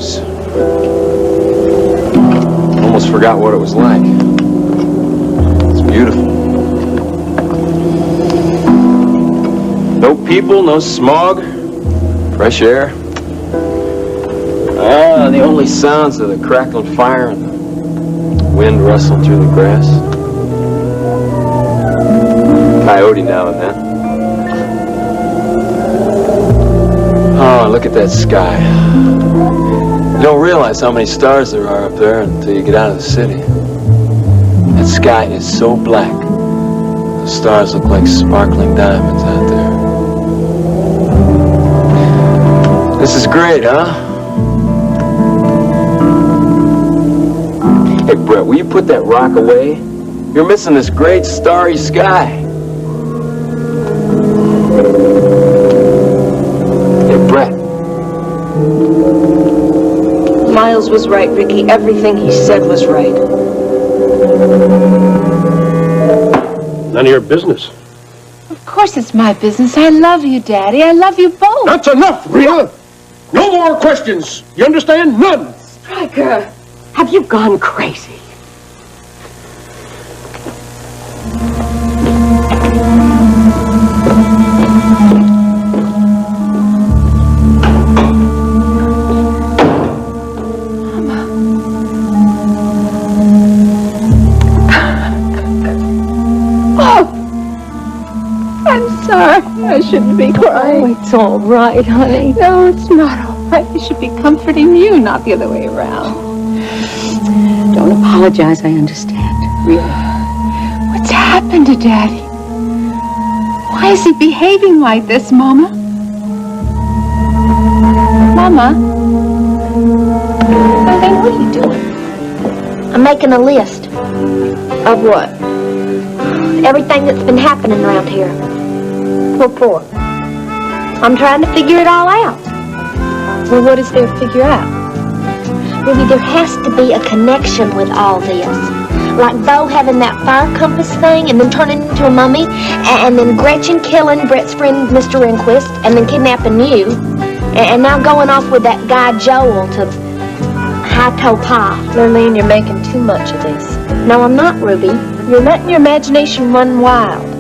mountains. Almost forgot what it was like. It's beautiful. No people, no smog, fresh air. The only sounds are the crackling fire and the wind rustling through the grass. Coyote now and then. Oh, look at that sky. You don't realize how many stars there are up there until you get out of the city. That sky is so black. The stars look like sparkling diamonds out there. This is great, huh? Hey, Brett, will you put that rock away? You're missing this great starry sky. Hey, Brett. Miles was right, Ricky. Everything he said was right. None of your business. Of course it's my business. I love you, Daddy. I love you both. That's enough, Rita. No more questions. You understand? None. Stryker, have you gone crazy? I shouldn't be crying. Oh, it's all right, honey. No, it's not all right. I should be comforting you, not the other way around. Don't apologize, I understand. Really. What's happened to Daddy? Why is he behaving like this, Mama? Mama? Marlene, what are you doing? I'm making a list. Of what? Everything that's been happening around here. What for? I'm trying to figure it all out. Well, what is there to figure out? Ruby, there has to be a connection with all this. Like Bo having that fire compass thing and then turning into a mummy, and then Gretchen killing Brett's friend, Mr. Rehnquist, and then kidnapping you, and now going off with that guy Joel to High-Toe Pie. Marlene, you're making too much of this. No, I'm not, Ruby. You're letting your imagination run wild.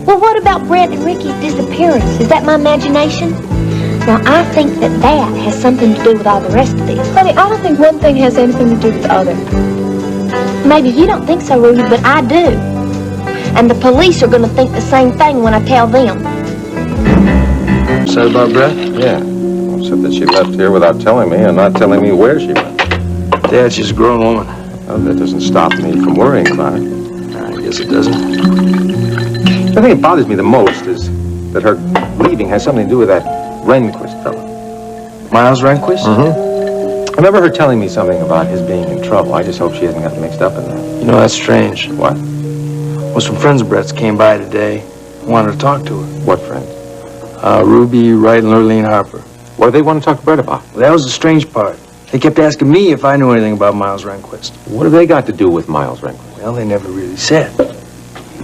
Well, what about Brett and Ricky's disappearance? Is that my imagination? Now, I think that has something to do with all the rest of this. Honey, I don't think one thing has anything to do with the other. Maybe you don't think so, Ruby, but I do. And the police are going to think the same thing when I tell them. Upset about Brett? Yeah. Upset that she left here without telling me and not telling me where she went. Dad, she's a grown woman. Well, that doesn't stop me from worrying about it. I guess it doesn't. The thing that bothers me the most is that her leaving has something to do with that Rehnquist fellow. Miles Rehnquist? Mm-hmm. I remember her telling me something about his being in trouble. I just hope she hasn't gotten mixed up in that. You know, that's strange. What? Well, some friends of Brett's came by today. Wanted to talk to her. What friends? Ruby, Wright, and Lurleen Harper. What do they want to talk to Brett about? Well, that was the strange part. They kept asking me if I knew anything about Miles Rehnquist. What have they got to do with Miles Rehnquist? Well, they never really said.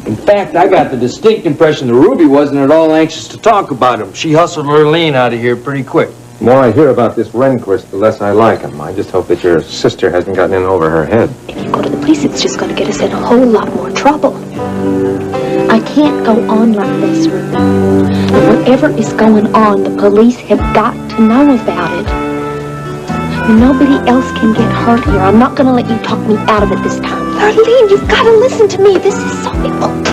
In fact, I got the distinct impression that Ruby wasn't at all anxious to talk about him. She hustled Lurleen out of here pretty quick. The more I hear about this Rehnquist, the less I like him. I just hope that your sister hasn't gotten in over her head. If you go to the police, it's just going to get us in a whole lot more trouble. I can't go on like this, Ruby. And whatever is going on, the police have got to know about it. And nobody else can get hurt here. I'm not going to let you talk me out of it this time. Lurleen, you've got to listen to me. This is so important.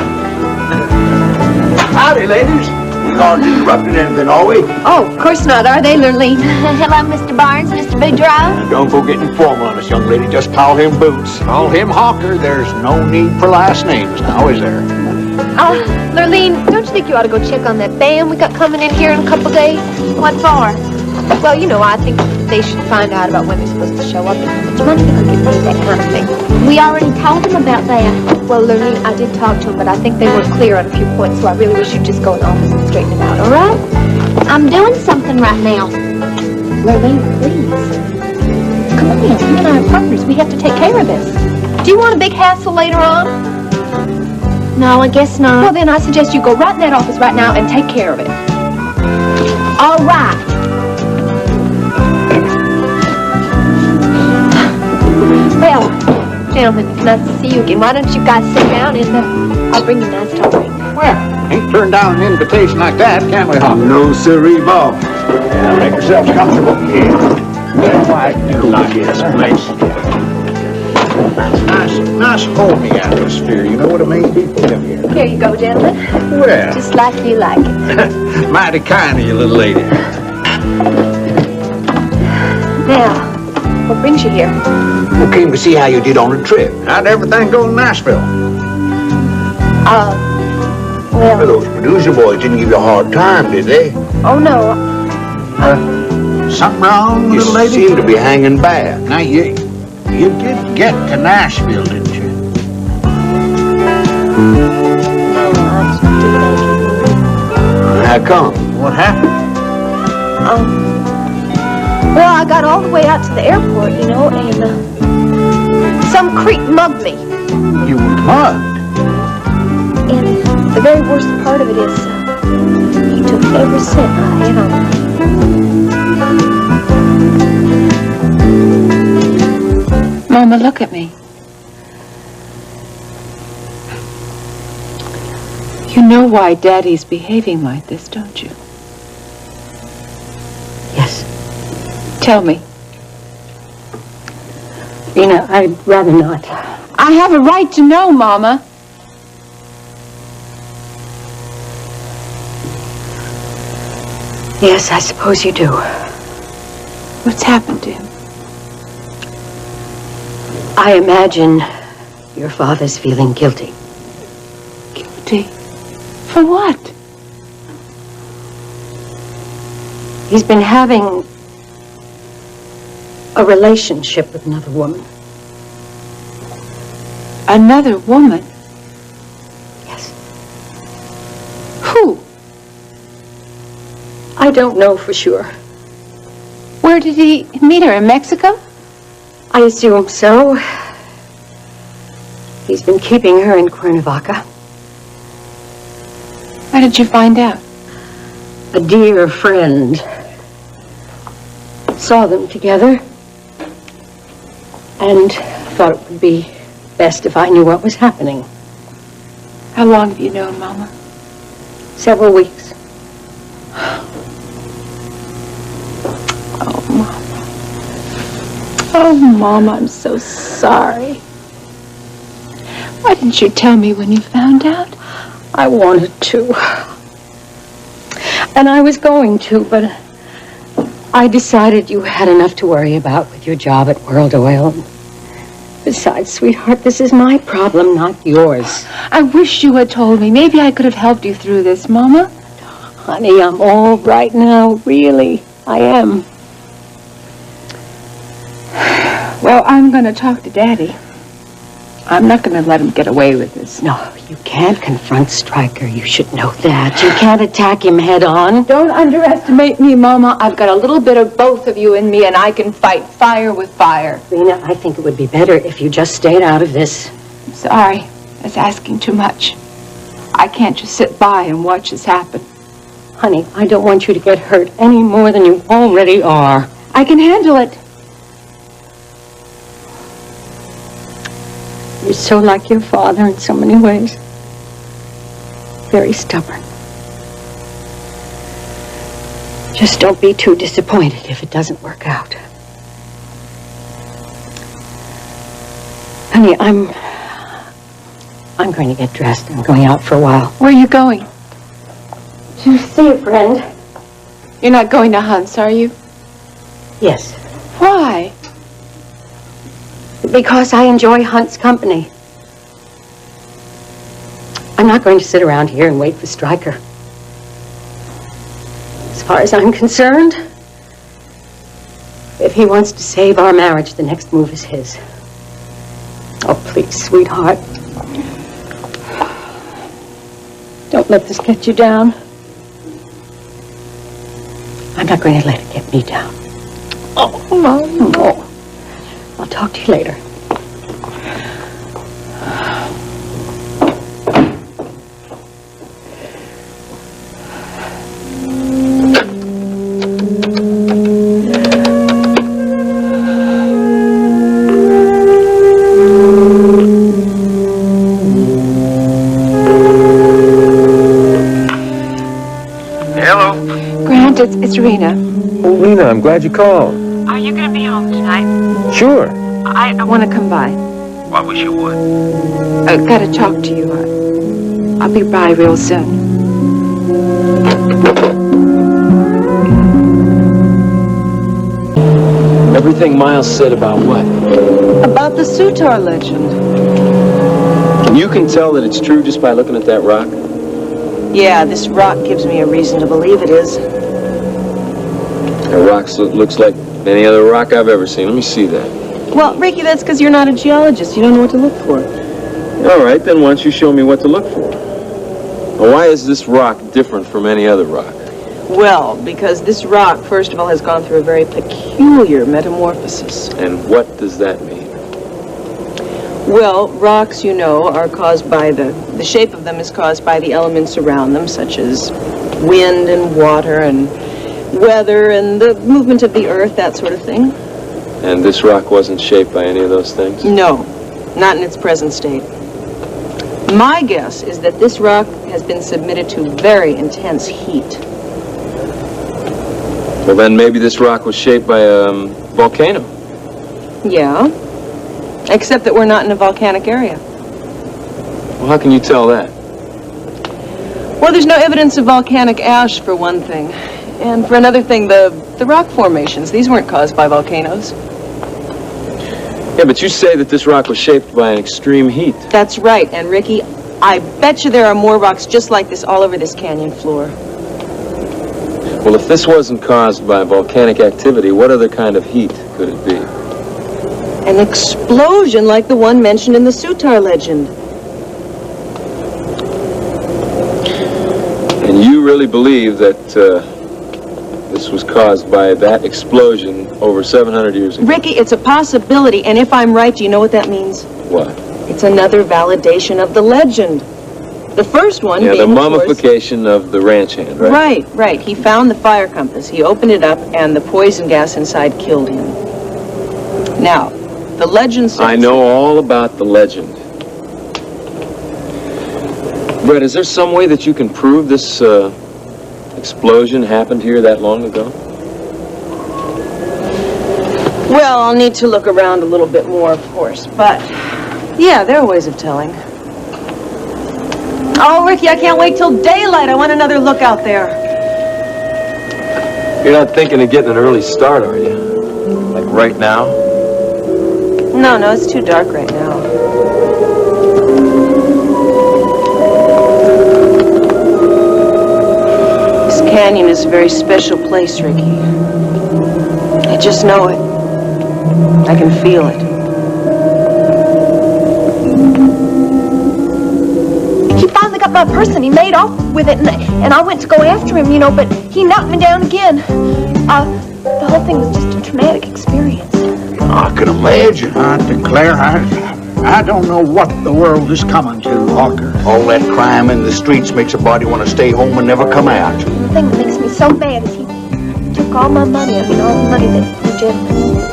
Howdy, ladies. We aren't interrupting anything, are we? Oh, of course not, are they, Lurleen? Hello, Mr. Barnes, Mr. Boudreaux. Don't go getting formal on us, young lady. Just call him Boots. Call him Hawker. There's no need for last names now, is there? Lurleen, don't you think you ought to go check on that band we got coming in here in a couple days? What for? Well, you know, I think they should find out about when they're supposed to show up and how much money they're going to get paid, that kind of thing. We already told them about that. Well, Lurleen, I did talk to them, but I think they weren't clear on a few points, so I really wish you'd just go in the office and straighten it out, all right? I'm doing something right now. Lurleen, please. Come on, you and I are partners. We have to take care of this. Do you want a big hassle later on? No, I guess not. Well, then I suggest you go right in that office right now and take care of it. All right. Well, gentlemen, it's nice to see you again. Why don't you guys sit down and I'll bring you a nice tall drink. Well, ain't turned down an invitation like that, can we, Hawker? No, sirree, Bob. Yeah, make yourselves comfortable. Yeah. Why, you like this place. Nice homey atmosphere. You know what I mean? People live here. Here you go, gentlemen. Well, Just like you like it. mighty kind of you, little lady. Now, what brings you here? We came to see how you did on the trip. How'd everything go in Nashville? Well, Those producer boys didn't give you a hard time, did they? oh no. Something wrong, You little lady? seem to be hanging back. Now, you did get to Nashville, didn't you? How come? What happened? Well, I got all the way out to the airport, you know, and some creep mugged me. You were mugged. And the very worst part of it is, he took every cent I had on me. Mama, look at me. You know why Daddy's behaving like this, don't you? Yes. Tell me. Rena, I'd rather not. I have a right to know, Mama. Yes, I suppose you do. What's happened to him? I imagine your father's feeling guilty. Guilty? For what? He's been having a relationship with another woman. Another woman? Yes. Who? I don't know for sure. Where did he meet her? In Mexico? I assume so. He's been keeping her in Cuernavaca. How did you find out? A dear friend saw them together and thought it would be best if I knew what was happening. How long have you known, Mama? Several weeks. Oh, Mama. Oh, Mama, I'm so sorry. Why didn't you tell me when you found out? I wanted to. And I was going to, but I decided you had enough to worry about with your job at World Oil. Besides, sweetheart, this is my problem, not yours. I wish you had told me. Maybe I could have helped you through this, Mama. Honey, I'm all right now, really. I am. Well, I'm going to talk to Daddy. I'm not going to let him get away with this. No, you can't confront Stryker. You should know that. You can't attack him head on. Don't underestimate me, Mama. I've got a little bit of both of you in me, and I can fight fire with fire. Rena, I think it would be better if you just stayed out of this. I'm sorry. That's asking too much. I can't just sit by and watch this happen. Honey, I don't want you to get hurt any more than you already are. I can handle it. You're so like your father in so many ways. Very stubborn. Just don't be too disappointed if it doesn't work out. Honey, I'm going to get dressed. I'm going out for a while. Where are you going? To see a friend. You're not going to Hunt's, are you? Yes. Why? Because I enjoy Hunt's company. I'm not going to sit around here and wait for Stryker. As far as I'm concerned, if he wants to save our marriage, the next move is his. Oh, please, sweetheart. Don't let this get you down. I'm not going to let it get me down. Oh, Mom. Oh. I'll talk to you later. Hello. Grant, it's Rena. Oh, Rena, I'm glad you called. Are you going to be home tonight? Sure. I want to come by. I wish you would. I've got to talk to you. I'll be by real soon. Everything Miles said about what? About the Sutar legend. You can tell that it's true just by looking at that rock? Yeah, this rock gives me a reason to believe it is. That rock looks like any other rock I've ever seen. Let me see that. Well, Ricky, that's because you're not a geologist. You don't know what to look for. All right, then why don't you show me what to look for? Well, why is this rock different from any other rock? Well, because this rock, first of all, has gone through a very peculiar metamorphosis. And what does that mean? Well, rocks, you know, are caused by the shape of them is caused by the elements around them, such as wind and water and weather and the movement of the earth, that sort of thing. And this rock wasn't shaped by any of those things? No, not in its present state. My guess is that this rock has been submitted to very intense heat. Well, then maybe this rock was shaped by a volcano. Yeah, except that we're not in a volcanic area. Well, how can you tell that? Well, there's no evidence of volcanic ash, for one thing. And for another thing, the rock formations, these weren't caused by volcanoes. Yeah, but you say that this rock was shaped by an extreme heat. That's right, and Ricky, I bet you there are more rocks just like this all over this canyon floor. Well, if this wasn't caused by volcanic activity, what other kind of heat could it be? An explosion like the one mentioned in the Sutar legend. And you really believe that this was caused by that explosion over 700 years ago? Ricky, it's a possibility, and if I'm right, do you know what that means? What? It's another validation of the legend. The first one Yeah, the being, of course, mummification of the ranch hand, right? Right. He found the fire compass. He opened it up, and the poison gas inside killed him. Now, the legend says... I know all about the legend. Brett, is there some way that you can prove this explosion happened here that long ago? Well, I'll need to look around a little bit more, of course, but... yeah, there are ways of telling. Oh, Ricky, I can't wait till daylight. I want another look out there. You're not thinking of getting an early start, are you? Like right now? No, it's too dark right now. This canyon is a very special place, Ricky. I just know it. I can feel it. He finally got my purse and he made off with it, and I went to go after him, you know, but he knocked me down again. The whole thing was just a traumatic experience. I can imagine. I declare, I don't know what the world is coming to, Hawker. All that crime in the streets makes a body want to stay home and never come out. The thing that makes me so mad is he took all my money. I mean, all the money that Jed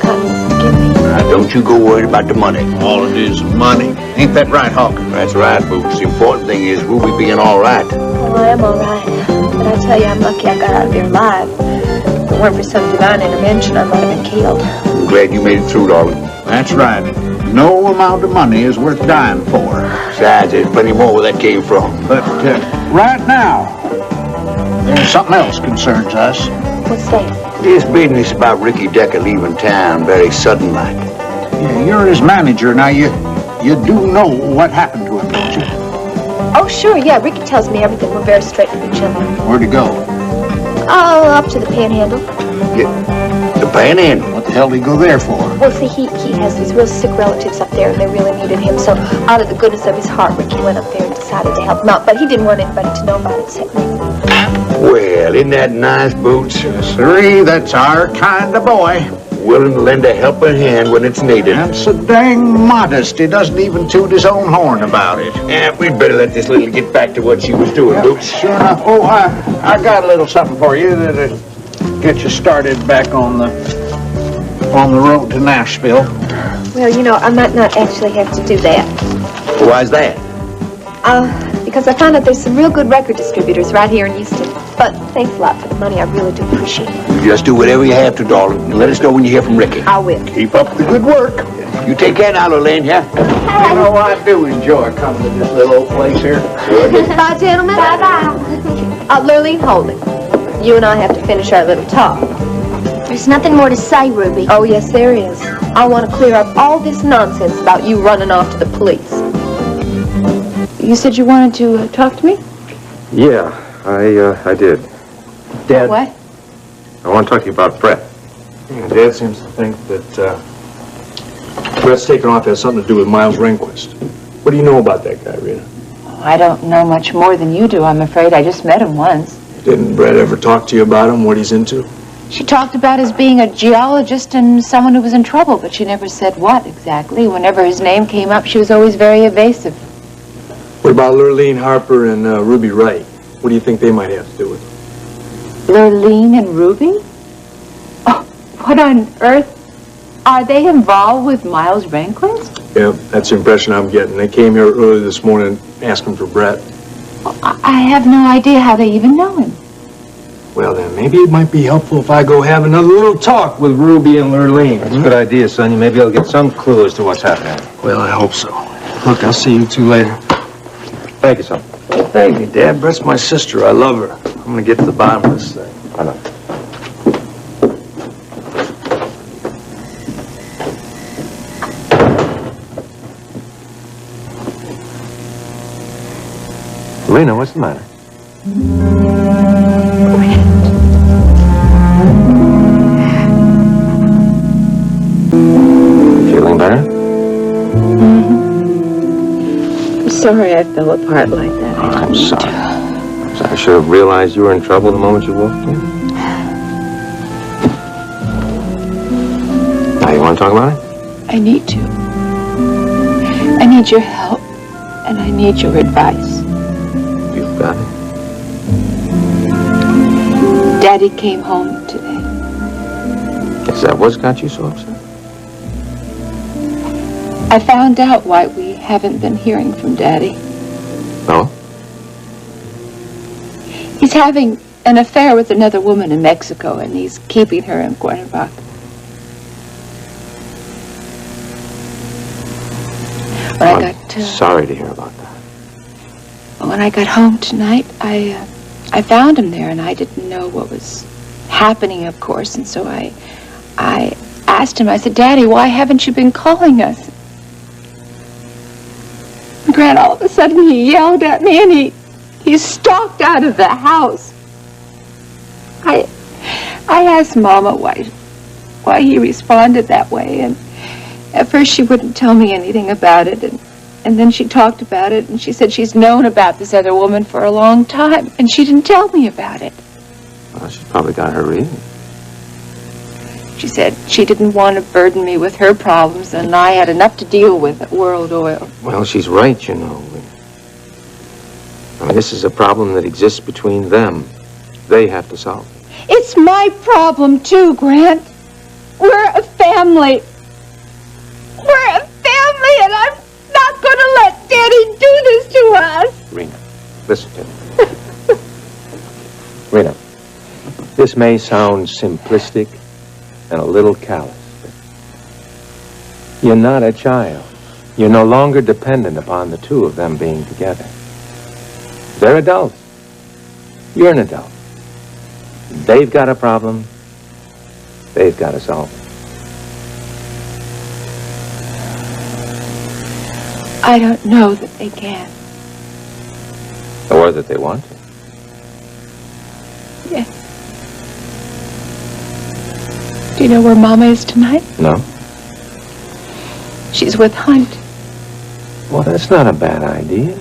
got to give me. Now, don't you go worried about the money. All it is money. Ain't that right, Hawker? That's right, Boots. The important thing is Ruby being all right. Oh, I am all right. But I tell you, I'm lucky I got out of there alive. If it weren't for some divine intervention, I might have been killed. I'm glad you made it through, darling. That's right. No amount of money is worth dying for. Besides, there's plenty more where that came from. But right now, there's something else concerns us. What's that? This business about Ricky Decker leaving town very sudden like. Yeah, you're his manager. Now, you do know what happened to him, don't you? Oh, sure, yeah. Ricky tells me everything. We're very straight with each other. Where'd he go? Oh, up to the Panhandle. The Panhandle. What the hell did he go there for? Well, see, he has these real sick relatives up there, and they really needed him. So, out of the goodness of his heart, Ricky went up there and decided to help him out. But he didn't want anybody to know about it except me. Well, isn't that nice, Boots? Sirree, that's our kind of boy. Willing to lend a helping hand when it's needed. And so dang modest, he doesn't even toot his own horn about it. Yeah, we'd better let this little get back to what she was doing, Boots. Sure enough. Oh, I got a little something for you that'll get you started back on the road to Nashville. Well, you know, I might not actually have to do that. Why's that? Because because I found out there's some real good record distributors right here in Houston. But thanks a lot for the money. I really do appreciate it. You just do whatever you have to, darling, and let us know when you hear from Ricky. I will. Keep up the good work. You take care now, Lillian, yeah? You know, I do enjoy coming to this little old place here. Bye, gentlemen. Bye-bye. Lurleen, hold it. You and I have to finish our little talk. There's nothing more to say, Ruby. Oh, yes, there is. I want to clear up all this nonsense about you running off to the police. You said you wanted to talk to me? Yeah, I did. Dad, What? I want to talk to you about Brett. Dad seems to think that Brett's taken off has something to do with Miles Rehnquist. What do you know about that guy, Rita? I don't know much more than you do, I'm afraid. I just met him once. Didn't Brett ever talk to you about him, what he's into? She talked about his being a geologist and someone who was in trouble, but she never said what exactly. Whenever his name came up, she was always very evasive. What about Lurleen Harper and Ruby Wright? What do you think they might have to do with it? Lurleen and Ruby? Oh, what on earth? Are they involved with Miles Rehnquist? Yeah, that's the impression I'm getting. They came here early this morning asking for Brett. Well, I have no idea how they even know him. Well, then, maybe it might be helpful if I go have another little talk with Ruby and Lurleen. That's a good idea, son. You maybe I'll get some clue as to what's happening. Well, I hope so. Look, I'll see you two later. Thank you, son. Well, thank you, Dad. Brett's my sister. I love her. I'm gonna get to the bottom of this thing. I know. Lena, what's the matter? Feeling better? I'm sorry I fell apart like that. I'm sorry. I should have realized you were in trouble the moment you walked in. Now, you want to talk about it? I need to. I need your help, and I need your advice. You've got it. Daddy came home today. Is that what's got you so upset? I found out why we haven't been hearing from Daddy. No? He's having an affair with another woman in Mexico, and he's keeping her in Cuernavaca. I'm sorry to hear about that. When I got home tonight, I found him there, and I didn't know what was happening, of course, and so I asked him, I said, Daddy, why haven't you been calling us? Grant, all of a sudden he yelled at me, and he stalked out of the house. I asked Mama why he responded that way, and at first she wouldn't tell me anything about it, and then she talked about it, and she said she's known about this other woman for a long time, and she didn't tell me about it. Well, she's probably got her reason. She said she didn't want to burden me with her problems, and I had enough to deal with at World Oil. Well, she's right, you know. I mean, this is a problem that exists between them. They have to solve it. It's my problem, too, Grant. We're a family. We're a family, and I'm not going to let Daddy do this to us. Rena, listen to me. Rena, this may sound simplistic and a little callous, but you're not a child. You're no longer dependent upon the two of them being together. They're adults. You're an adult. They've got a problem. They've got to solve it. I don't know that they can. Or that they want to. Yes. Do you know where Mama is tonight? No? She's with Hunt. Well, that's not a bad idea.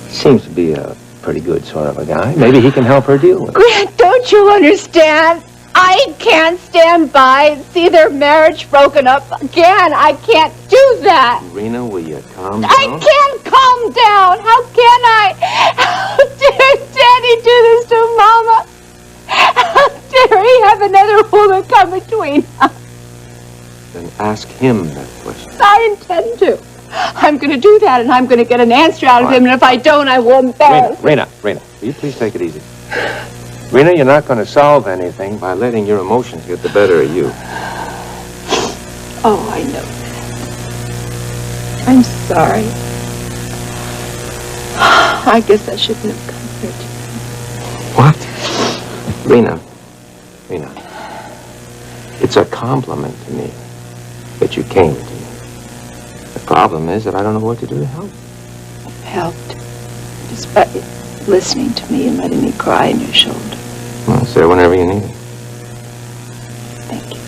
Seems to be a pretty good sort of a guy. Maybe he can help her deal with it. Grant, don't you understand? I can't stand by and see their marriage broken up again. I can't do that. Rena, will you calm down? I can't calm down. How can I? How dare Daddy do this to Mama? How dare he have another woman come between us? Then ask him that question. I intend to. I'm going to do that, and I'm going to get an answer out of him, and if I don't, I will embarrass. Rena, will you please take it easy? Rena, you're not going to solve anything by letting your emotions get the better of you. Oh, I know that. I'm sorry. I guess I shouldn't have come here to you. What? Rena, it's a compliment to me that you came to me. The problem is that I don't know what to do to help. Helped. Just by listening to me and letting me cry on your shoulder. Well, say whenever you need it. Thank you.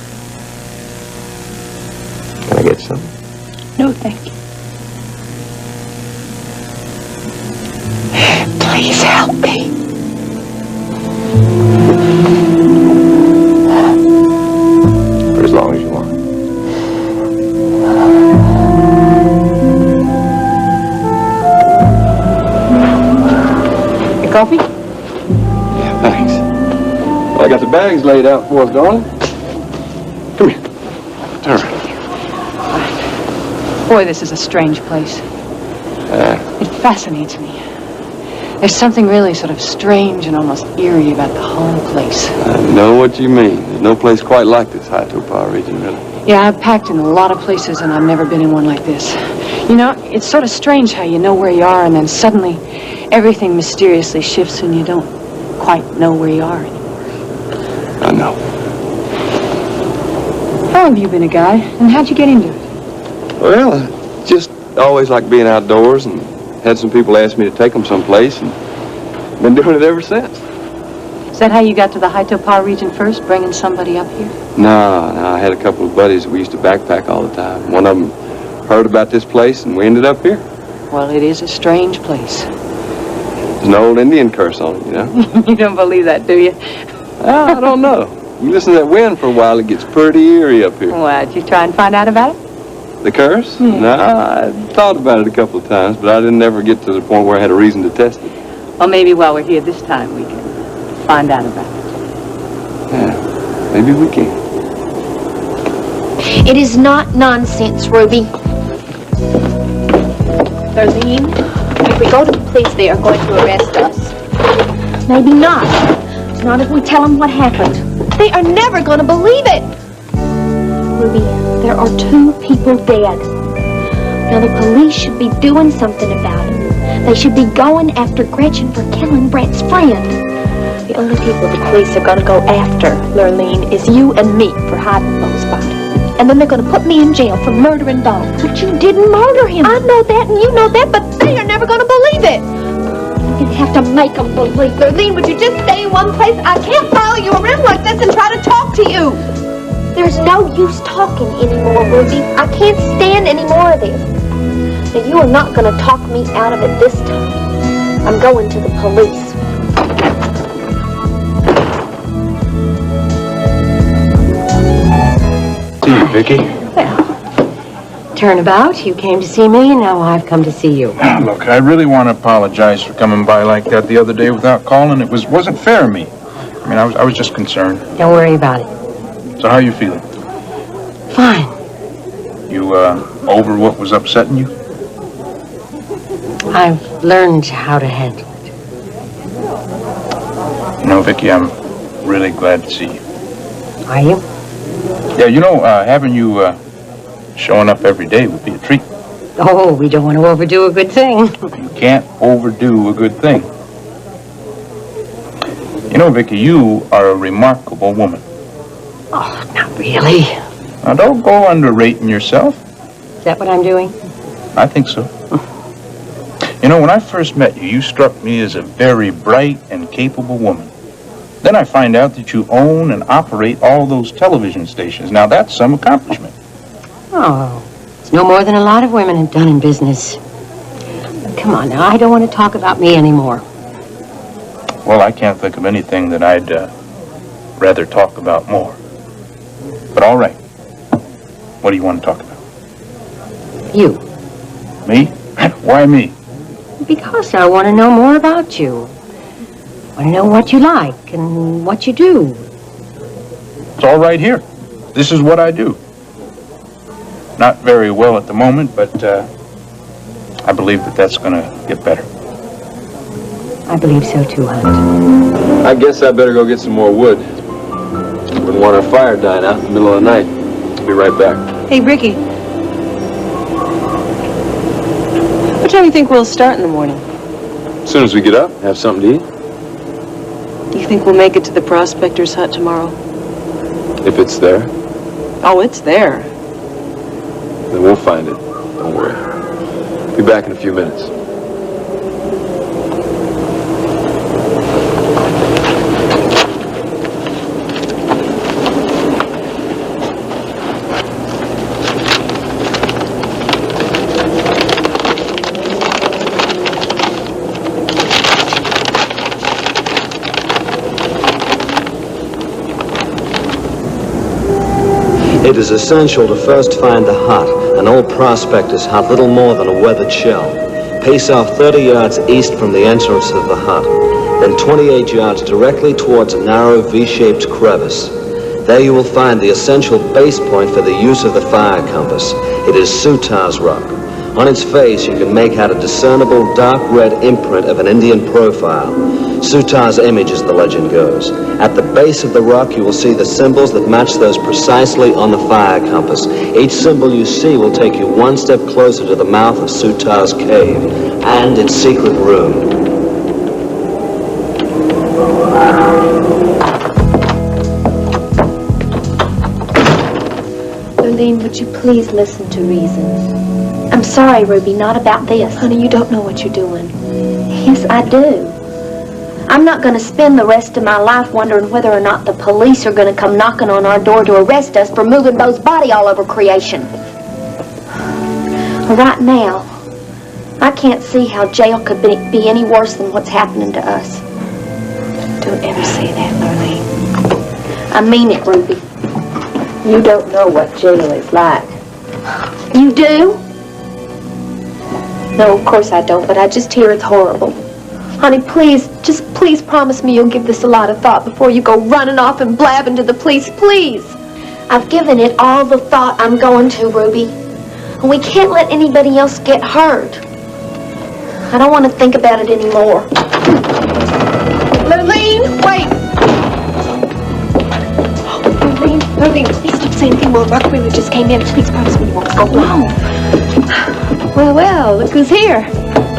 Can I get some? No, thank you. Please help me. For as long as you want. Your coffee? Yeah, thanks. Well, I got the bags laid out for us, darling. Come here. Turn around. Boy, this is a strange place. It fascinates me. There's something really sort of strange and almost eerie about the whole place. I know what you mean. There's no place quite like this High Topar region, really. Yeah, I've packed in a lot of places, and I've never been in one like this. You know, it's sort of strange how you know where you are, and then suddenly everything mysteriously shifts, and you don't quite know where you are anymore. I know. How long have you been a guy, and how'd you get into it? Well, I just always liked being outdoors, and had some people ask me to take them someplace, and been doing it ever since. Is that how you got to the High Topar region first, bringing somebody up here? No, I had a couple of buddies that we used to backpack all the time. One of them heard about this place, and we ended up here. Well, it is a strange place. There's an old Indian curse on it, you know? You don't believe that, do you? Well, I don't know. You listen to that wind for a while, it gets pretty eerie up here. Well, did you try and find out about it? The curse? No, I thought about it a couple of times, but I didn't ever get to the point where I had a reason to test it. Well, maybe while we're here this time, we can find out about it. Yeah, maybe we can. It is not nonsense, Ruby. Darlene, if we go to the police, they are going to arrest us. Maybe not. Not if we tell them what happened. They are never going to believe it. Ruby, there are 2 people dead. Now, the police should be doing something about it. They should be going after Gretchen for killing Brett's friend. The only people the police are going to go after, Lurleen, is you and me for hiding those bodies. And then they're going to put me in jail for murdering Dog. But you didn't murder him. I know that and you know that, but they are never going to believe it. You have to make them believe. Lurleen, would you just stay in one place? I can't follow you around like this and try to talk to you. There's no use talking anymore, Ruby. I can't stand any more of this. Now, you are not going to talk me out of it this time. I'm going to the police. See you, Vicky. Well, turnabout, you came to see me, and now I've come to see you. Look, I really want to apologize for coming by like that the other day without calling. It wasn't fair of me. I mean, I was just concerned. Don't worry about it. So how are you feeling? Fine. You, over what was upsetting you? I've learned how to handle it. You know, Vicky, I'm really glad to see you. Are you? Yeah, you know, having you, showing up every day would be a treat. Oh, we don't want to overdo a good thing. You can't overdo a good thing. You know, Vicky, you are a remarkable woman. Oh, not really. Now, don't go underrating yourself. Is that what I'm doing? I think so. You know, when I first met you, you struck me as a very bright and capable woman. Then I find out that you own and operate all those television stations. Now, that's some accomplishment. Oh, it's no more than a lot of women have done in business. Come on now, I don't want to talk about me anymore. Well, I can't think of anything that I'd rather talk about more. But all right. What do you want to talk about? You. Me? Why me? Because I want to know more about you. I want to know what you like and what you do. It's all right here. This is what I do. Not very well at the moment, but I believe that that's going to get better. I believe so too, Hunt. I guess I better go get some more wood. Wouldn't want our fire dying out in the middle of the night. Be right back. Hey, Ricky. What time do you think we'll start in the morning? As soon as we get up, have something to eat. Do you think we'll make it to the prospector's hut tomorrow? If it's there, Oh, it's there. then we'll find it. Don't worry. Be back in a few minutes. It is essential to first find the hut, an old prospector's hut, little more than a weathered shell. Pace off 30 yards east from the entrance of the hut, then 28 yards directly towards a narrow V-shaped crevice. There you will find the essential base point for the use of the fire compass. It is Sutar's rock. On its face, you can make out a discernible dark red imprint of an Indian profile. Sutar's image, as the legend goes. At the base of the rock, you will see the symbols that match those precisely on the fire compass. Each symbol you see will take you one step closer to the mouth of Sutar's cave and its secret room. Lurleen, would you please listen to reason? I'm sorry, Ruby, not about this. Honey, you don't know what you're doing. Yes, I do. I'm not going to spend the rest of my life wondering whether or not the police are going to come knocking on our door to arrest us for moving Bo's body all over creation. Right now, I can't see how jail could be any worse than what's happening to us. Don't ever say that, Lurleen. I mean it, Ruby. You don't know what jail is like. You do? No, of course I don't, but I just hear it's horrible. Honey, please, just please promise me you'll give this a lot of thought before you go running off and blabbing to the police, please. I've given it all the thought I'm going to, Ruby. And we can't let anybody else get hurt. I don't want to think about it anymore. Lurleen, wait! Lurleen, please don't say anything more. Rock River just came in. Please promise me you won't go alone. Well, well, look who's here.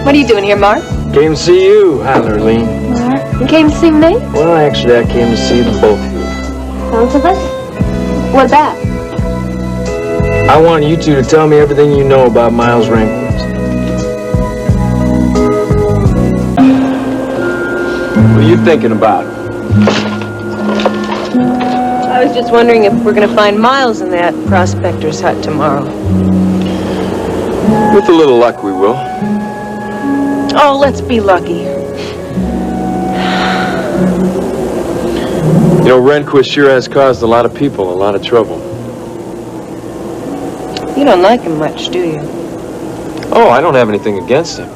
What are you doing here, Mark? Came to see you. Hi, Lurleen. Mark? You came to see me? Well, actually, I came to see the both of you. Both of us? What about? I want you two to tell me everything you know about Miles Rehnquist. What are you thinking about? I was just wondering if we're going to find Miles in that prospector's hut tomorrow. With a little luck, we will. Oh, let's be lucky. You know, Rehnquist sure has caused a lot of people a lot of trouble. You don't like him much, do you? Oh, I don't have anything against him.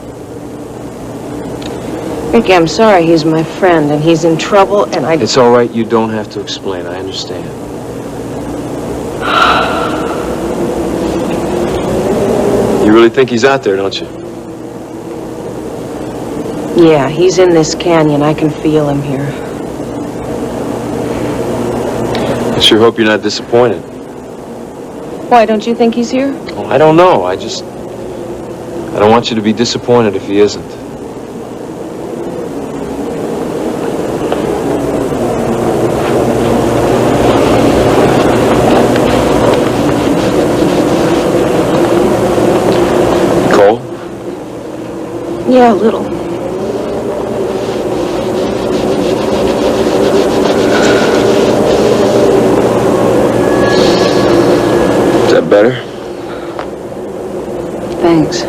Ricky, I'm sorry. He's my friend, and he's in trouble, and I... It's all right. You don't have to explain. I understand. You really think he's out there, don't you? Yeah, he's in this canyon. I can feel him here. I sure hope you're not disappointed. Why, don't you think he's here? Oh, I don't know. I don't want you to be disappointed if he isn't. Cole? Yeah, a little. Better? Thanks.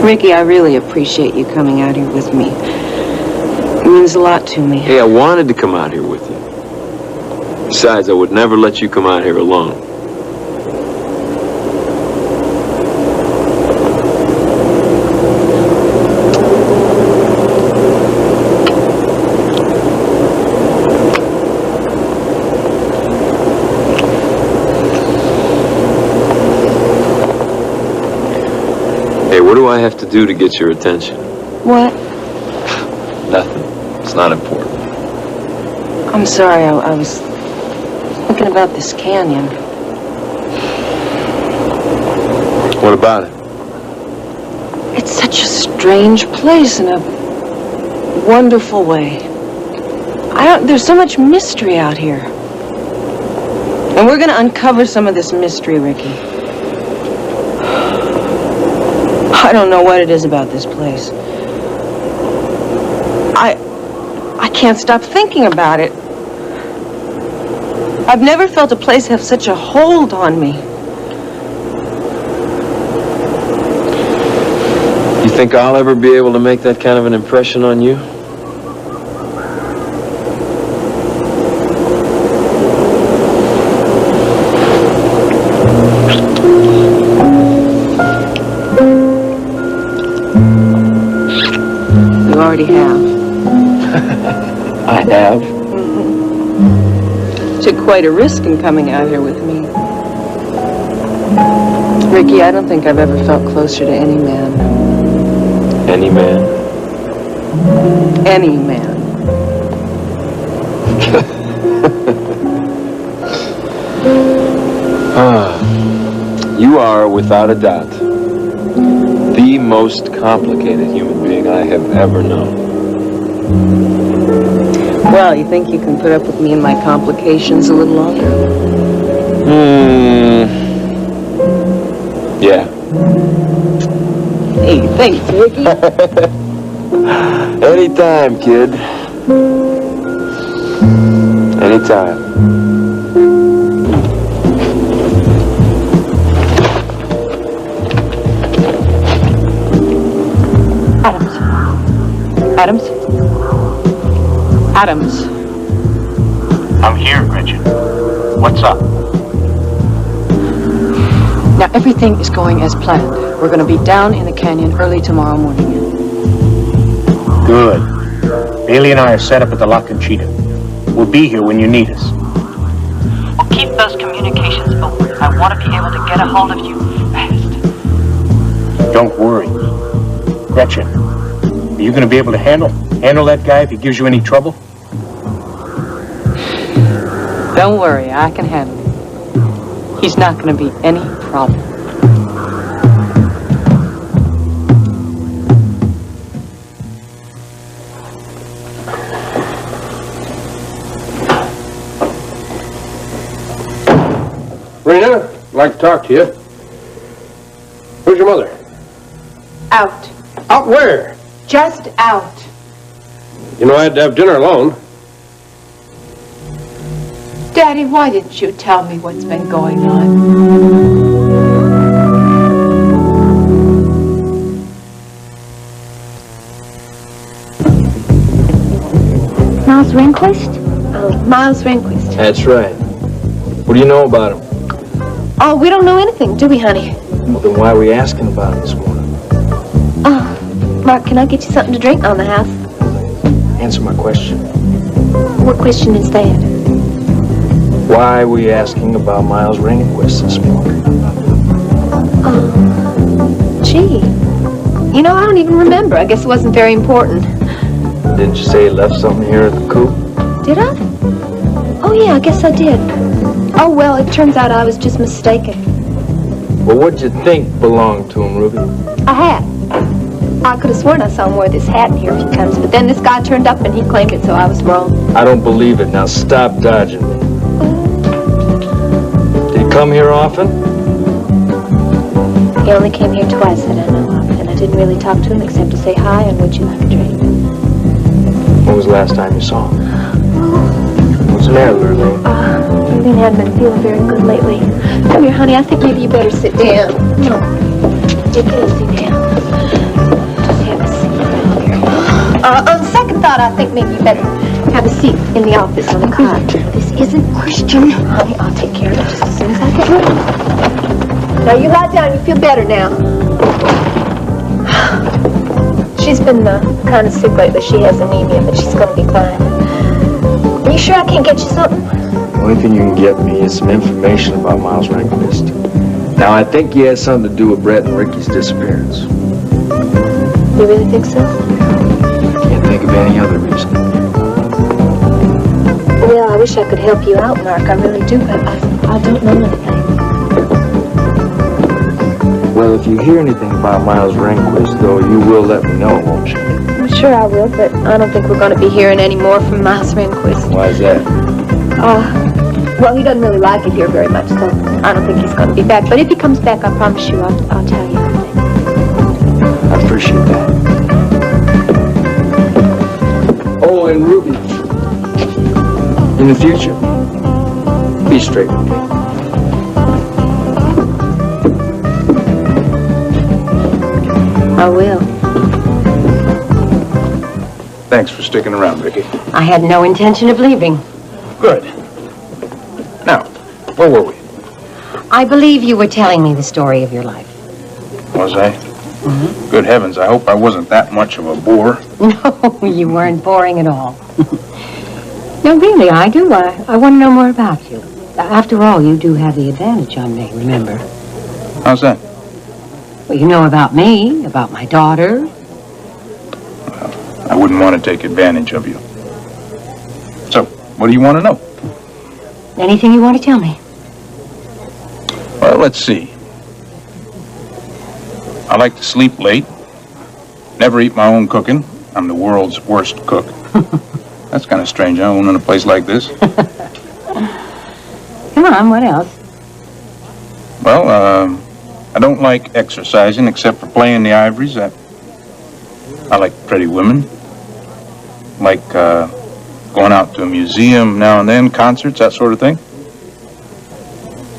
Ricky, I really appreciate you coming out here with me. It means a lot to me. Hey, I wanted to come out here with you. Besides, I would never let you come out here alone. do I have to do to get your attention? What? Nothing. It's not important. I'm sorry, I was thinking about this canyon. What about it? It's such a strange place in a wonderful way. There's so much mystery out here. And we're gonna uncover some of this mystery, Ricky. I don't know what it is about this place. I can't stop thinking about it. I've never felt a place have such a hold on me. You think I'll ever be able to make that kind of an impression on you? You already have. I have. Took quite a risk in coming out here with me. Ricky, I don't think I've ever felt closer to any man. Any man? Any man. You are, without a doubt, the most complicated human being I have ever known. Well, you think you can put up with me and my complications a little longer? Yeah. Hey, thanks, Ricky. Anytime, kid. Anytime. Adams? Adams? I'm here, Gretchen. What's up? Now, everything is going as planned. We're going to be down in the canyon early tomorrow morning. Good. Bailey and I are set up at the Lock and Cheetah. We'll be here when you need us. Well, keep those communications open. I want to be able to get a hold of you fast. Don't worry. Gretchen, are you going to be able to handle that guy if he gives you any trouble? Don't worry, I can handle it. He's not going to be any problem. Rena, I'd like to talk to you. Where's your mother? Out. Out where? Just out. You know I had to have dinner alone. Daddy, why didn't you tell me what's been going on? Miles Rehnquist? Oh, Miles Rehnquist. That's right. What do you know about him? Oh, we don't know anything, do we, honey? Well, then why are we asking about him this morning? Oh, Mark, can I get you something to drink on the house? Answer my question. What question is that? Why are we asking about Miles Rehnquist this morning? Oh, gee. You know, I don't even remember. I guess it wasn't very important. Didn't you say he left something here at the coop? Did I? Oh, yeah, I guess I did. Oh, well, it turns out I was just mistaken. Well, what'd you think belonged to him, Ruby? A hat. I could have sworn I saw him wear this hat in here a few times, but then this guy turned up and he claimed it, so I was wrong. I don't believe it. Now stop dodging me. Did he come here often? He only came here twice that I know of, and I didn't really talk to him except to say hi and would you like a drink. When was the last time you saw him? What's the matter, Lurleen? Lurleen hadn't been feeling very good lately. Come here, honey, I think maybe you better sit down. No, take it easy now. Just have a seat around here. On second thought, I think maybe you better have a seat in the office on the cot. This isn't Christian. Honey, I'll take care of it just as soon as I get ready. Now, you lie down. You feel better now. She's been kind of sick lately. She has anemia, but she's going to be fine. Are you sure I can't get you something? The only thing you can get me is some information about Miles Rehnquist. Now, I think he has something to do with Brett and Ricky's disappearance. You really think so? Can't think of any other reason. Well, I wish I could help you out, Mark. I really do, but I don't know anything. Well, if you hear anything about Miles Rehnquist, though, you will let me know, won't you? I'm sure I will, but I don't think we're going to be hearing any more from Miles Rehnquist. Why is that? Well, he doesn't really like it here very much, so I don't think he's going to be back. But if he comes back, I promise you, I'll tell you everything. I appreciate that. Oh, and Ruby, in the future, be straight with me. I will. Thanks for sticking around, Vicky. I had no intention of leaving. Good. Now, where were we? I believe you were telling me the story of your life. Was I? Mm-hmm. Good heavens, I hope I wasn't that much of a bore. No, you weren't boring at all. No, really, I do. I want to know more about you. After all, you do have the advantage on me, remember? How's that? Well, you know about me, about my daughter. I wouldn't want to take advantage of you. So, what do you want to know? Anything you want to tell me? Well, let's see. I like to sleep late. Never eat my own cooking. I'm the world's worst cook. That's kind of strange, huh? Owning a place like this. Come on, what else? Well, I don't like exercising except for playing the ivories. I like pretty women. Like going out to a museum now and then, concerts, that sort of thing.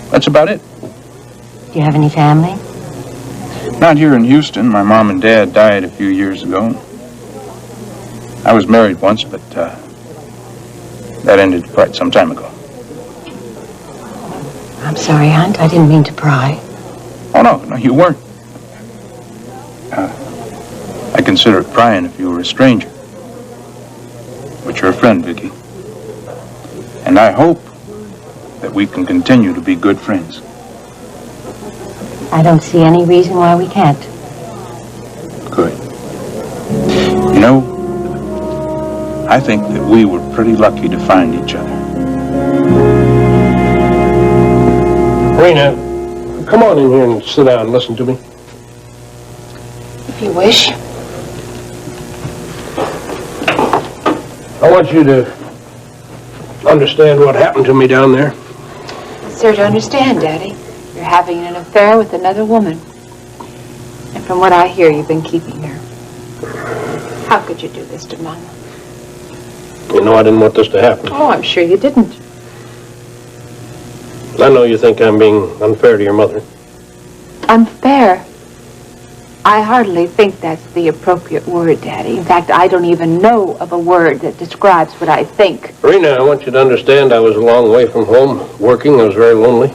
That's about it. Do you have any family? Not here in Houston. My mom and dad died a few years ago. I was married once, but that ended quite some time ago. I'm sorry, Hunt. I didn't mean to pry. Oh, no, you weren't. I consider it prying if you were a stranger. But you're a friend, Vicky. And I hope that we can continue to be good friends. I don't see any reason why we can't. Good. You know, I think that we were pretty lucky to find each other. Rena, come on in here and sit down and listen to me. If you wish. I want you to understand what happened to me down there. Sir, to understand, Daddy, you're having an affair with another woman. And from what I hear, you've been keeping her. How could you do this to Mama? You know I didn't want this to happen. Oh, I'm sure you didn't. I know you think I'm being unfair to your mother. Unfair? I hardly think that's the appropriate word, Daddy. In fact, I don't even know of a word that describes what I think. Rena, I want you to understand I was a long way from home, working. I was very lonely.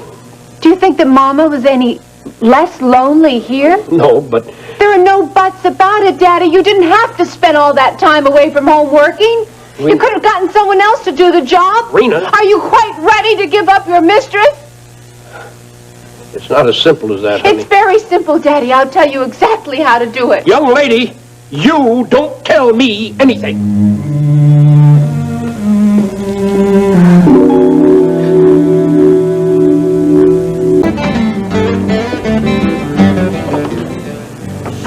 Do you think that Mama was any less lonely here? No, but... There are no buts about it, Daddy. You didn't have to spend all that time away from home working. You could have gotten someone else to do the job. Rena. Are you quite ready to give up your mistress? It's not as simple as that, honey. It's very simple, Daddy. I'll tell you exactly how to do it. Young lady, you don't tell me anything.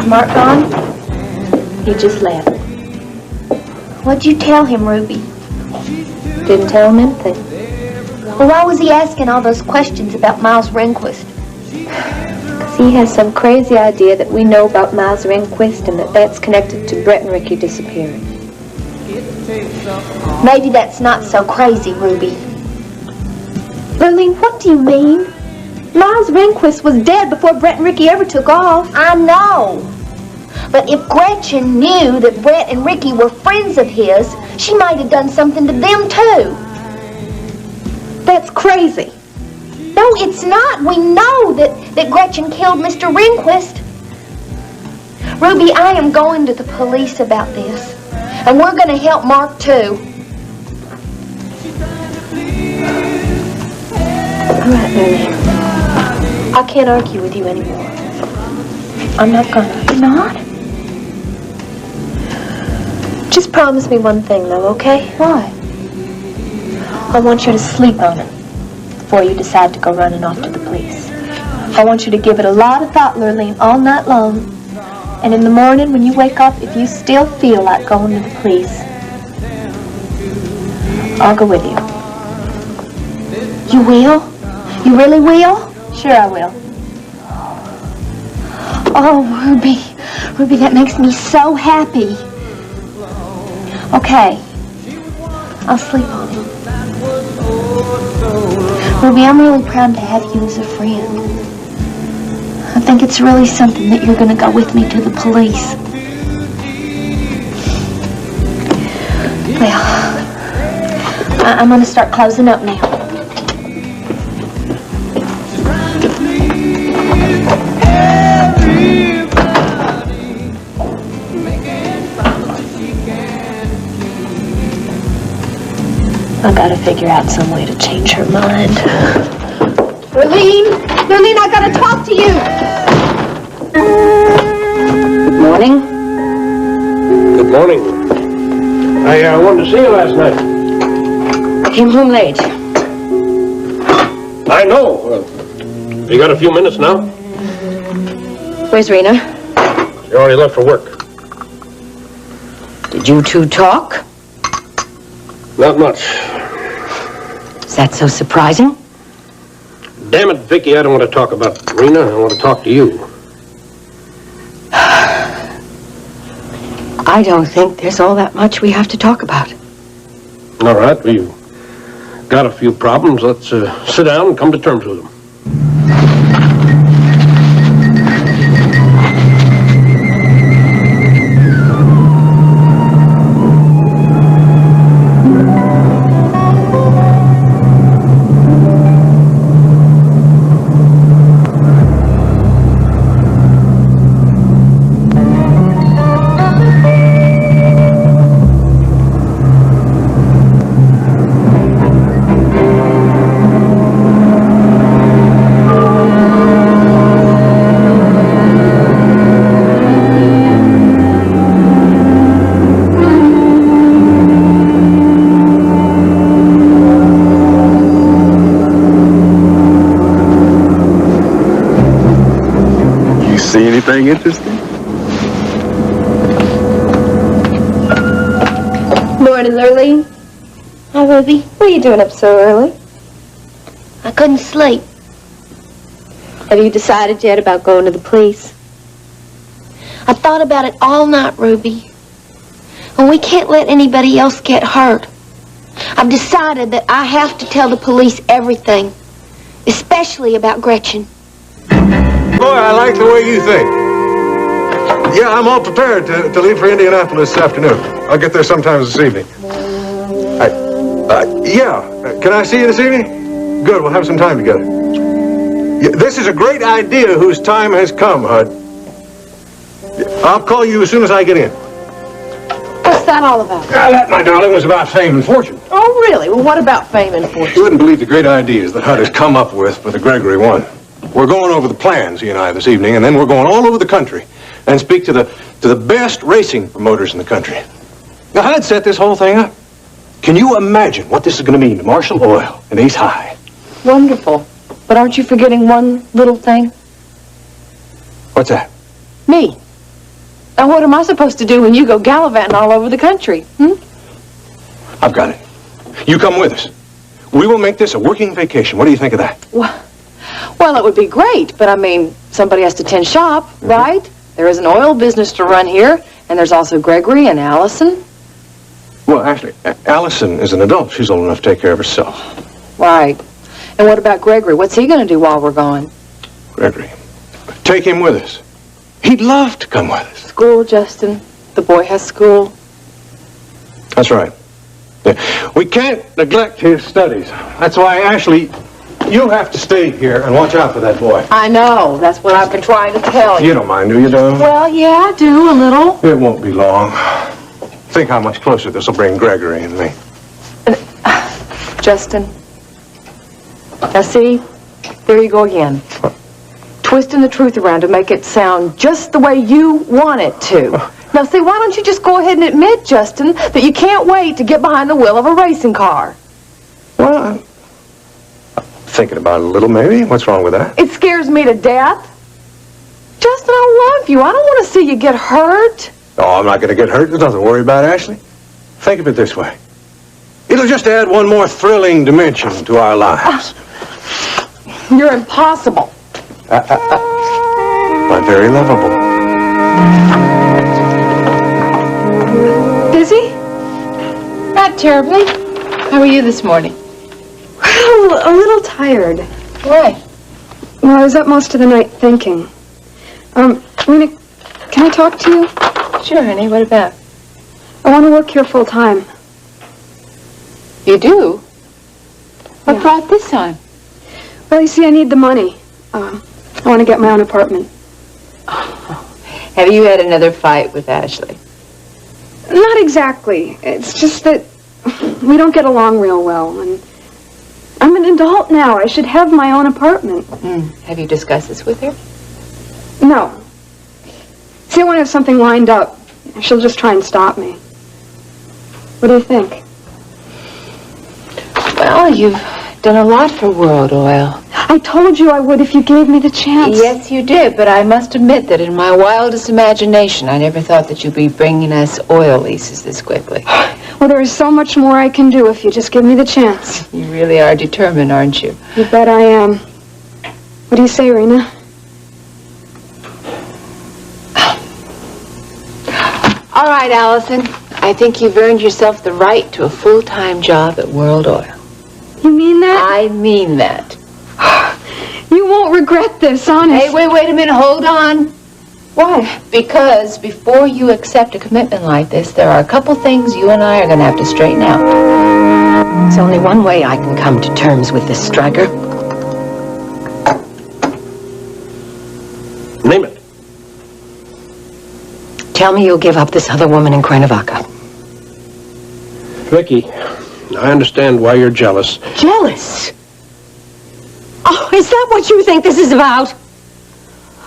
Mark gone? He just left. What'd you tell him, Ruby? Didn't tell him anything. Well, why was he asking all those questions about Miles Rehnquist? Because he has some crazy idea that we know about Miles Rehnquist and that that's connected to Brett and Ricky disappearing. Maybe that's not so crazy, Ruby. Lurleen, what do you mean? Miles Rehnquist was dead before Brett and Ricky ever took off. I know. But if Gretchen knew that Brett and Ricky were friends of his, she might have done something to them too. That's crazy. No, it's not. We know that Gretchen killed Mr. Rehnquist. Ruby, I am going to the police about this. And we're going to help Mark too. All right, Lily. I can't argue with you anymore. I'm not gonna. You're not? Just promise me one thing, though, okay? Why? I want you to sleep on it before you decide to go running off to the police. I want you to give it a lot of thought, Lurleen, all night long. And in the morning, when you wake up, if you still feel like going to the police, I'll go with you. You will? You really will? Sure I will. Oh, Ruby. Ruby, that makes me so happy. Okay. I'll sleep on it. Ruby, I'm really proud to have you as a friend. I think it's really something that you're going to go with me to the police. Well, I'm going to start closing up now. I gotta figure out some way to change her mind. Lurleen, I gotta talk to you. Good morning. Good morning. I wanted to see you last night. I came home late. I know. You got a few minutes now? Where's Rena? She already left for work. Did you two talk? Not much. Is that so surprising? Damn it, Vicky, I don't want to talk about Rena. I want to talk to you. I don't think there's all that much we have to talk about. All right, we've got a few problems. Let's sit down and come to terms with them. See anything interesting? Morning, Lurleen. Hi, Ruby. What are you doing up so early? I couldn't sleep. Have you decided yet about going to the police? I thought about it all night, Ruby. And we can't let anybody else get hurt. I've decided that I have to tell the police everything, especially about Gretchen. Boy, I like the way you think. Yeah, I'm all prepared to leave for Indianapolis this afternoon. I'll get there sometime this evening. Can I see you this evening? Good, we'll have some time together. Yeah, this is a great idea whose time has come, Hud. I'll call you as soon as I get in. What's that all about? That, my darling, was about fame and fortune. Oh, really? Well, what about fame and fortune? You wouldn't believe the great ideas that Hud has come up with for the Gregory one. We're going over the plans, he and I, this evening, and then we're going all over the country and speak to the best racing promoters in the country. Now, Hud set this whole thing up. Can you imagine what this is going to mean to Marshall Oil and Ace High? Wonderful. But aren't you forgetting one little thing? What's that? Me. Now, what am I supposed to do when you go gallivanting all over the country? I've got it. You come with us. We will make this a working vacation. What do you think of that? Well, it would be great, but I mean, somebody has to tend shop, right? There is an oil business to run here, and there's also Gregory and Allison. Well, actually, Allison is an adult. She's old enough to take care of herself. Right. And what about Gregory? What's he going to do while we're gone? Gregory. Take him with us. He'd love to come with us. School, Justin. The boy has school. That's right. Yeah. We can't neglect his studies. That's why, Ashley, you have to stay here and watch out for that boy. I know. That's what I've been trying to tell you. You don't mind, do you, darling? Well, yeah, I do, a little. It won't be long. Think how much closer this will bring Gregory and me. Justin. Now, see? There you go again. Twisting the truth around to make it sound just the way you want it to. Now, see, why don't you just go ahead and admit, Justin, that you can't wait to get behind the wheel of a racing car? Well, I'm thinking about it a little, maybe. What's wrong with that? It scares me to death. Justin, I love you. I don't want to see you get hurt. Oh, I'm not going to get hurt. There's nothing to worry about, Ashley. Think of it this way. It'll just add one more thrilling dimension to our lives. You're impossible. But very lovable. Busy? Not terribly. How are you this morning? Well, a little tired. Why? Well, I was up most of the night thinking. Rena, can I talk to you? Sure, honey. What about? I want to work here full time. You do? What brought this on? Well, you see, I need the money. I want to get my own apartment. Have you had another fight with Ashley? Not exactly. It's just that we don't get along real well, and I'm an adult now. I should have my own apartment. Have you discussed this with her? No. See, I want to have something lined up. She'll just try and stop me. What do you think? Well, you've done a lot for World Oil. I told you I would if you gave me the chance. Yes, you did, but I must admit that in my wildest imagination, I never thought that you'd be bringing us oil leases this quickly. Well, there is so much more I can do if you just give me the chance. You really are determined, aren't you? You bet I am. What do you say, Rena? All right, Allison. I think you've earned yourself the right to a full-time job at World Oil. You mean that? I mean that. You won't regret this, honest. Hey, wait a minute. Hold on. Why? Because before you accept a commitment like this, there are a couple things you and I are going to have to straighten out. There's only one way I can come to terms with this, Stryker. Name it. Tell me you'll give up this other woman in Cuernavaca. Vicky, I understand why you're jealous. Jealous? Oh, is that what you think this is about?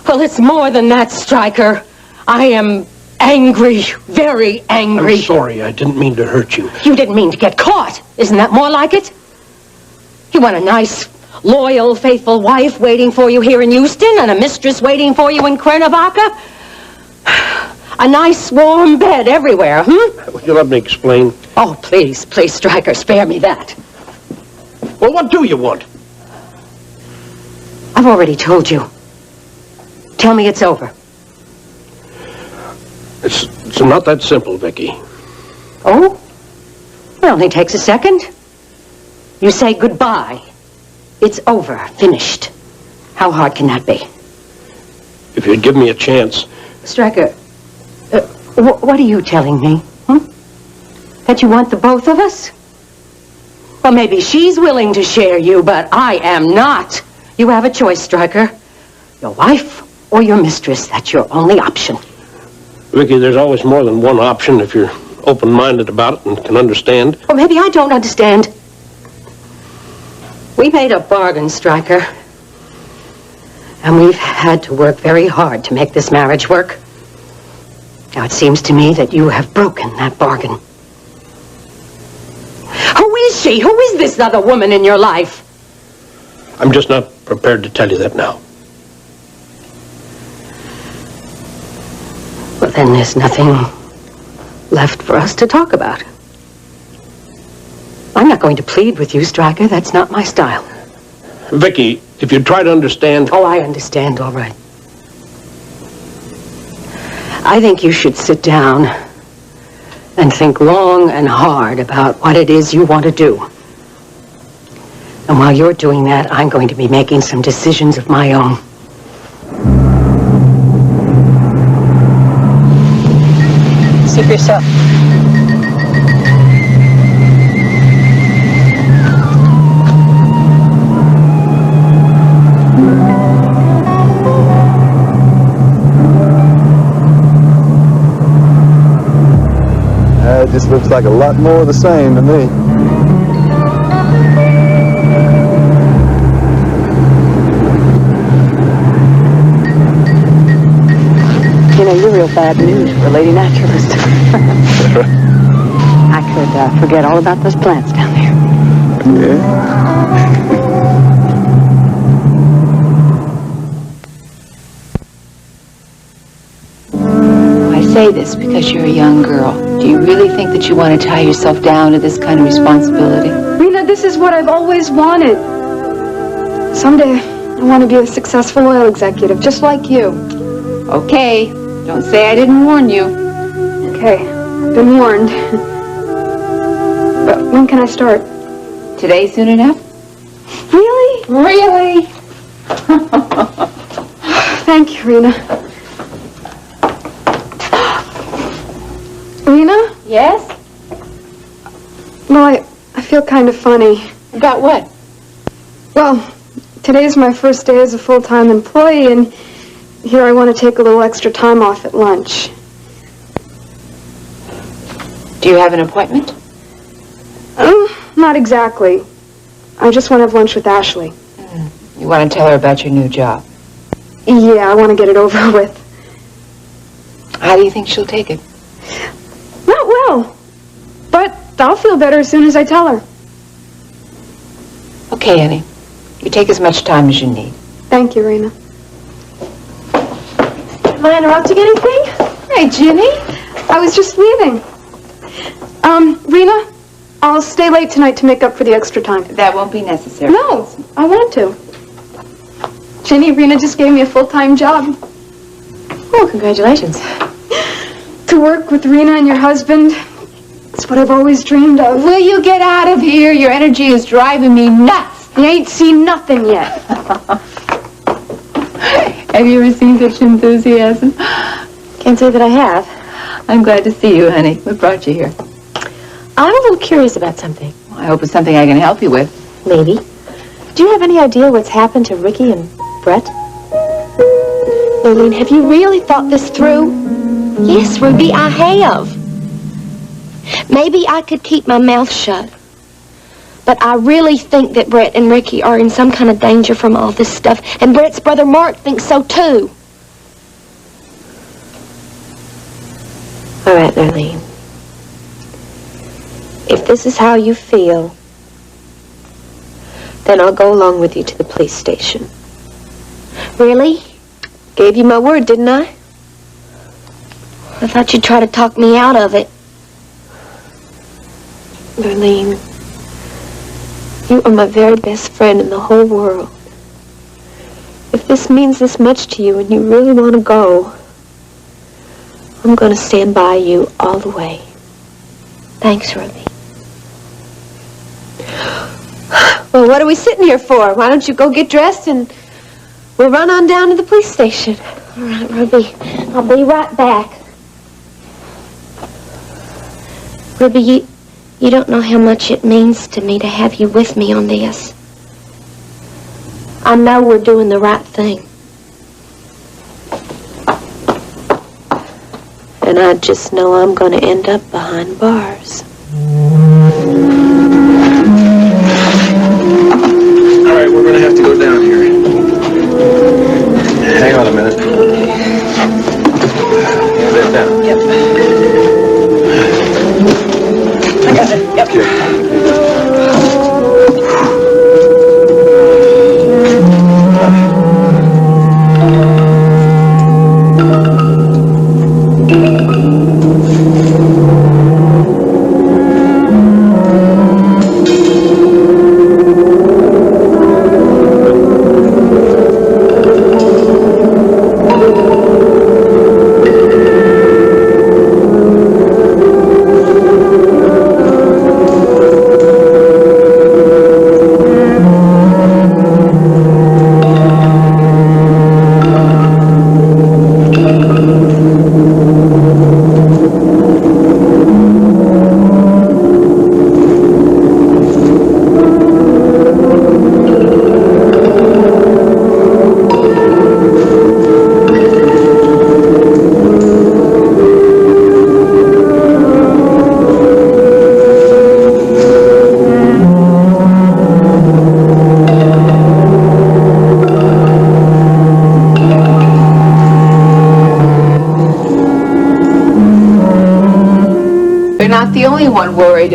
Well, it's more than that, Stryker. I am angry, very angry. I'm sorry, I didn't mean to hurt you. You didn't mean to get caught. Isn't that more like it? You want a nice, loyal, faithful wife waiting for you here in Houston and a mistress waiting for you in Cuernavaca? A nice, warm bed everywhere, Would you let me explain? Oh, please, Stryker, spare me that. Well, what do you want? I've already told you. Tell me it's over. It's not that simple, Vicky. Oh? It only takes a second. You say goodbye. It's over, finished. How hard can that be? If you'd give me a chance. Stryker, what are you telling me? That you want the both of us? Well, maybe she's willing to share you, but I am not. You have a choice, Stryker. Your wife or your mistress. That's your only option. Vicky, there's always more than one option if you're open-minded about it and can understand. Or maybe I don't understand. We made a bargain, Stryker. And we've had to work very hard to make this marriage work. Now, it seems to me that you have broken that bargain. Who is she? Who is this other woman in your life? I'm just not prepared to tell you that now. Well, then there's nothing left for us to talk about. I'm not going to plead with you, Stryker. That's not my style. Vicky, if you try to understand... Oh, I understand, all right. I think you should sit down and think long and hard about what it is you want to do. And while you're doing that, I'm going to be making some decisions of my own. See for yourself. It just looks like a lot more of the same to me. You know, you're real bad news for a lady naturalist. I could forget all about those plants down there. Yeah? I say this because you're a young girl. Do you really think that you want to tie yourself down to this kind of responsibility? Rena, this is what I've always wanted. Someday, I want to be a successful oil executive, just like you. Okay, don't say I didn't warn you. Okay, been warned. But when can I start? Today soon enough? Really? Really? Thank you, Rena. Rena? Yes? Well, I feel kind of funny. About what? Well, today's my first day as a full-time employee, and here I want to take a little extra time off at lunch. Do you have an appointment? Not exactly. I just want to have lunch with Ashley. You want to tell her about your new job? Yeah, I want to get it over with. How do you think she'll take it? Not well. But I'll feel better as soon as I tell her. Okay, Annie. You take as much time as you need. Thank you, Rena. Am I interrupting anything? Hey, Ginny. I was just leaving. Rena, I'll stay late tonight to make up for the extra time. That won't be necessary. No, I want to. Ginny, Rena just gave me a full-time job. Oh, congratulations. To work with Rena and your husband. It's what I've always dreamed of. Will you get out of here? Your energy is driving me nuts. You ain't seen nothing yet. Have you ever seen such enthusiasm? Can't say that I have. I'm glad to see you, honey. What brought you here? I'm a little curious about something. I hope it's something I can help you with. Maybe. Do you have any idea what's happened to Ricky and Brett? Lurleen, have you really thought this through? Yes, Ruby, I have. Maybe I could keep my mouth shut. But I really think that Brett and Ricky are in some kind of danger from all this stuff. And Brett's brother Mark thinks so too. All right, Lurleen. If this is how you feel, then I'll go along with you to the police station. Really? Gave you my word, didn't I? I thought you'd try to talk me out of it. Lurleen, you are my very best friend in the whole world. If this means this much to you and you really want to go, I'm going to stand by you all the way. Thanks, Ruby. Well, what are we sitting here for? Why don't you go get dressed and we'll run on down to the police station. All right, Ruby. I'll be right back. Ruby, you don't know how much it means to me to have you with me on this. I know we're doing the right thing. And I just know I'm going to end up behind bars. All right, we're going to have to go down here. Hang on a minute. Hand that down. Yep. I got it. Yep. Okay.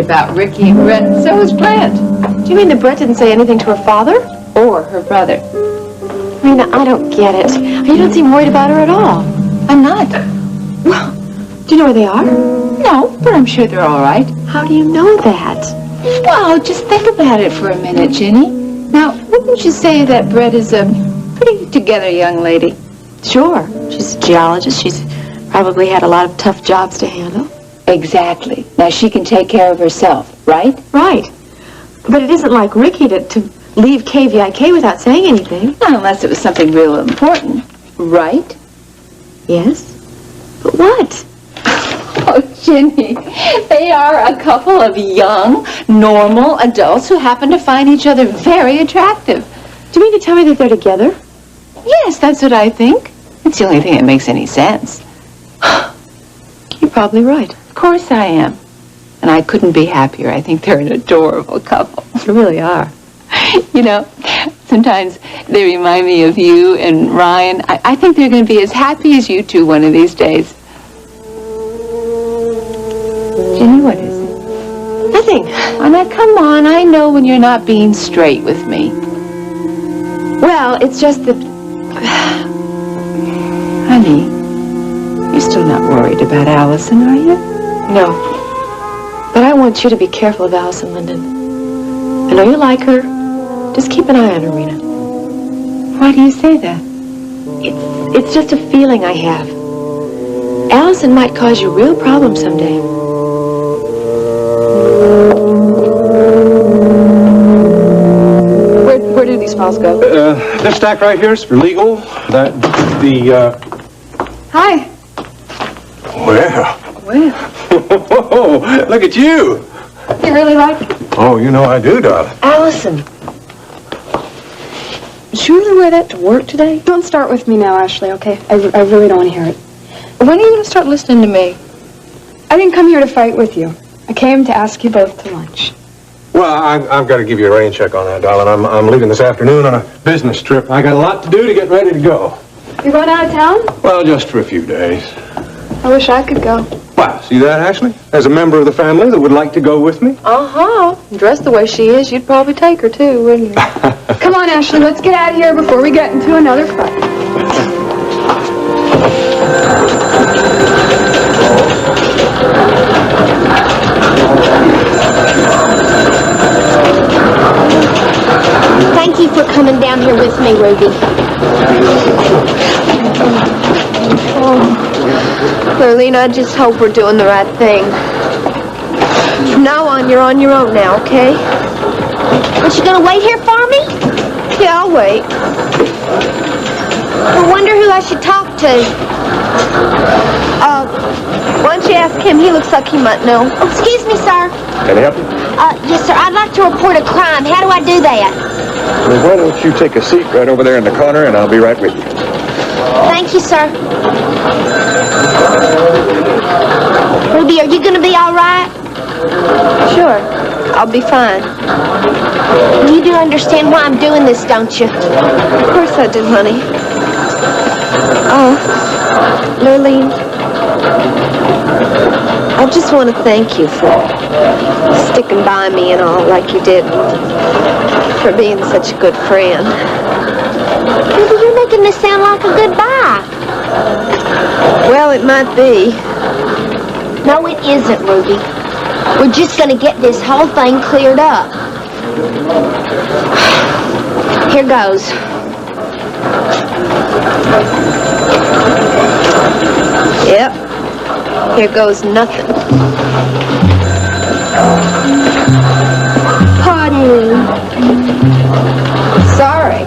about Ricky and Brett, and so was Brett. Do you mean that Brett didn't say anything to her father? Or her brother. Rena, I don't get it. You don't seem worried about her at all. I'm not. Well, do you know where they are? No, but I'm sure they're all right. How do you know that? Well, just think about it for a minute, Jenny. Now, wouldn't you say that Brett is a pretty together young lady? Sure. She's a geologist. She's probably had a lot of tough jobs to handle. Exactly. Now, she can take care of herself, right? Right. But it isn't like Ricky to leave KVIK without saying anything. Well, unless it was something real important, right? Yes. But what? Oh, Jenny, they are a couple of young, normal adults who happen to find each other very attractive. Do you mean to tell me that they're together? Yes, that's what I think. It's the only thing that makes any sense. You're probably right. Of course I am. And I couldn't be happier. I think they're an adorable couple. They really are. You know, sometimes they remind me of you and Ryan. I think they're going to be as happy as you two one of these days. Jenny, what is it? Nothing. Oh, now, come on. I know when you're not being straight with me. Well, it's just that... Honey, you're still not worried about Allison, are you? No. But I want you to be careful of Allison, Lyndon. I know you like her. Just keep an eye on her, Rena. Why do you say that? It's just a feeling I have. Allison might cause you real problems someday. Where did these files go? This stack right here is for legal. Hi. Well. Well. Look at you. You really like it? Oh, you know I do, darling. Allison. Did you really wear that to work today? Don't start with me now, Ashley, okay? I really don't want to hear it. When are you going to start listening to me? I didn't come here to fight with you. I came to ask you both to lunch. Well, I've got to give you a rain check on that, darling. I'm leaving this afternoon on a business trip. I got a lot to do to get ready to go. You're going out of town? Well, just for a few days. I wish I could go. Wow, see that, Ashley? As a member of the family that would like to go with me? Uh-huh. Dressed the way she is, you'd probably take her, too, wouldn't you? Come on, Ashley, let's get out of here before we get into another fight. Thank you for coming down here with me, Ruby. Lurleen, I just hope we're doing the right thing. From now on, you're on your own now, okay? But you gonna wait here for me? Yeah, I'll wait. I wonder who I should talk to. Why don't you ask him? He looks like he might know. Oh, excuse me, sir. Can I help you? Yes, sir. I'd like to report a crime. How do I do that? Well, why don't you take a seat right over there in the corner, and I'll be right with you. Thank you, sir. Ruby, are you going to be all right? Sure. I'll be fine. You do understand why I'm doing this, don't you? Of course I do, honey. Oh, Lurleen, I just want to thank you for sticking by me and all like you did, for being such a good friend. Ruby, you're making this sound like a goodbye. Well, it might be. No, it isn't, Ruby. We're just going to get this whole thing cleared up. Here goes. Yep. Here goes nothing. Pardon. Sorry.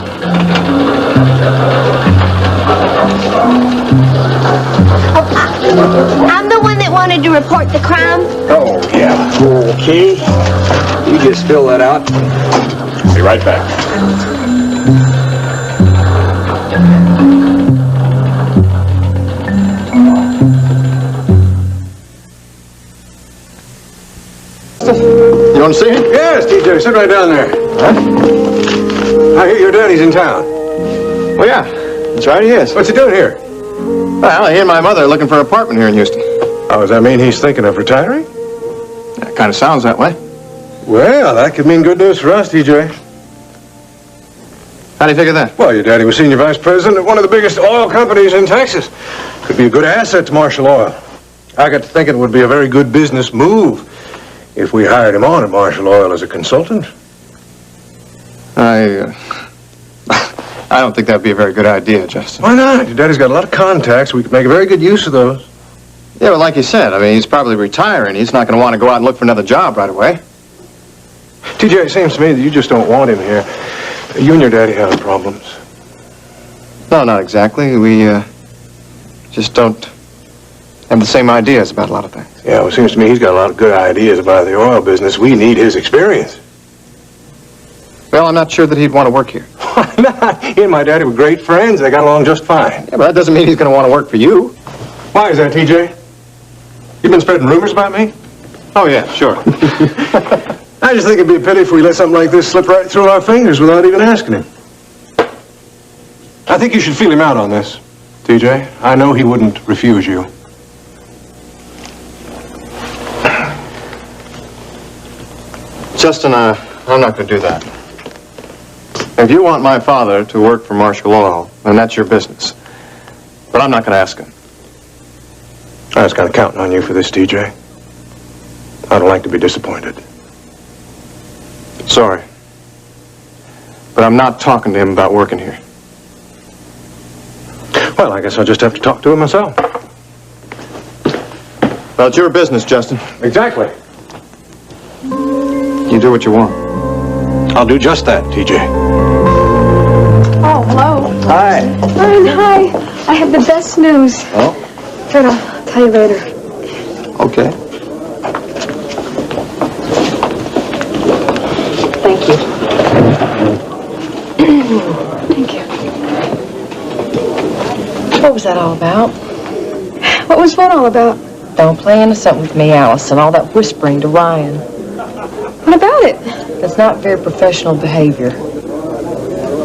I'm the one that wanted to report the crime. Oh, yeah. Okay. You just fill that out. Be right back. You want to see him? Yes, TJ, sit right down there. Huh? I hear your daddy's in town. Well, yeah. That's right, he is. What's he doing here? Well, he and my mother are looking for an apartment here in Houston. Oh, does that mean he's thinking of retiring? That kind of sounds that way. Well, that could mean good news for us, TJ. How do you figure that? Well, your daddy was senior vice president at one of the biggest oil companies in Texas. Could be a good asset to Marshall Oil. I got to thinking it would be a very good business move if we hired him on at Marshall Oil as a consultant. I don't think that'd be a very good idea, Justin. Why not? Your daddy's got a lot of contacts. We could make a very good use of those. Yeah, but like you said, I mean, he's probably retiring. He's not going to want to go out and look for another job right away. TJ, it seems to me that you just don't want him here. You and your daddy have problems. No, not exactly. We, just don't have the same ideas about a lot of things. Yeah, well, it seems to me he's got a lot of good ideas about the oil business. We need his experience. Well, I'm not sure that he'd want to work here. Why not? He and my daddy were great friends. They got along just fine. Yeah, but that doesn't mean he's going to want to work for you. Why is that, TJ? You've been spreading rumors about me? Oh, yeah, sure. I just think it'd be a pity if we let something like this slip right through our fingers without even asking him. I think you should feel him out on this, TJ. I know he wouldn't refuse you. Justin, I'm not going to do that. If you want my father to work for Marshall Oil, then that's your business. But I'm not going to ask him. I was kind of counting on you for this, TJ. I don't like to be disappointed. Sorry. But I'm not talking to him about working here. Well, I guess I'll just have to talk to him myself. Well, it's your business, Justin. Exactly. You do what you want. I'll do just that, TJ. Oh, hello. Hi. Ryan, hi. I have the best news. Oh? Fred, I'll tell you later. Okay. Thank you. Thank you. What was that all about? What was what all about? Don't play innocent with me, Allison. All that whispering to Ryan. What about it? That's not very professional behavior.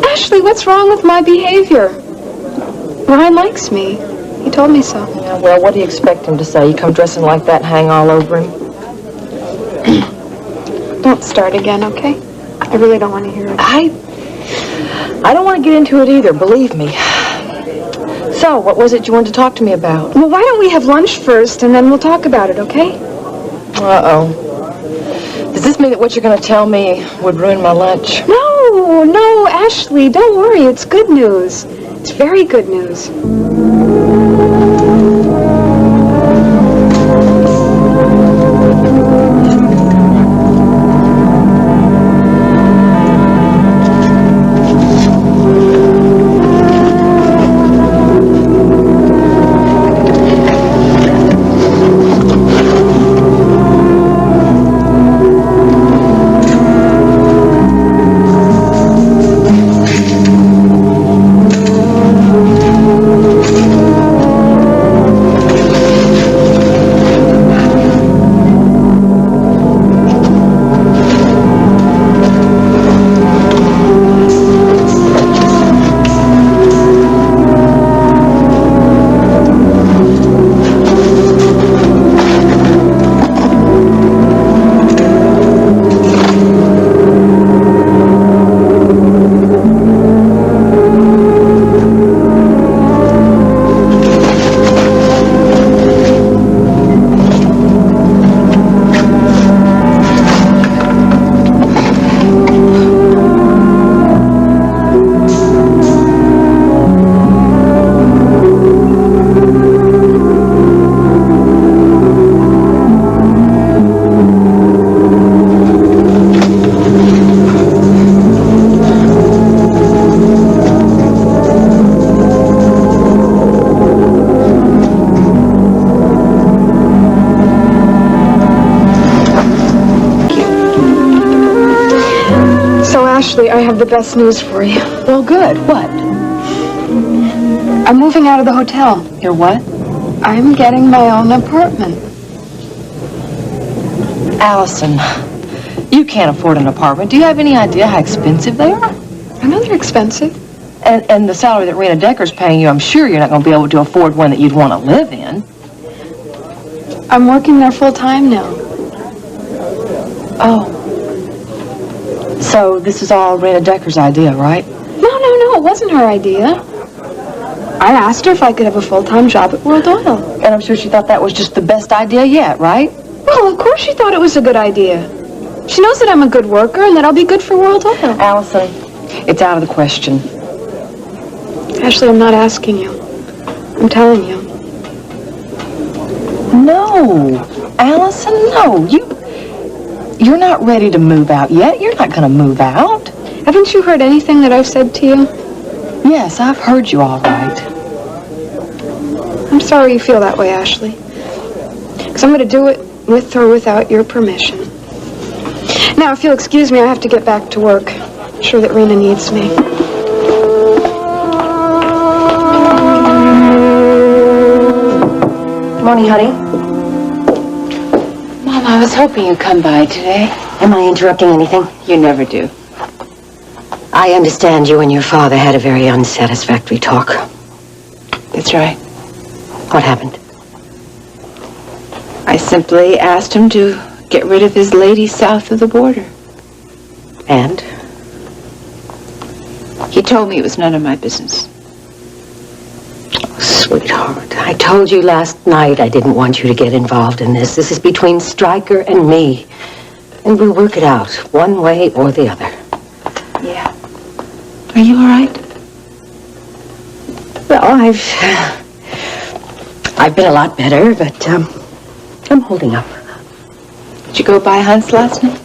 Ashley, what's wrong with my behavior? Ryan likes me. He told me so. Yeah, well, what do you expect him to say? You come dressing like that and hang all over him? Don't start again, okay? I really don't want to hear it. I don't want to get into it either, believe me. So, what was it you wanted to talk to me about? Well, why don't we have lunch first, and then we'll talk about it, okay? Uh-oh. Does this mean that what you're going to tell me would ruin my lunch? No, Ashley, don't worry. It's good news. It's very good news. Ashley, I have the best news for you. Well, good. What? I'm moving out of the hotel. You're what? I'm getting my own apartment. Allison, you can't afford an apartment. Do you have any idea how expensive they are? I know they're expensive. And the salary that Rena Decker's paying you, I'm sure you're not going to be able to afford one that you'd want to live in. I'm working there full time now. Oh. So this is all Rena Decker's idea, right? No, it wasn't her idea. I asked her if I could have a full-time job at World Oil. And I'm sure she thought that was just the best idea yet, right? Well, of course she thought it was a good idea. She knows that I'm a good worker and that I'll be good for World Oil. Allison, it's out of the question. Ashley, I'm not asking you. I'm telling you. No, Allison, no. You're not ready to move out yet. You're not going to move out. Haven't you heard anything that I've said to you? Yes, I've heard you all right. I'm sorry you feel that way, Ashley. Because I'm going to do it with or without your permission. Now, if you'll excuse me, I have to get back to work. I'm sure that Rena needs me. Morning, honey. Mom, I was hoping you'd come by today. Am I interrupting anything? You never do. I understand you and your father had a very unsatisfactory talk. That's right. What happened? I simply asked him to get rid of his lady south of the border. And? He told me it was none of my business. Sweetheart, I told you last night I didn't want you to get involved in this. This is between Stryker and me. And we'll work it out, one way or the other. Yeah. Are you all right? Well, I've been a lot better, but I'm holding up. Did you go by Hunt's last night?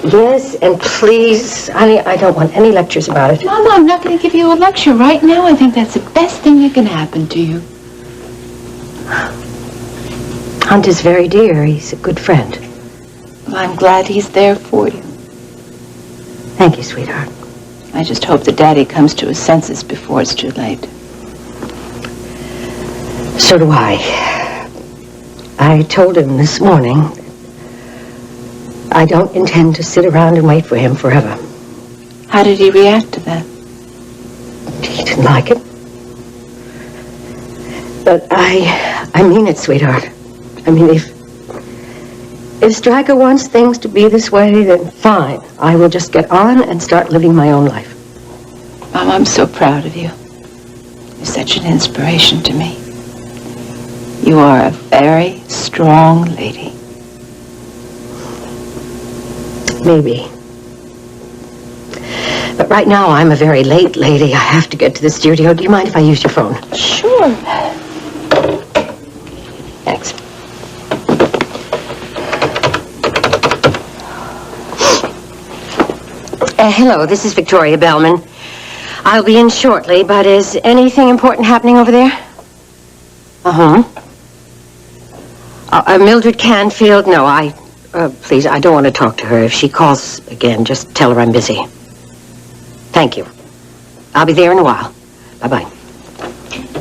Yes, and please, honey, I don't want any lectures about it. Mama, I'm not going to give you a lecture right now. I think that's the best thing that can happen to you. Hunt is very dear. He's a good friend. Well, I'm glad he's there for you. Thank you, sweetheart. I just hope that Daddy comes to his senses before it's too late. So do I. I told him this morning I don't intend to sit around and wait for him forever. How did he react to that? He didn't like it. But I mean it, sweetheart. I mean, if Stryker wants things to be this way, then fine. I will just get on and start living my own life. Mom, I'm so proud of you. You're such an inspiration to me. You are a very strong lady. Maybe. But right now, I'm a very late lady. I have to get to the studio. Do you mind if I use your phone? Sure. Thanks. Hello, this is Victoria Bellman. I'll be in shortly, but is anything important happening over there? Uh-huh. Mildred Canfield? No, please, I don't want to talk to her. If she calls again, just tell her I'm busy. Thank you. I'll be there in a while. Bye-bye.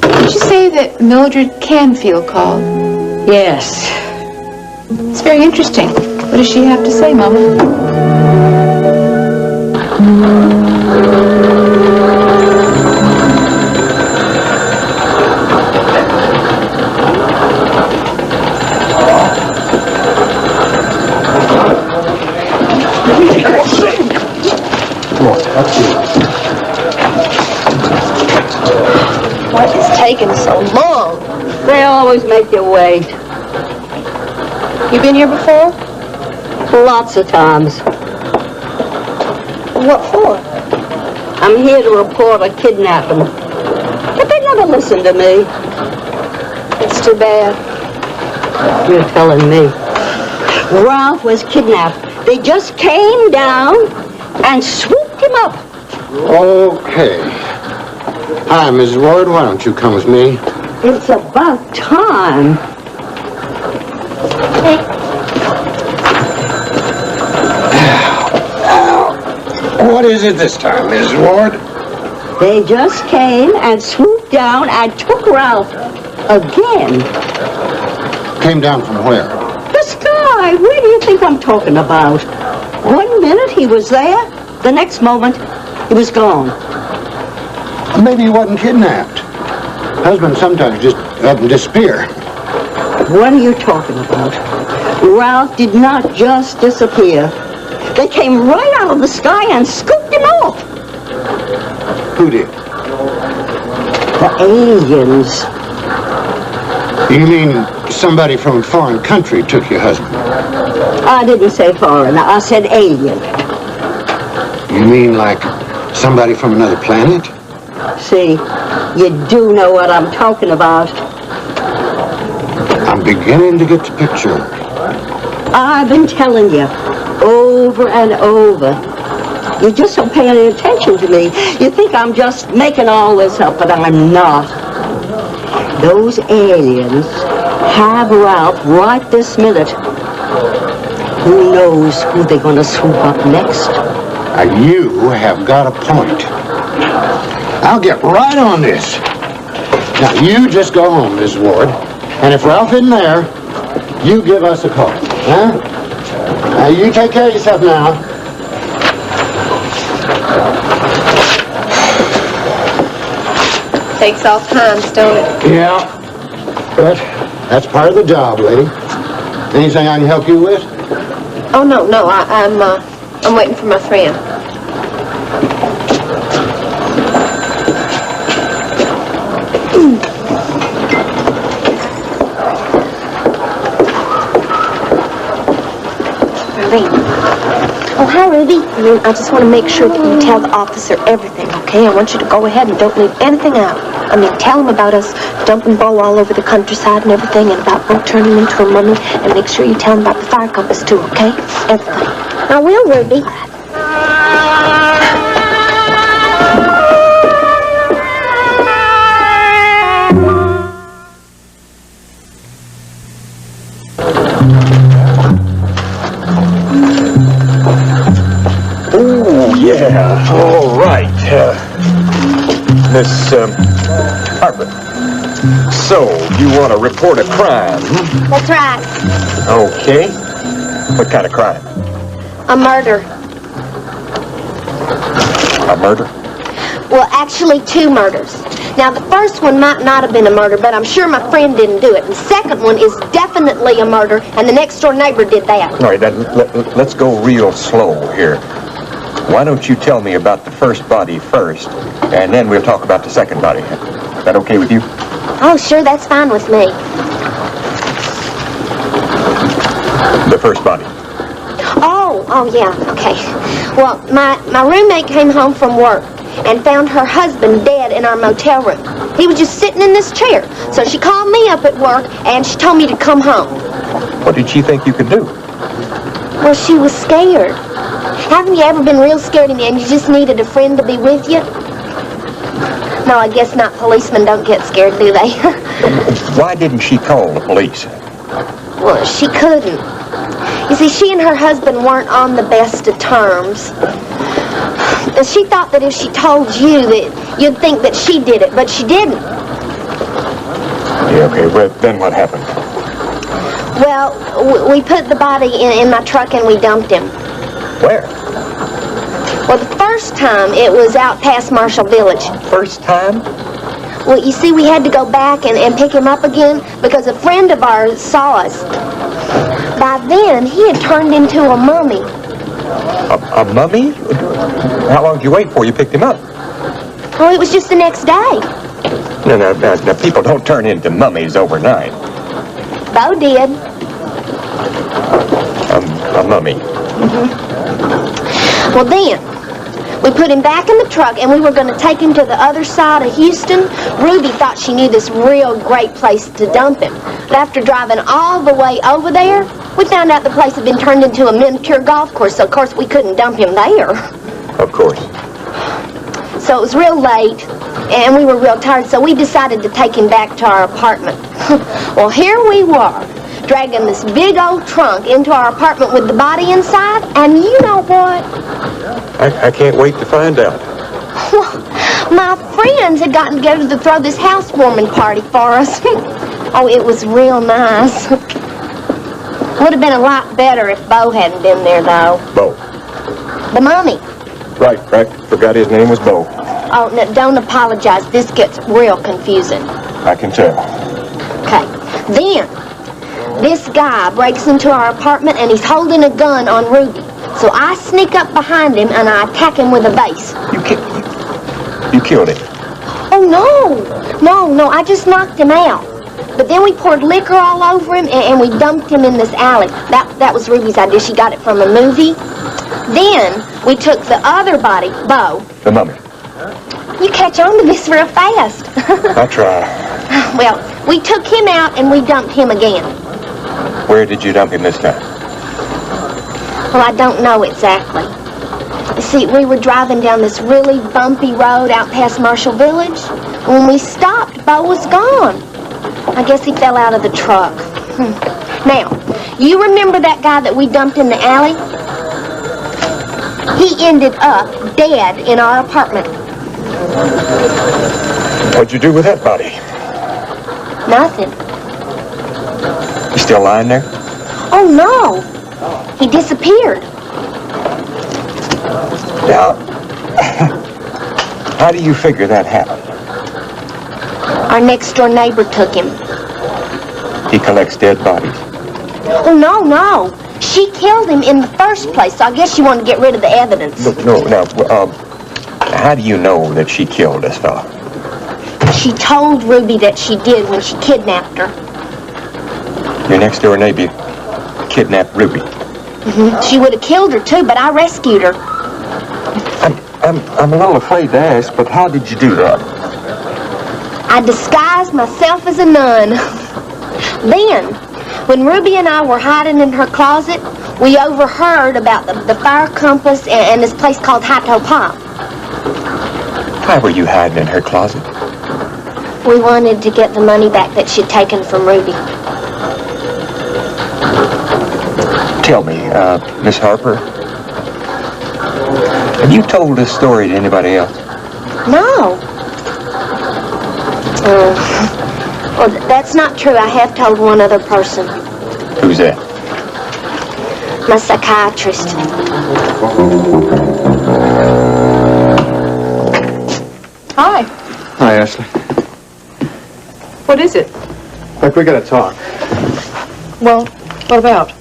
Did you say that Mildred Canfield called? Yes. It's very interesting. What does she have to say, Mama? What is taking so long? They always make you wait. You been here before? Lots of times. What for? I'm here to report a kidnapping. But they never listen to me. It's too bad. You're telling me. Ralph was kidnapped. They just came down and swooped him up. Okay. Hi, Mrs. Ward. Why don't you come with me? It's about time. What is it this time, Mrs. Ward? They just came and swooped down and took Ralph again. Came down from where? The sky. Where do you think I'm talking about? 1 minute he was there, the next moment he was gone. Maybe he wasn't kidnapped. Husbands sometimes just up and disappear. What are you talking about? Ralph did not just disappear. They came right out of the sky and scooped him off. Who did? The aliens. You mean somebody from a foreign country took your husband? I didn't say foreign. I said alien. You mean like somebody from another planet? See, you do know what I'm talking about. I'm beginning to get the picture. I've been telling you over and over. You're just not paying any attention to me. You think I'm just making all this up, but I'm not. Those aliens have Ralph right this minute. Who knows who they're going to swoop up next? You have got a point. I'll get right on this. Now, you just go home, Miss Ward, and if Ralph isn't there, you give us a call, huh? Now, you take care of yourself now. Takes all kinds, don't it? Yeah, but that's part of the job, lady. Anything I can help you with? Oh, no, I'm waiting for my friend. Oh, hi, Ruby. I just want to make sure that you tell the officer everything, okay? I want you to go ahead and don't leave anything out. I mean, tell him about us dumping Bo all over the countryside and everything, and about Bo turning into a mummy, and make sure you tell him about the fire compass, too, okay? Everything. I will, Ruby. Yeah, all right. Miss Harper. So, you want to report a crime? That's right. Okay. What kind of crime? A murder. A murder? Well, actually, 2 murders. Now, the first one might not have been a murder, but I'm sure my friend didn't do it. The second one is definitely a murder, and the next-door neighbor did that. All right, let's go real slow here. Why don't you tell me about the first body first, and then we'll talk about the second body. Is that okay with you? Oh, sure, that's fine with me. The first body. Oh, yeah, okay. Well, my roommate came home from work and found her husband dead in our motel room. He was just sitting in this chair. So she called me up at work, and she told me to come home. What did she think you could do? Well, she was scared. Haven't you ever been real scared and you just needed a friend to be with you? No, I guess not. Policemen don't get scared, do they? Why didn't she call the police? Well, she couldn't. You see, she and her husband weren't on the best of terms. And she thought that if she told you that you'd think that she did it, but she didn't. Yeah, okay, well, then what happened? Well, we put the body in my truck and we dumped him. Where? Well, the first time it was out past Marshall Village. First time? Well, you see, we had to go back and pick him up again because a friend of ours saw us. By then, he had turned into a mummy. A mummy? How long did you wait for you picked him up? Oh, it was just the next day. No, people don't turn into mummies overnight. Bo did. A mummy. Well, then, we put him back in the truck, and we were going to take him to the other side of Houston. Ruby thought she knew this real great place to dump him. But after driving all the way over there, we found out the place had been turned into a miniature golf course, so of course we couldn't dump him there. Of course. So it was real late, and we were real tired, so we decided to take him back to our apartment. Well, here we were, dragging this big old trunk into our apartment with the body inside, and you know what? I can't wait to find out. Well, my friends had gotten together to throw this housewarming party for us. Oh, it was real nice. Would have been a lot better if Bo hadn't been there, though. Bo. The mummy. Right. Forgot his name was Bo. Oh, no, don't apologize. This gets real confusing. I can tell. Okay. Then, this guy breaks into our apartment and he's holding a gun on Ruby. So I sneak up behind him and I attack him with a vase. You killed him. Oh, no, I just knocked him out. But then we poured liquor all over him and we dumped him in this alley. That was Ruby's idea. She got it from a movie. Then we took the other body, Bo. The mummy. You catch on to this real fast. I'll try. Well, we took him out and we dumped him again. Where did you dump him this time? Well, I don't know exactly. See, we were driving down this really bumpy road out past Marshall Village. When we stopped, Bo was gone. I guess he fell out of the truck. Now, you remember that guy that we dumped in the alley? He ended up dead in our apartment. What'd you do with that body? Nothing. You still lying there? Oh, no. He disappeared. Now, how do you figure that happened? Our next-door neighbor took him. He collects dead bodies. Oh, no. She killed him in the first place, so I guess she wanted to get rid of the evidence. How do you know that she killed this fella? She told Ruby that she did when she kidnapped her. Your next-door neighbor kidnapped Ruby. She would have killed her, too, but I rescued her. I'm a little afraid to ask, but how did you do that? I disguised myself as a nun. Then, when Ruby and I were hiding in her closet, we overheard about the fire compass and this place called Hato Pop. Why were you hiding in her closet? We wanted to get the money back that she'd taken from Ruby. Tell me, Miss Harper, have you told this story to anybody else? No. Well, that's not true. I have told one other person. Who's that? My psychiatrist. Hi. Hi, Ashley. What is it? Look, we gotta talk. Well, what about?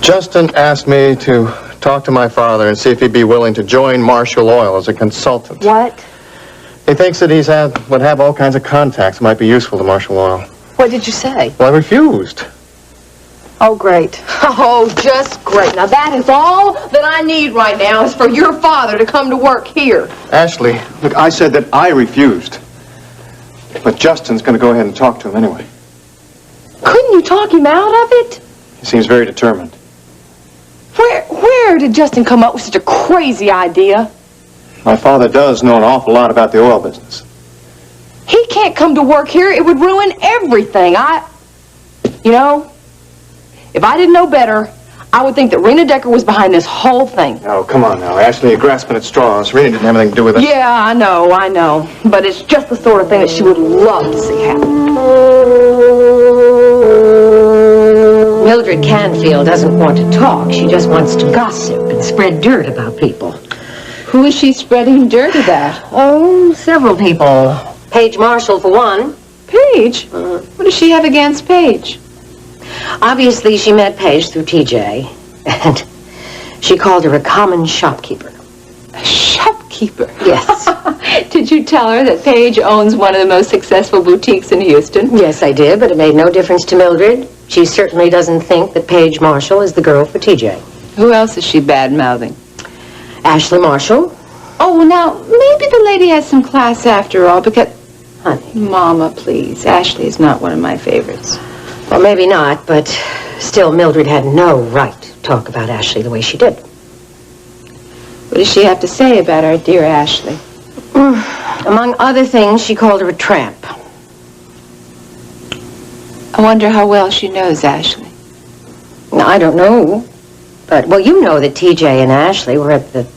Justin asked me to talk to my father and see if he'd be willing to join Marshall Oil as a consultant. What? He thinks that would have all kinds of contacts that might be useful to Marshall Oil. What did you say? Well, I refused. Oh, great. Oh, just great. Now, that is all that I need right now is for your father to come to work here. Ashley, look, I said that I refused. But Justin's going to go ahead and talk to him anyway. Couldn't you talk him out of it? He seems very determined. Where did Justin come up with such a crazy idea? My father does know an awful lot about the oil business. He can't come to work here. It would ruin everything. You know, if I didn't know better, I would think that Rena Decker was behind this whole thing. Oh, come on now, Ashley, you're grasping at straws. Rena didn't have anything to do with it. Yeah, I know. But it's just the sort of thing that she would love to see happen. Mildred Canfield doesn't want to talk. She just wants to gossip and spread dirt about people. Who is she spreading dirt about? Oh, several people. Paige Marshall, for one. Paige? What does she have against Paige? Obviously, she met Paige through TJ, and she called her a common shopkeeper. A shopkeeper? Yes. Did you tell her that Paige owns one of the most successful boutiques in Houston? Yes, I did, but it made no difference to Mildred. She certainly doesn't think that Paige Marshall is the girl for TJ. Who else is she bad-mouthing? Ashley Marshall. Oh, now, maybe the lady has some class after all, because... Honey. Mama, please. Ashley is not one of my favorites. Well, maybe not, but still, Mildred had no right to talk about Ashley the way she did. What does she have to say about our dear Ashley? Among other things, she called her a tramp. I wonder how well she knows Ashley. Now, I don't know. But, well, you know that TJ and Ashley were at the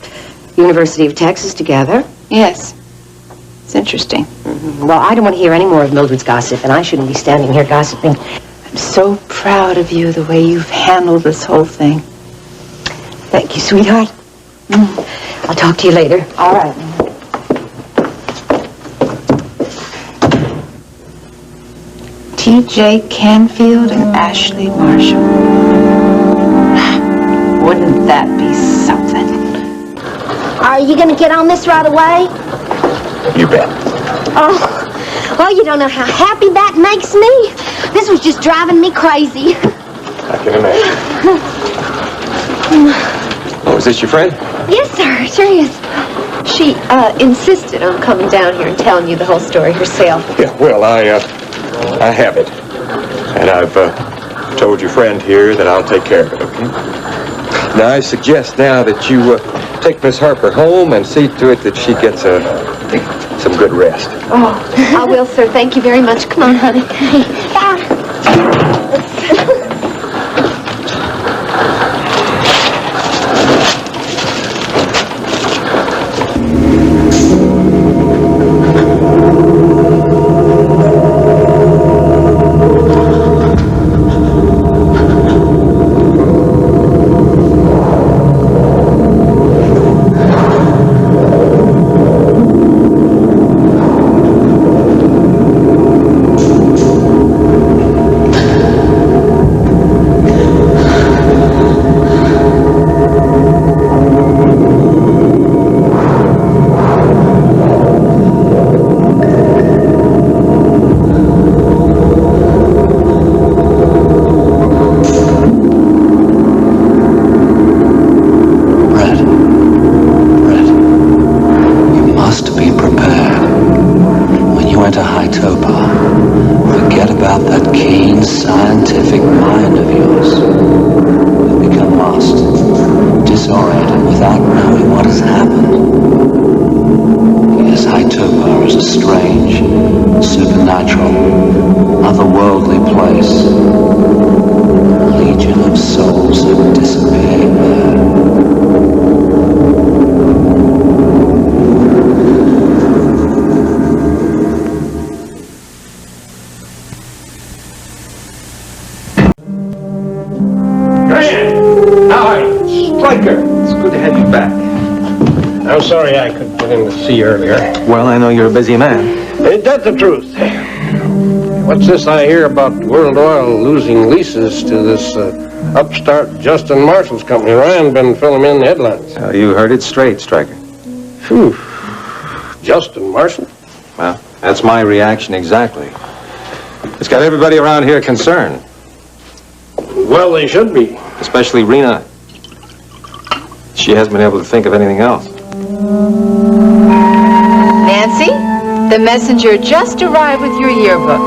University of Texas together. Yes. It's interesting. Well, I don't want to hear any more of Mildred's gossip, and I shouldn't be standing here gossiping. I'm so proud of you, the way you've handled this whole thing. Thank you, sweetheart. I'll talk to you later. All right. T.J. Canfield and Ashley Marshall. Wouldn't that be something? Are you gonna get on this right away? You bet. Oh, well, you don't know how happy that makes me. This was just driving me crazy. I can imagine. Oh, is this your friend? Yes, sir, it sure is. She insisted on coming down here and telling you the whole story herself. Yeah, well, I have it. And I've told your friend here that I'll take care of it, okay? Now, I suggest now that you take Miss Harper home and see to it that she gets some good rest. Oh, I will, sir. Thank you very much. Come on, honey. I'm sorry I couldn't get in to see you earlier. Well, I know you're a busy man. Ain't that the truth? What's this I hear about World Oil losing leases to this upstart Justin Marshall's company? Ryan been filling in the headlines. You heard it straight, Stryker. Phew. Justin Marshall? Well, that's my reaction exactly. It's got everybody around here concerned. Well, they should be. Especially Rena. She hasn't been able to think of anything else. Nancy, the messenger just arrived with your yearbook.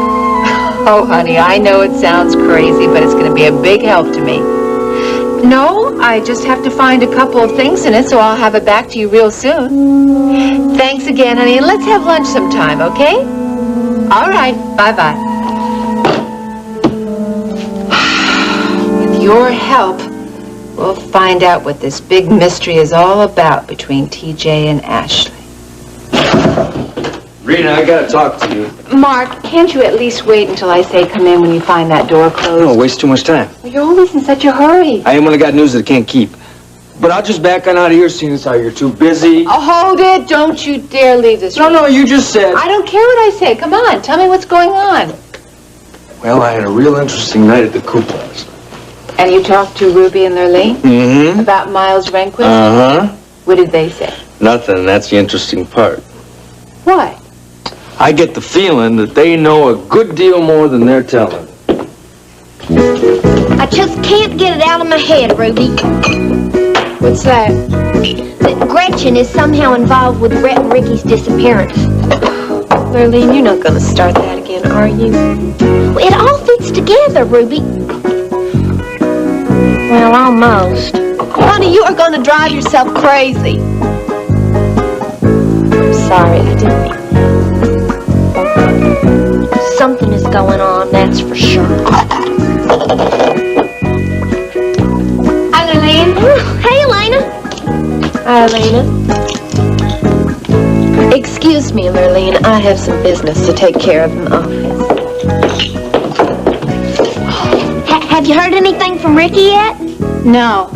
Oh, honey, I know it sounds crazy, but it's going to be a big help to me. No, I just have to find a couple of things in it, so I'll have it back to you real soon. Thanks again, honey, and let's have lunch sometime, okay? All right, bye-bye. With your help, we'll find out what this big mystery is all about between TJ and Ashley. Rena, I gotta talk to you. Mark, can't you at least wait until I say come in when you find that door closed? No, waste too much time. Well, you're always in such a hurry. I am when I got news that I can't keep. But I'll just back on out of here seeing as how you're too busy. Oh, hold it. Don't you dare leave this room. No, you just said. I don't care what I say. Come on, tell me what's going on. Well, I had a real interesting night at the Coupons. And you talked to Ruby and Lurleen? Mm-hmm. About Miles Rehnquist? Uh-huh. What did they say? Nothing. That's the interesting part. What? I get the feeling that they know a good deal more than they're telling. I just can't get it out of my head, Ruby. What's that? That Gretchen is somehow involved with Rhett and Ricky's disappearance. Lurleen, you're not going to start that again, are you? Well, it all fits together, Ruby. Well, almost. Honey, you are going to drive yourself crazy. I'm sorry, I didn't mean. Something is going on, that's for sure. Hi, Lurleen. Hey, Elena. Hi, Elena. Excuse me, Lurleen. I have some business to take care of in the office. Have you heard anything from Ricky yet? No,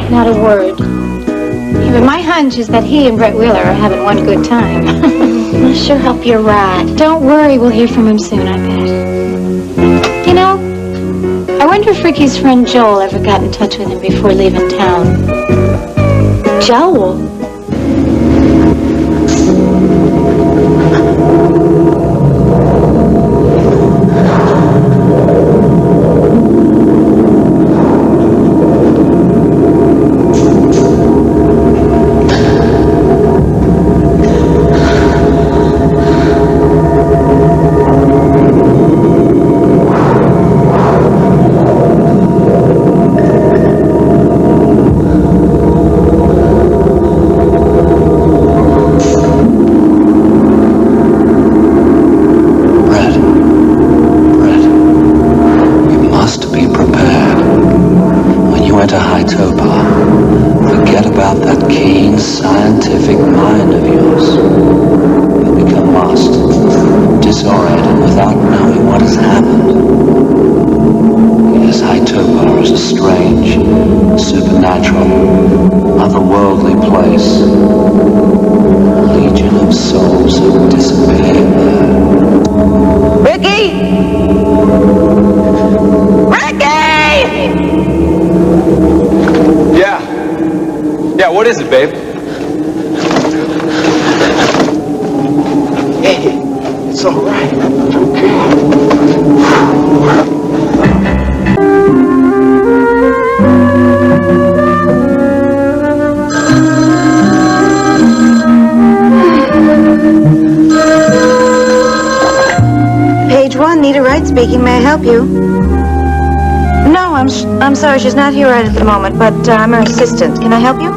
not a word. Yeah, but my hunch is that he and Brett Wheeler are having one good time. I sure hope you're right. Don't worry, we'll hear from him soon, I bet. You know, I wonder if Ricky's friend Joel ever got in touch with him before leaving town. Joel? What is it, babe? Hey, it's all right. Page 1, Nita Wright speaking. May I help you? No, I'm sorry. She's not here right at the moment, but I'm her assistant. Can I help you?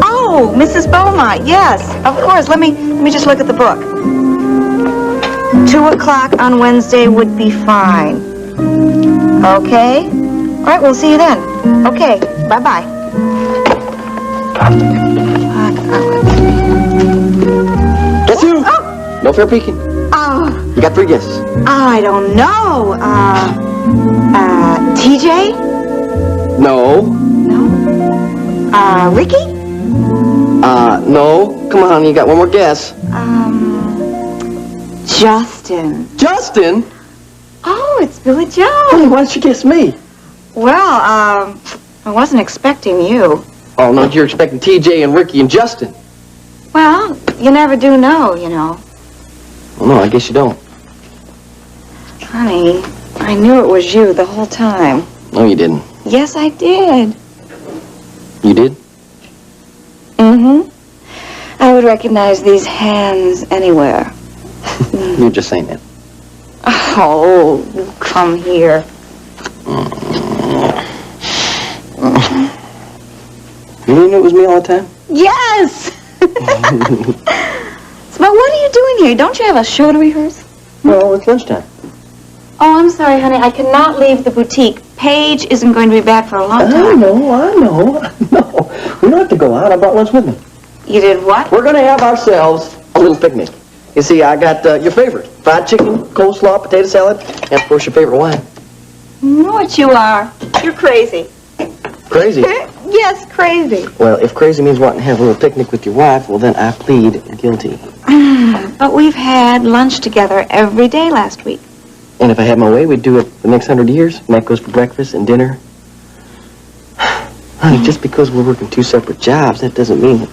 Oh, Mrs. Beaumont. Yes, of course. Let me just look at the book. 2 o'clock on Wednesday would be fine. Okay. All right, we'll see you then. Okay. Bye-bye. Guess who? Oh. No fair peeking. Oh. You got 3 guesses. I don't know. TJ? No. Ricky? No. Come on, you got one more guess. Justin. Justin? Oh, it's Billy Joe. Honey, why didn't you guess me? Well, I wasn't expecting you. Oh, no, you're expecting TJ and Ricky and Justin. Well, you never do know, you know. Well, no, I guess you don't. Honey, I knew it was you the whole time. No, you didn't. Yes, I did. You did? Mm-hmm. I would recognize these hands anywhere. You're just saying that. Oh, come here. You didn't know it was me all the time? Yes! But what are you doing here? Don't you have a show to rehearse? No, it's lunchtime. Oh, I'm sorry, honey. I cannot leave the boutique. Paige isn't going to be back for a long time. I know. No, we don't have to go out. I brought lunch with me. You did what? We're going to have ourselves a little picnic. You see, I got your favorite. Fried chicken, coleslaw, potato salad, and of course your favorite wine. You know what you are. You're crazy. Crazy? Yes, crazy. Well, if crazy means wanting to have a little picnic with your wife, well, then I plead guilty. But we've had lunch together every day last week. And if I had my way, we'd do it the next 100 years. Night goes for breakfast and dinner. Honey, just because we're working 2 separate jobs, that doesn't mean that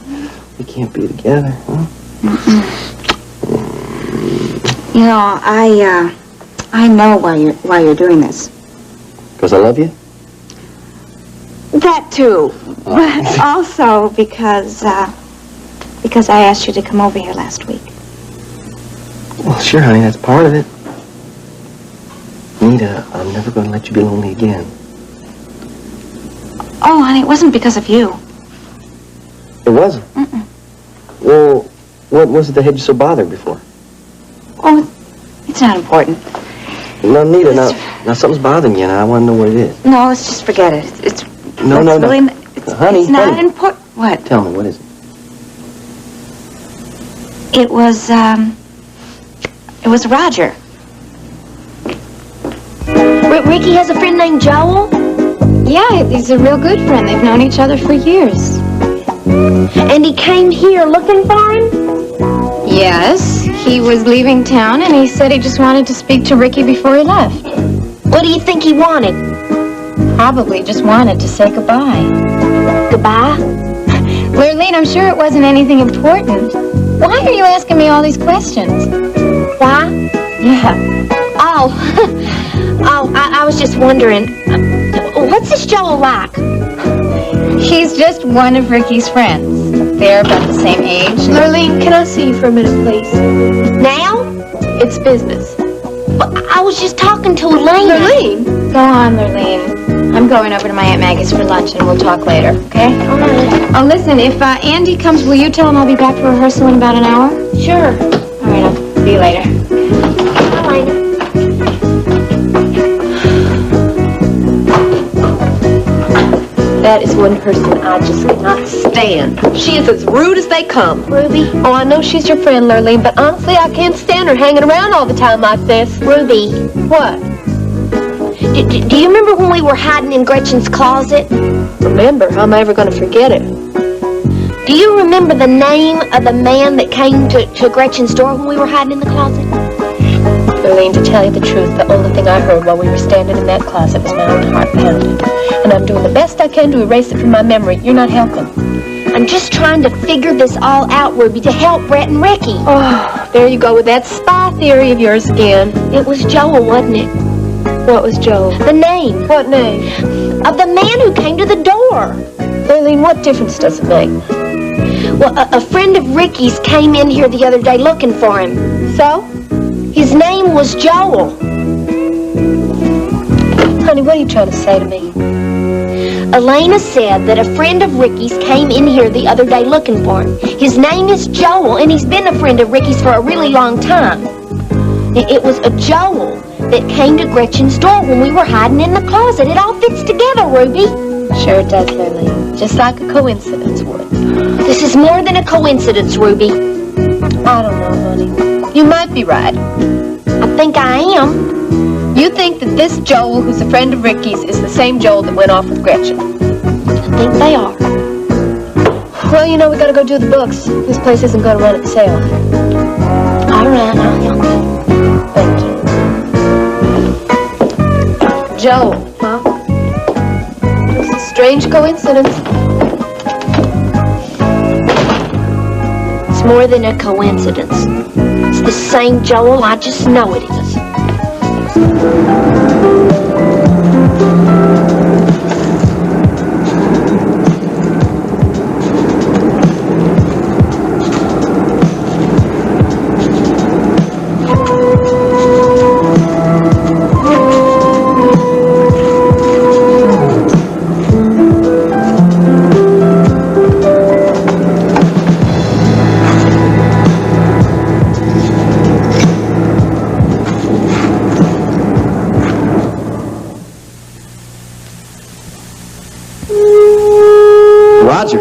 we can't be together, huh? You know, I know why you're doing this. Because I love you? That too. But also because I asked you to come over here last week. Well, sure, honey, that's part of it. Nita, I'm never going to let you be lonely again. Oh, honey, it wasn't because of you. It wasn't? Mm-mm. Well, what was it that had you so bothered before? Oh, it's not important. No, Nita, now something's bothering you, and I want to know what it is. No, let's just forget it. It's No. really, Honey, it's not honey. important. What? Tell me, what is it? It was Roger. Ricky has a friend named Joel? Yeah, he's a real good friend. They've known each other for years. And he came here looking for him? Yes, he was leaving town and he said he just wanted to speak to Ricky before he left. Well, What do you think he wanted? Probably just wanted to say goodbye. Goodbye? Lurleen, I'm sure it wasn't anything important. Why are you asking me all these questions? Why? Yeah. Oh, I was just wondering, what's this Joel like? He's just one of Ricky's friends. They're about the same age. Lurleen, can I see you for a minute, please? Now? It's business. But I was just talking to Elaine. Lurleen? Go on, Lurleen. I'm going over to my Aunt Maggie's for lunch, and we'll talk later, okay? All right. Oh, listen, if Andy comes, will you tell him I'll be back for rehearsal in about an hour? Sure. All right, I'll see you later. Bye, Lena. That is one person I just cannot stand. She is as rude as they come. Ruby? Oh, I know she's your friend, Lurleen, but honestly, I can't stand her hanging around all the time like this. Ruby. What? Do you remember when we were hiding in Gretchen's closet? Remember? How am I ever going to forget it? Do you remember the name of the man that came to Gretchen's door when we were hiding in the closet? Lurleen, to tell you the truth, the only thing I heard while we were standing in that closet was my own heart pounding. And I'm doing the best I can to erase it from my memory. You're not helping. I'm just trying to figure this all out, Ruby, to help Brett and Ricky. Oh, there you go with that spy theory of yours again. It was Joel, wasn't it? What was Joel? The name. What name? Of the man who came to the door. Lurleen, what difference does it make? Well, a friend of Ricky's came in here the other day looking for him. So? His name was Joel. Honey, what are you trying to say to me? Elena said that a friend of Ricky's came in here the other day looking for him. His name is Joel, and he's been a friend of Ricky's for a really long time. It was a Joel that came to Gretchen's door when we were hiding in the closet. It all fits together, Ruby. Sure it does, Lurleen. Just like a coincidence would. This is more than a coincidence, Ruby. I don't know, honey. You might be right. I think I am. You think that this Joel, who's a friend of Ricky's, is the same Joel that went off with Gretchen? I think they are. Well, you know, we gotta go do the books. This place isn't gonna run itself. All right, I'll help you. Thank you. Joel, huh? It's a strange coincidence. It's more than a coincidence. It's the same Joel, I just know it is. Roger.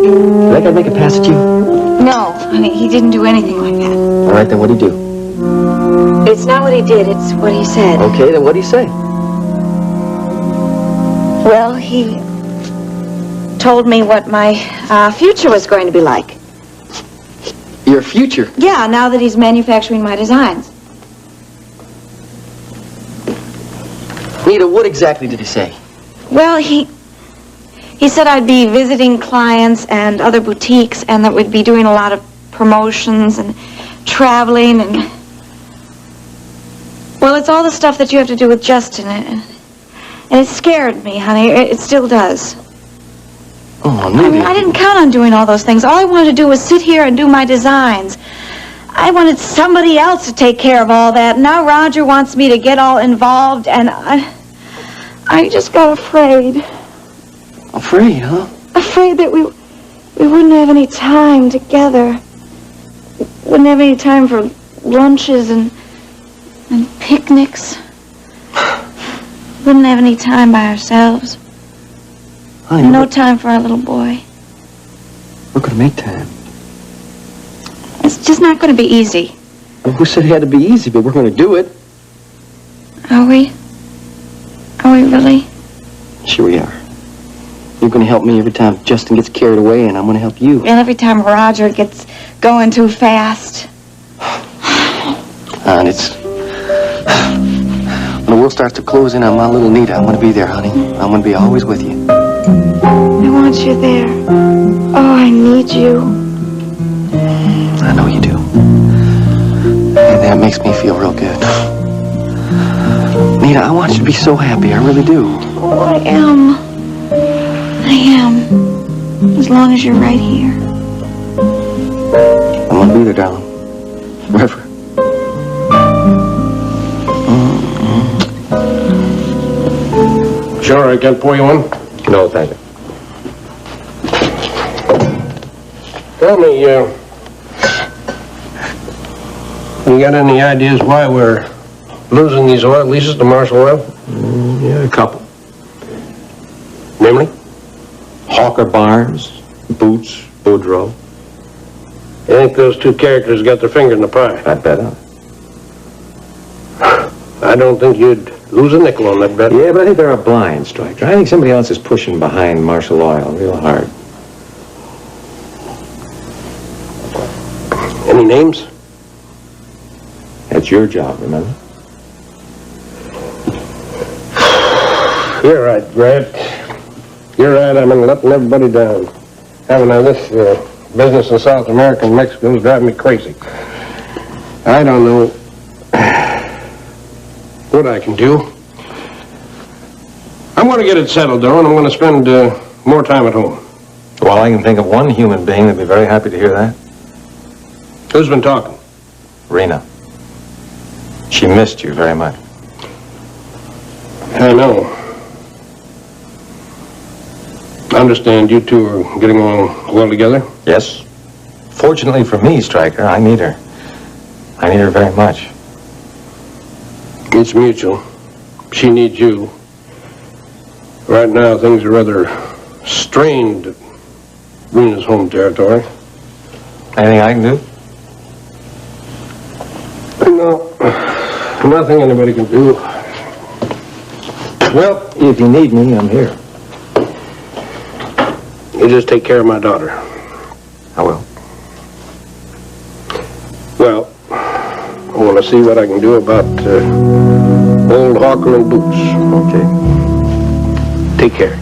Did that guy make a pass at you? No, honey, he didn't do anything like that. All right, then what'd he do? It's not what he did, it's what he said. Okay, then what'd he say? Well, he told me what my future was going to be like. Your future? Yeah, now that he's manufacturing my designs. Nita, what exactly did he say? Well, he said I'd be visiting clients and other boutiques and that we'd be doing a lot of promotions and traveling and... Well, it's all the stuff that you have to do with Justin. And it scared me, honey. It still does. Oh, I mean, Nita. I didn't count on doing all those things. All I wanted to do was sit here and do my designs. I wanted somebody else to take care of all that. Now Roger wants me to get all involved, and I just got afraid. Afraid, huh? Afraid that we wouldn't have any time together. Wouldn't have any time for lunches and picnics. Wouldn't have any time by ourselves. Honey, No time for our little boy. we're gonna make time. It's just not going to be easy. Well, who said it had to be easy, but we're gonna do it. Are we? Are we really? Sure we are. You're gonna help me every time Justin gets carried away, and I'm gonna help you. And every time Roger gets going too fast. And it's... school starts to close in on my little Nita, I want to be there, honey. I want to be always with you. I want you there. Oh, I need you. I know you do. And that makes me feel real good. Nita, I want you to be so happy. I really do. Oh, I am. I am. As long as you're right here. I'm going to be there, darling. Forever. Sure, I can pour you one? No, thank you. Tell me, you got any ideas why we're losing these oil leases to Marshall Oil? Yeah, a couple. Namely? Hawker Barnes, Boots, Boudreaux. You think those two characters got their finger in the pie? I bet on. I don't think you'd lose a nickel on that bet. Yeah, but I think they're a blind, Striker. I think somebody else is pushing behind Marshall Oil real hard. Any names? That's your job, remember? You're right, Grant. You're right, I'm letting everybody down. Having this business in South America and Mexico is driving me crazy. I don't know what I can do. I'm going to get it settled, though, and I'm going to spend more time at home. Well, I can think of one human being that'd be very happy to hear that. Who's been talking? Rena. She missed you very much. I know. I understand you two are getting along well together? Yes. Fortunately for me, Striker, I need her. I need her very much. It's mutual. She needs you. Right now, things are rather strained at Rena's home territory. Anything I can do? No. Nothing anybody can do. Well, if you need me, I'm here. You just take care of my daughter. I will. Well, I want to see what I can do about old Hawker and Boots. Okay. Take care.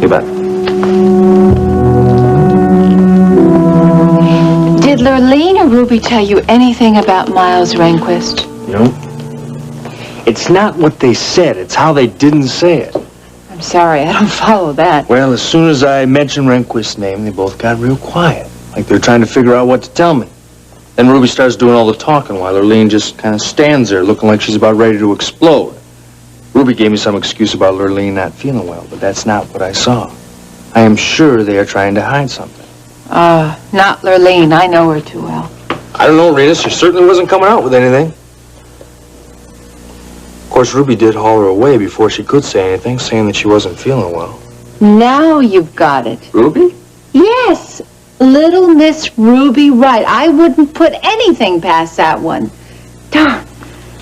You bet. Did Lurleen or Ruby tell you anything about Miles Rehnquist? No. It's not what they said, it's how they didn't say it. I'm sorry, I don't follow that. Well, as soon as I mentioned Rehnquist's name, they both got real quiet. Like they're trying to figure out what to tell me. Then Ruby starts doing all the talking while Lurleen just kind of stands there looking like she's about ready to explode. Ruby gave me some excuse about Lurleen not feeling well, but that's not what I saw. I am sure they are trying to hide something. Not Lurleen. I know her too well. I don't know, Rita. She certainly wasn't coming out with anything. Of course, Ruby did haul her away before she could say anything, saying that she wasn't feeling well. Now you've got it. Ruby? Yes, little Miss Ruby Wright. I wouldn't put anything past that one. Darn.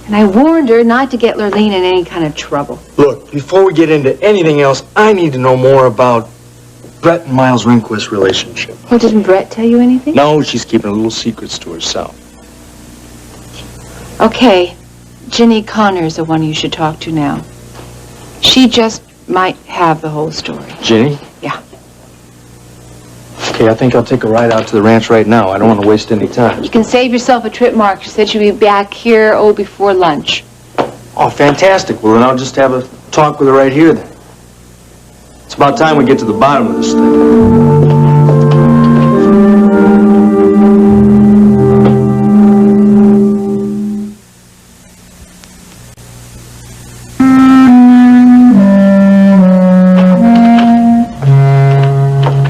And I warned her not to get Lurleen in any kind of trouble. Look, before we get into anything else, I need to know more about Brett and Miles Rehnquist's relationship. Well, didn't Brett tell you anything? No, she's keeping little secrets to herself. Okay, Ginny Connor's the one you should talk to now. She just might have the whole story. Ginny? Yeah. Okay, I think I'll take a ride out to the ranch right now. I don't want to waste any time. You can save yourself a trip, Mark. She said she'd be back here, before lunch. Oh, fantastic. Well, then I'll just have a talk with her right here then. It's about time we get to the bottom of this thing.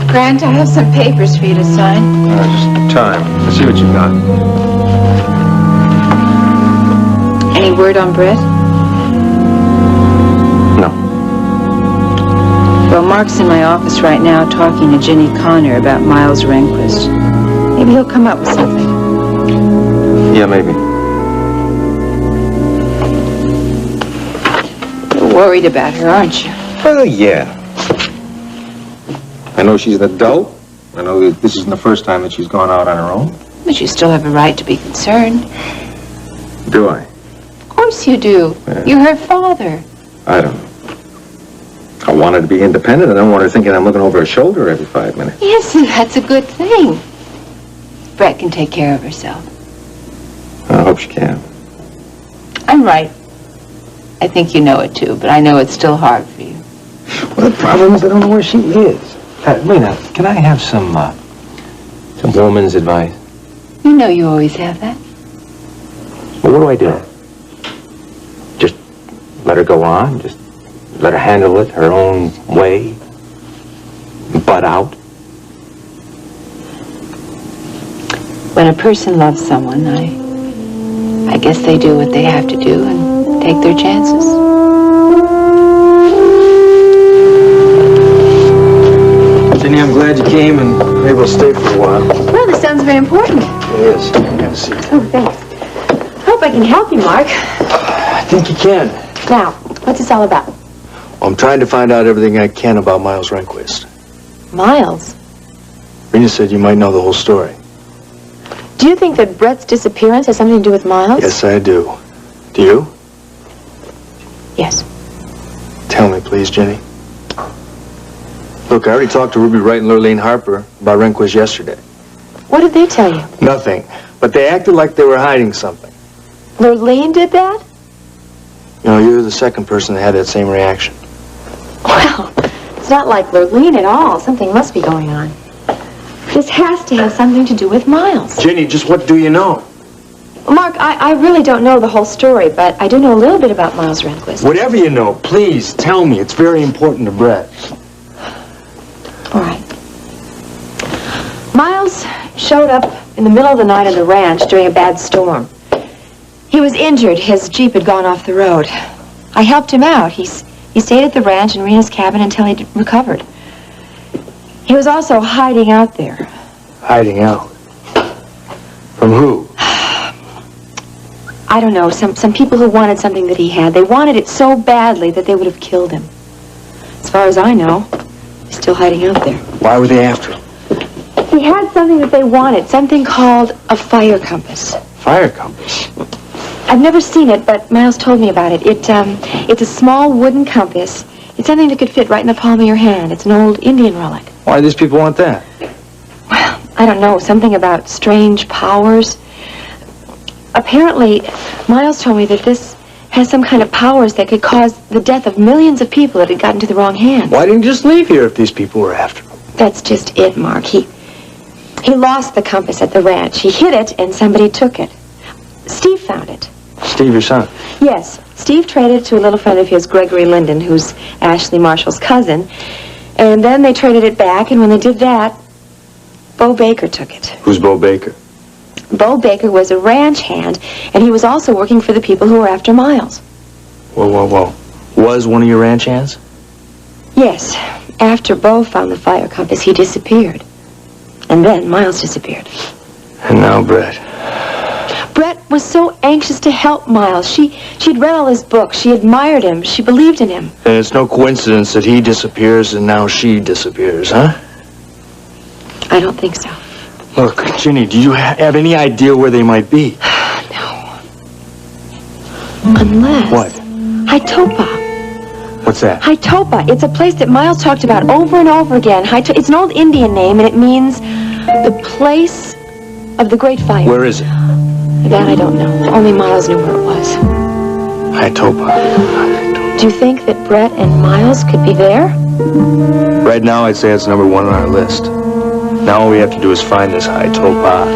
Grant, I have some papers for you to sign. Just time. Let's see what you got. Any word on Brett? No. Well, Mark's in my office right now talking to Ginny Connor about Miles Rehnquist. Maybe he'll come up with something. Yeah, maybe. You're worried about her, aren't you? Well, yeah. I know she's an adult. I know that this isn't the first time that she's gone out on her own. But you still have a right to be concerned. Do I? Of course course you do. You're her father. I don't know. I want her to be independent. I don't want her thinking I'm looking over her shoulder every 5 minutes. Yes, and that's a good thing. Brett can take care of herself. I hope she can. I'm right. I think you know it too, but I know it's still hard for you. Well, the problem is I don't know where she is. Lena, can I have some woman's advice? You know you always have that. Well, what do I do? Just let her go on? Just let her handle it her own way? Butt out? When a person loves someone, I guess they do what they have to do and take their chances. Jenny, I'm glad you came, and maybe we'll stay for a while. Well, this sounds very important. It is. Have a seat. Oh, thanks. Hope I can help you, Mark. I think you can. Now, what's this all about? Well, I'm trying to find out everything I can about Miles Rehnquist. Miles? Rena said you might know the whole story. Do you think that Brett's disappearance has something to do with Miles? Yes, I do. Do you? Yes. Tell me, please, Jenny. Look, I already talked to Ruby Wright and Lurleen Harper about Rehnquist yesterday. What did they tell you? Nothing. But they acted like they were hiding something. Lurleen did that? You know, you're the second person that had that same reaction. Well, it's not like Lurleen at all. Something must be going on. This has to have something to do with Miles. Jenny, just what do you know? Mark, I really don't know the whole story, but I do know a little bit about Miles Rehnquist. Whatever you know, please tell me. It's very important to Brett. All right. Miles showed up in the middle of the night at the ranch during a bad storm. He was injured. His Jeep had gone off the road. I helped him out. He stayed at the ranch in Rena's cabin until he recovered. He was also hiding out there. Hiding out? From who? I don't know, some people who wanted something that he had. They wanted it so badly that they would have killed him. As far as I know, he's still hiding out there. Why were they after him? He had something that they wanted, something called a fire compass. Fire compass? I've never seen it, but Miles told me about it. It's a small wooden compass. It's something that could fit right in the palm of your hand. It's an old Indian relic. Why do these people want that? Well, I don't know, something about strange powers. Apparently, Miles told me that this has some kind of powers that could cause the death of millions of people if it got into the wrong hands. Why didn't you just leave here if these people were after him? That's just it, Mark. He lost the compass at the ranch. He hid it, and somebody took it. Steve found it. Steve, your son? Yes. Steve traded it to a little friend of his, Gregory Linden, who's Ashley Marshall's cousin. And then they traded it back, and when they did that, Bo Baker took it. Who's Bo Baker? Bo Baker was a ranch hand, and he was also working for the people who were after Miles. Whoa. Was one of your ranch hands? Yes. After Bo found the fire compass, he disappeared. And then Miles disappeared. And now Brett. Brett was so anxious to help Miles. She'd read all his books. She admired him. She believed in him. And it's no coincidence that he disappears and now she disappears, huh? I don't think so. Look, Ginny, do you have any idea where they might be? No. Unless... What? Haitopa. What's that? Haitopa. It's a place that Miles talked about over and over again. It's an old Indian name, and it means the place of the great fire. Where is it? That I don't know. Only Miles knew where it was. Haitopa. Do you think that Brett and Miles could be there? Right now, I'd say it's number one on our list. Now all we have to do is find this Haitopa.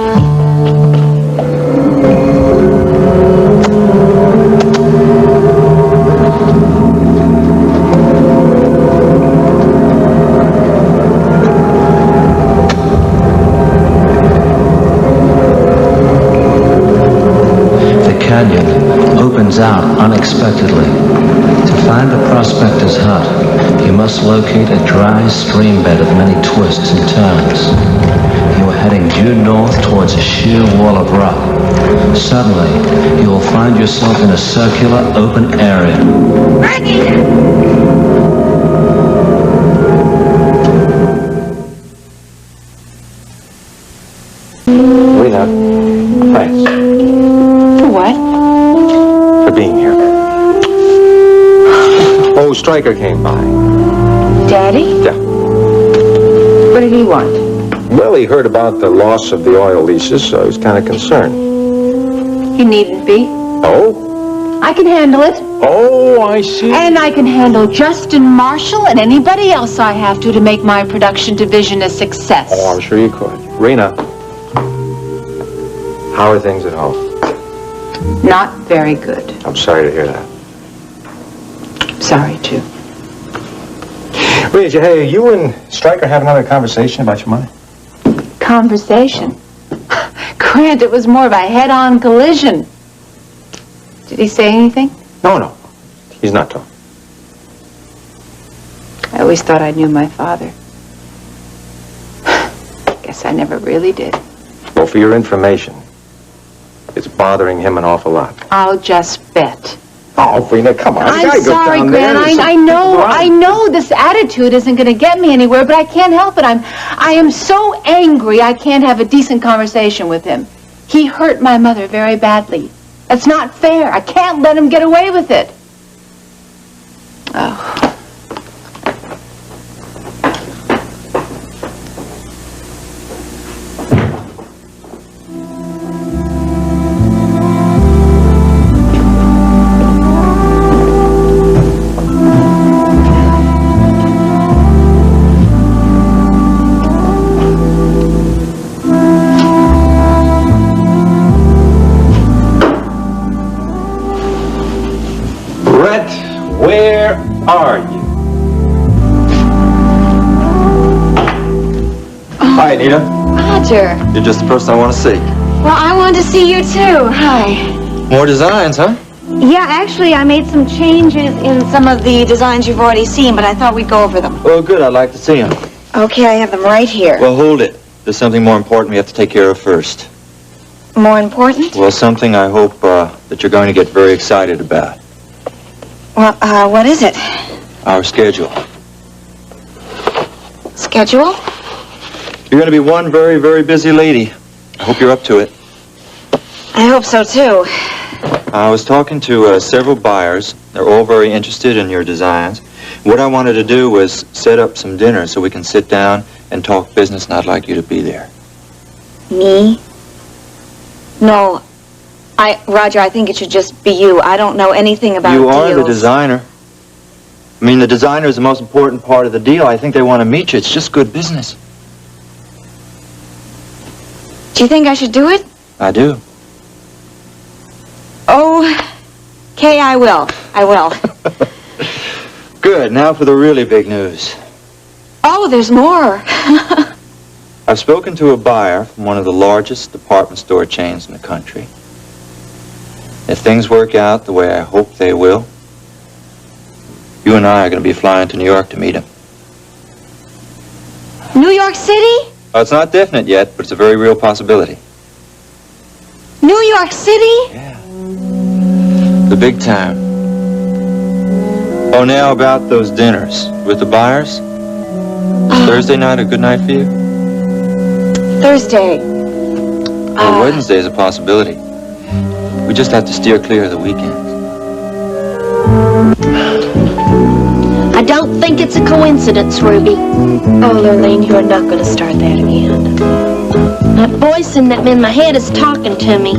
Opens out unexpectedly. To find the prospector's hut, you must locate a dry stream bed of many twists and turns. You are heading due north towards a sheer wall of rock. Suddenly, you will find yourself in a circular, open area. Rena, thanks For what? for being here. Stryker came by. Daddy? Yeah. What did he want? Well, he heard about the loss of the oil leases, so he was kind of concerned. He needn't be. Oh? I can handle it. Oh, I see. And I can handle Justin Marshall and anybody else I have to make my production division a success. Oh, I'm sure you could. Rena, how are things at home? Not very good. I'm sorry to hear that. Sorry, too. Rena, hey, you and Stryker had another conversation about your money? Conversation? Grant, it was more of a head-on collision. Did he say anything? No. He's not talking. I always thought I knew my father. Guess I never really did. Well, for your information, it's bothering him an awful lot. I'll just bet. Oh, Rena, come on. I'm sorry, Grant. I know this attitude isn't going to get me anywhere, but I can't help it. I am so angry I can't have a decent conversation with him. He hurt my mother very badly. That's not fair. I can't let him get away with it. Oh. Where are you? Hi, Anita. Roger. You're just the person I want to see. Well, I wanted to see you too. Hi. More designs, huh? Yeah, actually, I made some changes in some of the designs you've already seen, but I thought we'd go over them. Oh, good. I'd like to see them. Okay, I have them right here. Well, hold it. There's something more important we have to take care of first. More important? Well, something I hope that you're going to get very excited about. Well, what is it? Our schedule. Schedule? You're going to be one very, very busy lady. I hope you're up to it. I hope so, too. I was talking to several buyers. They're all very interested in your designs. What I wanted to do was set up some dinner so we can sit down and talk business, and I'd like you to be there. Me? No. Roger, I think it should just be you. I don't know anything about You are the deals. designer. I mean, the designer is the most important part of the deal. I think they want to meet you. It's just good business. Do you think I should do it? I do. Okay, I will. I will. Good. Now for the really big news. Oh, there's more. I've spoken to a buyer from one of the largest department store chains in the country. If things work out the way I hope they will, you and I are going to be flying to New York to meet him. New York City? It's not definite yet, but it's a very real possibility. New York City? Yeah. The big time. Oh, now about those dinners with the buyers. Is Thursday night a good night for you? Thursday. Well, Wednesday's a possibility. We just have to steer clear of the weekends. I don't think it's a coincidence, Ruby. Oh, Lurleen, you are not going to start that again. That voice in my head is talking to me.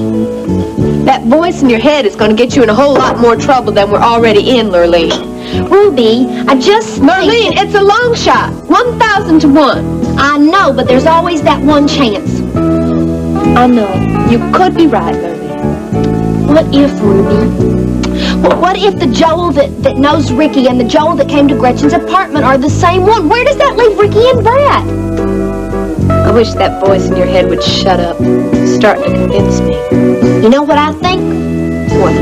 That voice in your head is going to get you in a whole lot more trouble than we're already in, Lurleen. Ruby, I just Lurleen, it's a long shot. 1,000 to 1. I know, but there's always that one chance. I know. You could be right, Lurleen. What if, Ruby? Well, what if the Joel that knows Ricky and the Joel that came to Gretchen's apartment are the same one? Where does that leave Ricky and Brad? I wish that voice in your head would shut up. It's starting to convince me. You know what I think? What?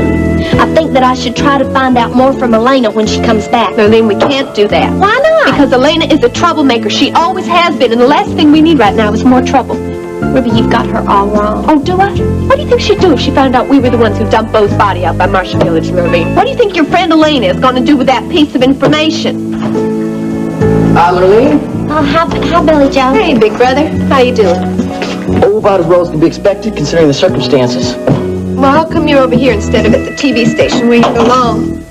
I think that I should try to find out more from Elena when she comes back. Lurleen, we can't do that. Why not? Because Elena is a troublemaker. She always has been, and the last thing we need right now is more trouble. Ruby, you've got her all wrong. Oh, do I? What do you think she'd do if she found out we were the ones who dumped Bo's body out by Marshall Village, Lurleen? What do you think your friend Elena is going to do with that piece of information? Lurleen? Hi, Billy Joe. Hey, big brother. How you doing? Oh, about as well as can be expected, considering the circumstances. Well, how come you're over here instead of at the TV station where you belong?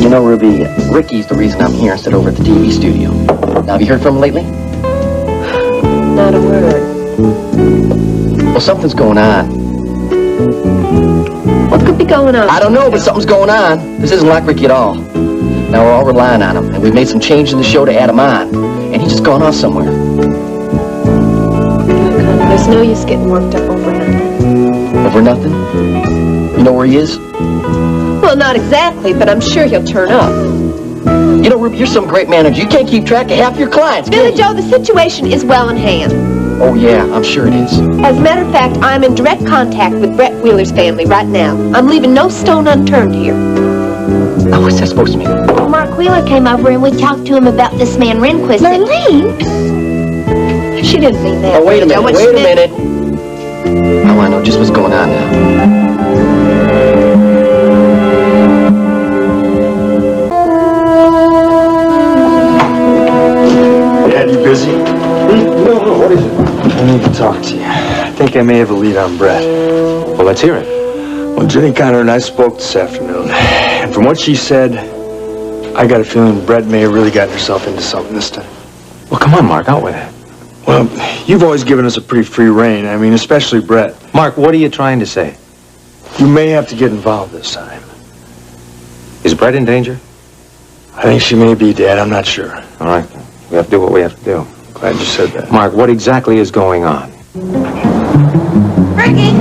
You know, Ruby, Ricky's the reason I'm here instead over at the TV studio. Now, have you heard from him lately? Not a word. Well, something's going on. What could be going on? I don't know, but something's going on. This isn't like Ricky at all. Now we're all relying on him, and we've made some changes in the show to add him on. And he's just gone off somewhere. There's no use getting worked up over nothing. Over nothing? You know where he is? Well, not exactly, but I'm sure he'll turn up. You know, Ruby, you're some great manager. You can't keep track of half your clients, Billy Joe, the situation is well in hand. Oh, yeah, I'm sure it is. As a matter of fact, I'm in direct contact with Brett Wheeler's family right now. I'm leaving no stone unturned here. Oh, what's that supposed to mean? Mark Wheeler came over and we talked to him about this man Rehnquist. Lurleen? She didn't mean that. Oh, wait a minute, What wait she a meant- minute. I want to know just what's going on now. Dad, you busy? No, what is it? I need to talk to you. I think I may have a lead on Brett. Well, let's hear it. Well, Jenny Connor and I spoke this afternoon, and from what she said, I got a feeling Brett may have really gotten herself into something this time. Well, come on, Mark, out with it. Well, you've always given us a pretty free rein. I mean, especially Brett. Mark, what are you trying to say? You may have to get involved this time. Is Brett in danger? I think she may be, Dad. I'm not sure. All right, we have to do what we have to do. Glad you said that. Mark, what exactly is going on? Ricky!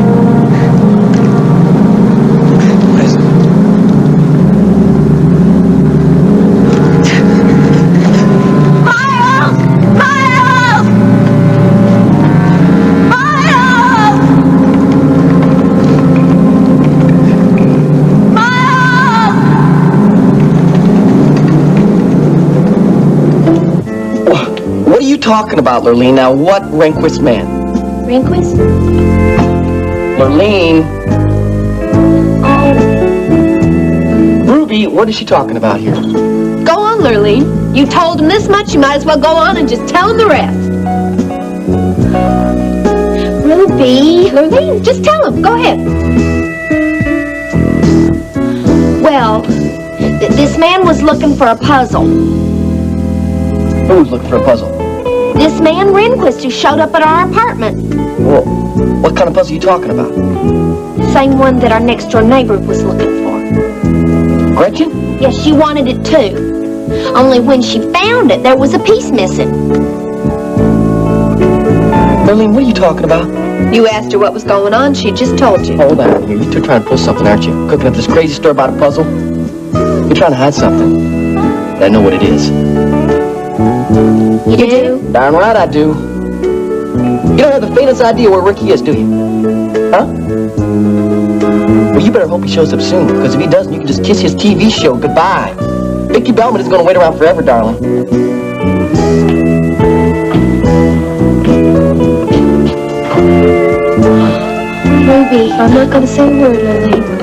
What are you talking about, Lurleen? Now, what Rehnquist man? Rehnquist? Lurleen? Ruby, what is she talking about here? Go on, Lurleen. You told him this much, you might as well go on and just tell him the rest. Ruby? Lurleen, just tell him. Go ahead. Well, this man was looking for a puzzle. Who's looking for a puzzle? This man Rehnquist who showed up at our apartment. Well, what kind of puzzle are you talking about? Same one that our next door neighbor was looking for. Gretchen? Yes, she wanted it too. Only when she found it, there was a piece missing. Lurleen, what are you talking about? You asked her what was going on, she just told you. Hold on here. You two trying to pull something, aren't you? Cooking up this crazy story about a puzzle? You're trying to hide something. I know what it is. You do? Darn right I do. You don't have the faintest idea where Ricky is, do you? Huh? Well, you better hope he shows up soon, because if he doesn't, you can just kiss his TV show goodbye. Vicki Bellman isn't going to wait around forever, darling. Ruby, I'm not going to say a word, Lurleen.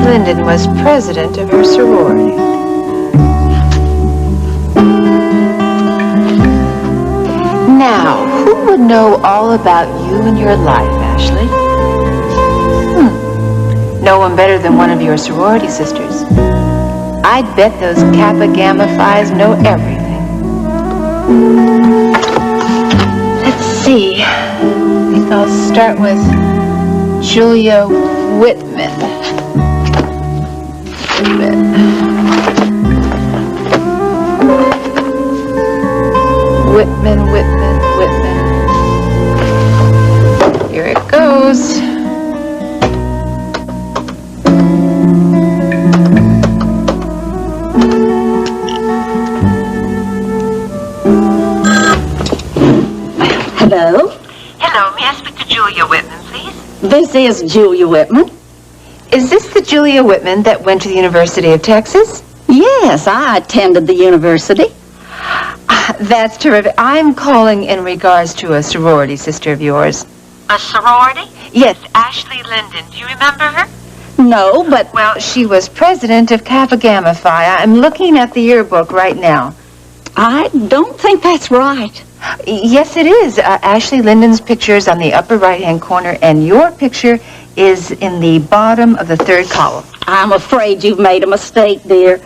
Linden was president of her sorority. Now, who would know all about you and your life, Ashley? No one better than one of your sorority sisters. I'd bet those Kappa Gamma Phi's know everything. Let's see. I think I'll start with Julia Whitman. Whitman. Here it goes. Hello? Hello, may I speak to Julia Whitman, please? This is Julia Whitman. Is this the Julia Whitman that went to the University of Texas? Yes, I attended the university. That's terrific. I'm calling in regards to a sorority sister of yours. A sorority? Yes. Ashley Linden. Do you remember her? No, but... Well, she was president of Kappa Gamma Phi. I'm looking at the yearbook right now. I don't think that's right. Yes, it is. Ashley Linden's picture is on the upper right-hand corner, and your picture is in the bottom of the third column. I'm afraid you've made a mistake, dear.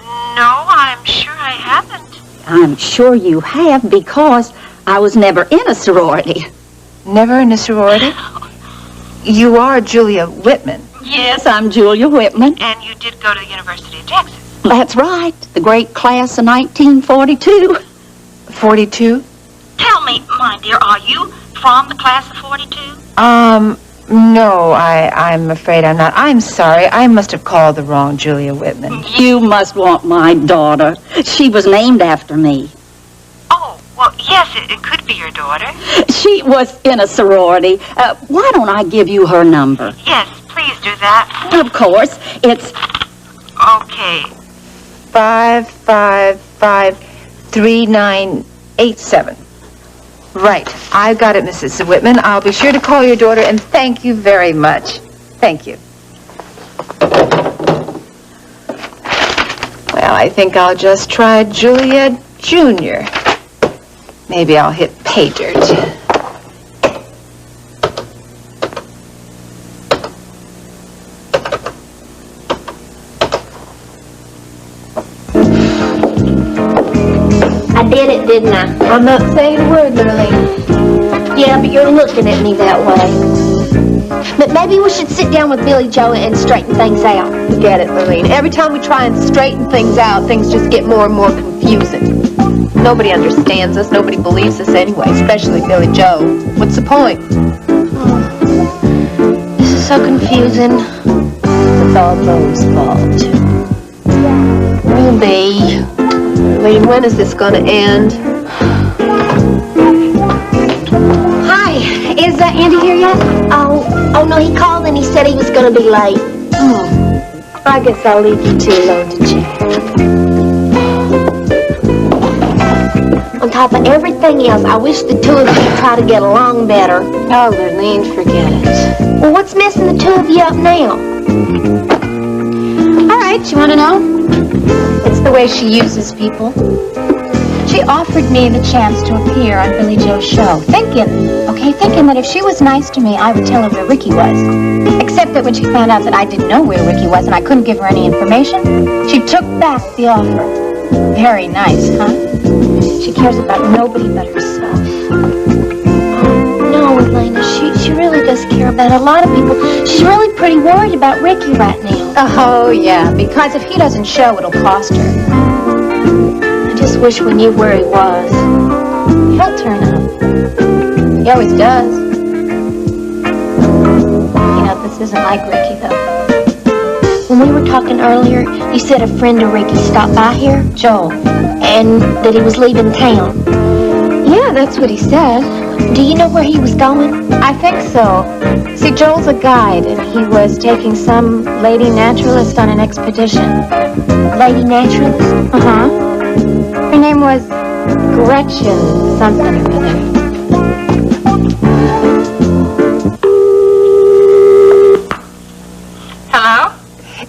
No, I'm sure I haven't. I'm sure you have, because I was never in a sorority. Never in a sorority? You are Julia Whitman. Yes, I'm Julia Whitman. And you did go to the University of Texas. That's right. The great class of 1942. 42? Tell me, my dear, are you from the class of 42? No, I'm afraid I'm not. I'm sorry. I must have called the wrong Julia Whitman. You must want my daughter. She was named after me. Oh, well, yes, it could be your daughter. She was in a sorority. Why don't I give you her number? Yes, please do that. Of course. It's... Okay. 5553987. Right. I got it, Mrs. Whitman. I'll be sure to call your daughter, and thank you very much. Thank you. Well, I think I'll just try Julia Jr. Maybe I'll hit pay dirt. I did it, didn't I? I'm not saying a word, Lurleen. Yeah, but you're looking at me that way. But maybe we should sit down with Billy Joe and straighten things out. Forget it, Lurleen. Every time we try and straighten things out, things just get more and more confusing. Nobody understands us. Nobody believes us anyway, especially Billy Joe. What's the point? This is so confusing. It's all Mo's fault. Ruby. Lurleen, when is this going to end? Hi, is Andy here yet? Oh no, he called and he said he was going to be late. I guess I'll leave you two alone to chat. On top of everything else, I wish the two of you would try to get along better. Oh, Lurleen, forget it. Well, what's messing the two of you up now? All right, you want to know? It's the way she uses people. She offered me the chance to appear on Billy Joe's show, thinking that if she was nice to me, I would tell her where Ricky was. Except that when she found out that I didn't know where Ricky was and I couldn't give her any information, she took back the offer. Very nice, huh? She cares about nobody but herself. No, Elena, she really does care about a lot of people. She's really pretty worried about Ricky right now. Oh, yeah, because if he doesn't show, it'll cost her. I just wish we knew where he was. He'll turn up. He always does. You know, this isn't like Ricky, though. When we were talking earlier, you said a friend of Ricky stopped by here? Joel. And that he was leaving town. Yeah, that's what he said. Do you know where he was going? I think so. See, Joel's a guide, and he was taking some lady naturalist on an expedition. Lady naturalist? Uh-huh. Her name was Gretchen something or other. Hello?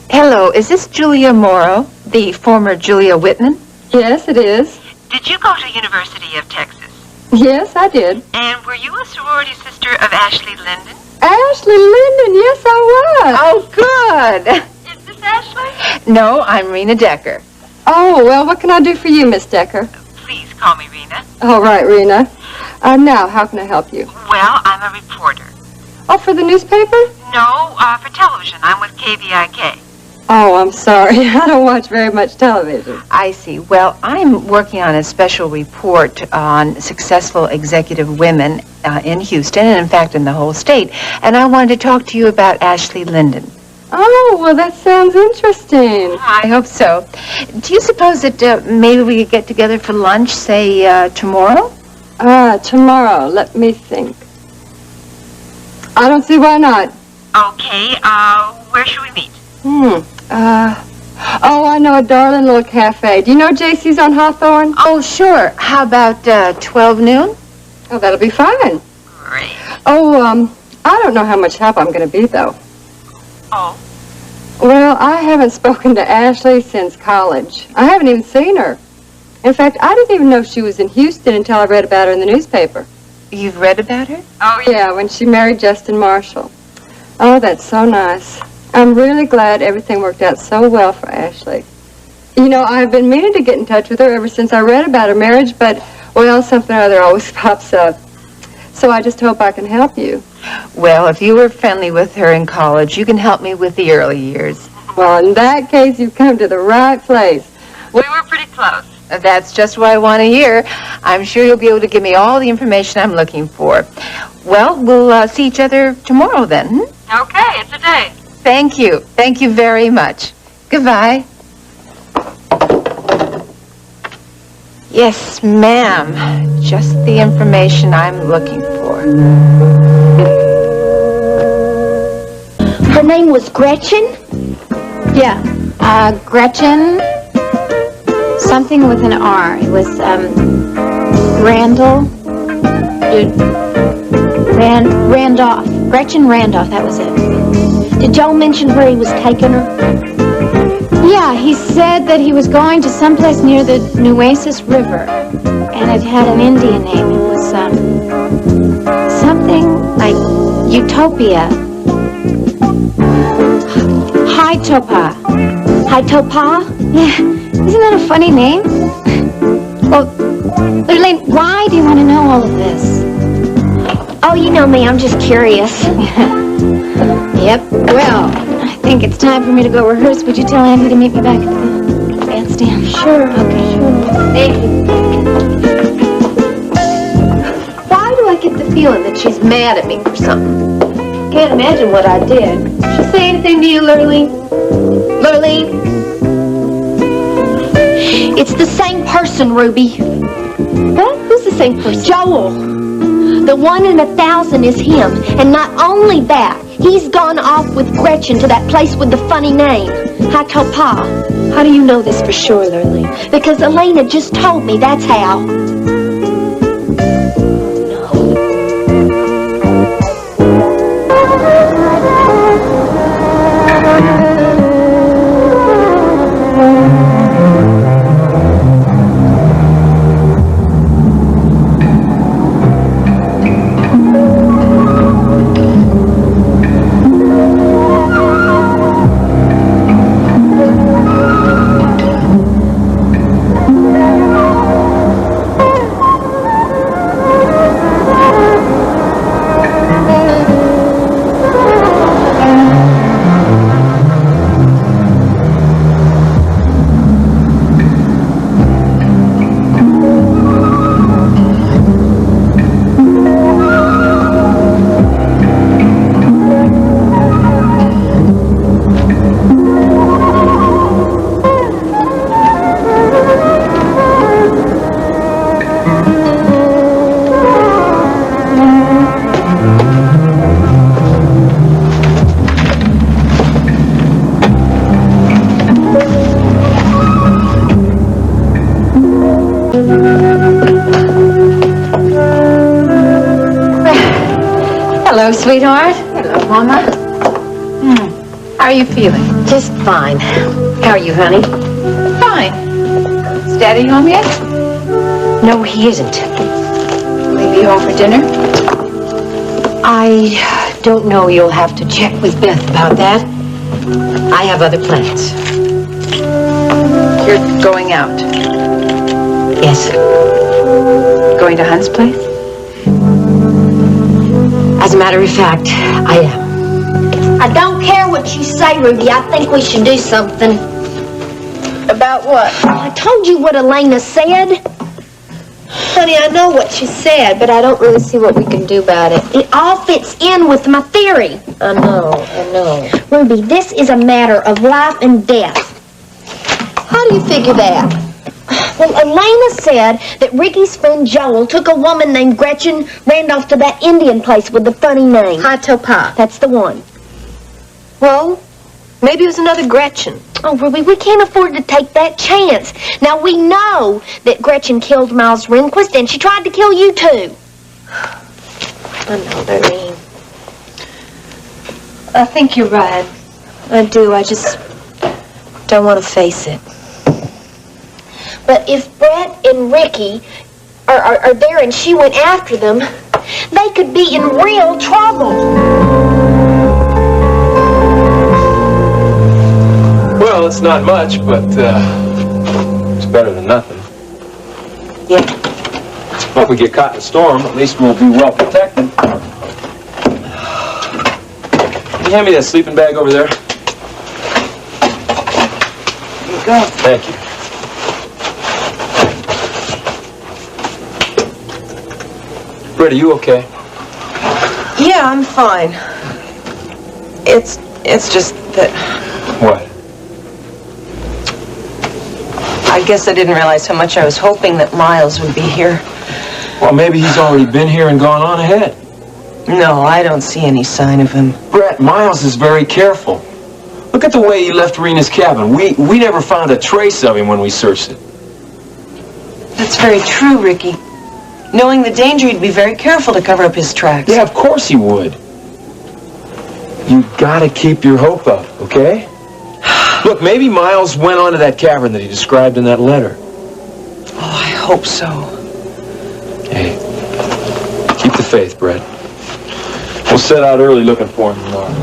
Hello, is this Julia Morrow, the former Julia Whitman? Yes, it is. Did you go to the University of Texas? Yes, I did. And were you a sorority sister of Ashley Linden? Ashley Linden, yes, I was. Oh, good. Is this Ashley? No, I'm Rena Decker. Oh, well, what can I do for you, Miss Decker? Please call me Rena. All right, Rena. Now, how can I help you? Well, I'm a reporter. Oh, for the newspaper? No, for television. I'm with KVIK. Oh, I'm sorry. I don't watch very much television. I see. Well, I'm working on a special report on successful executive women in Houston, and in fact in the whole state. And I wanted to talk to you about Ashley Linden. Oh, well, that sounds interesting. I hope so. Do you suppose that maybe we could get together for lunch, say, tomorrow? Tomorrow. Let me think. I don't see why not. Okay, where should we meet? Oh, I know a darling little cafe. Do you know JC's on Hawthorne? Oh, sure. How about 12 noon? Oh, that'll be fine. Great. Oh, I don't know how much help I'm going to be, though. Oh? Well, I haven't spoken to Ashley since college. I haven't even seen her. In fact, I didn't even know she was in Houston until I read about her in the newspaper. You've read about her? Oh, yeah, when she married Justin Marshall. Oh, that's so nice. I'm really glad everything worked out so well for Ashley. You know, I've been meaning to get in touch with her ever since I read about her marriage, but, well, something or other always pops up. So I just hope I can help you. Well, if you were friendly with her in college, you can help me with the early years. Well, in that case, you've come to the right place. We were pretty close. That's just what I want to hear. I'm sure you'll be able to give me all the information I'm looking for. Well, we'll see each other tomorrow then. Okay, it's a date. Thank you. Thank you very much. Goodbye. Yes, ma'am. Just the information I'm looking for. Her name was Gretchen? Yeah. Gretchen. Something with an R. It was, Randall. Randolph. Gretchen Randolph, that was it. Did Joe mention where he was taking her? Yeah, he said that he was going to someplace near the Nueces River. And it had an Indian name. It was, something like Utopia. Haitopa. Haitopa? Yeah. Isn't that a funny name? Well, Lurleen, why do you want to know all of this? Oh, you know me, I'm just curious. Yep. Well, I think it's time for me to go rehearse. Would you tell Andy to meet me back at the bandstand? Sure. Okay. Sure. Thank you. Why do I get the feeling that she's mad at me for something? Can't imagine what I did. She say anything to you, Lurleen? Lurleen? It's the same person, Ruby. What? Who's the same person? Joel. The 1 in 1,000 is him. And not only that, he's gone off with Gretchen to that place with the funny name, Haitopa. How do you know this for sure, Lurleen? Because Elena just told me, that's how. Hello, sweetheart. Hello, Mama. How are you feeling? Just fine. How are you, honey? Fine. Is Daddy home yet? No, he isn't. Will he be home for dinner? I don't know. You'll have to check with Beth about that. I have other plans. You're going out. Yes. Going to Hunt's place? As a matter of fact, I am. I don't care what you say, Ruby. I think we should do something. About what? I told you what Elena said. Honey, I know what she said, but I don't really see what we can do about it. It all fits in with my theory. I know. Ruby, this is a matter of life and death. How do you figure that? Well, Elena said that Ricky's friend Joel took a woman named Gretchen Randolph to that Indian place with the funny name. Haitopa. That's the one. Well, maybe it was another Gretchen. Oh, Ruby, we can't afford to take that chance. Now, we know that Gretchen killed Miles Rehnquist, and she tried to kill you, too. I know, Lurleen. I think you're right. I do. I just don't want to face it. But if Brett and Ricky are there and she went after them, they could be in real trouble. Well, it's not much, but it's better than nothing. Yeah. Well, if we get caught in a storm, at least we'll be well protected. Can you hand me that sleeping bag over there? Here you go. Thank you. Britt, are you okay? Yeah, I'm fine. It's just that What? I guess I didn't realize how much I was hoping that Miles would be here. Well, maybe he's already been here and gone on ahead. No, I don't see any sign of him. Brett, Miles is very careful. Look at the way he left Rena's cabin. We never found a trace of him when we searched it. That's very true, Ricky. Knowing the danger, he'd be very careful to cover up his tracks. Yeah, of course he would. You gotta keep your hope up, okay? Look, maybe Miles went onto that cavern that he described in that letter. Oh, I hope so. Hey, keep the faith, Brett. We'll set out early looking for him tomorrow.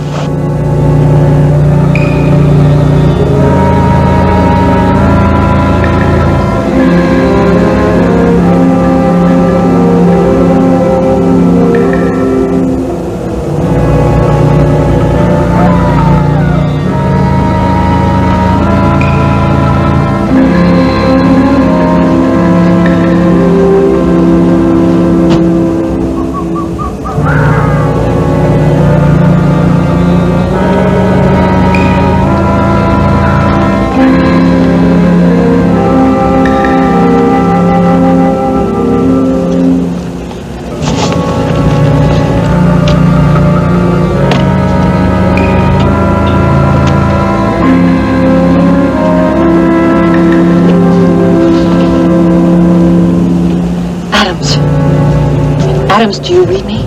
Adams, do you read me?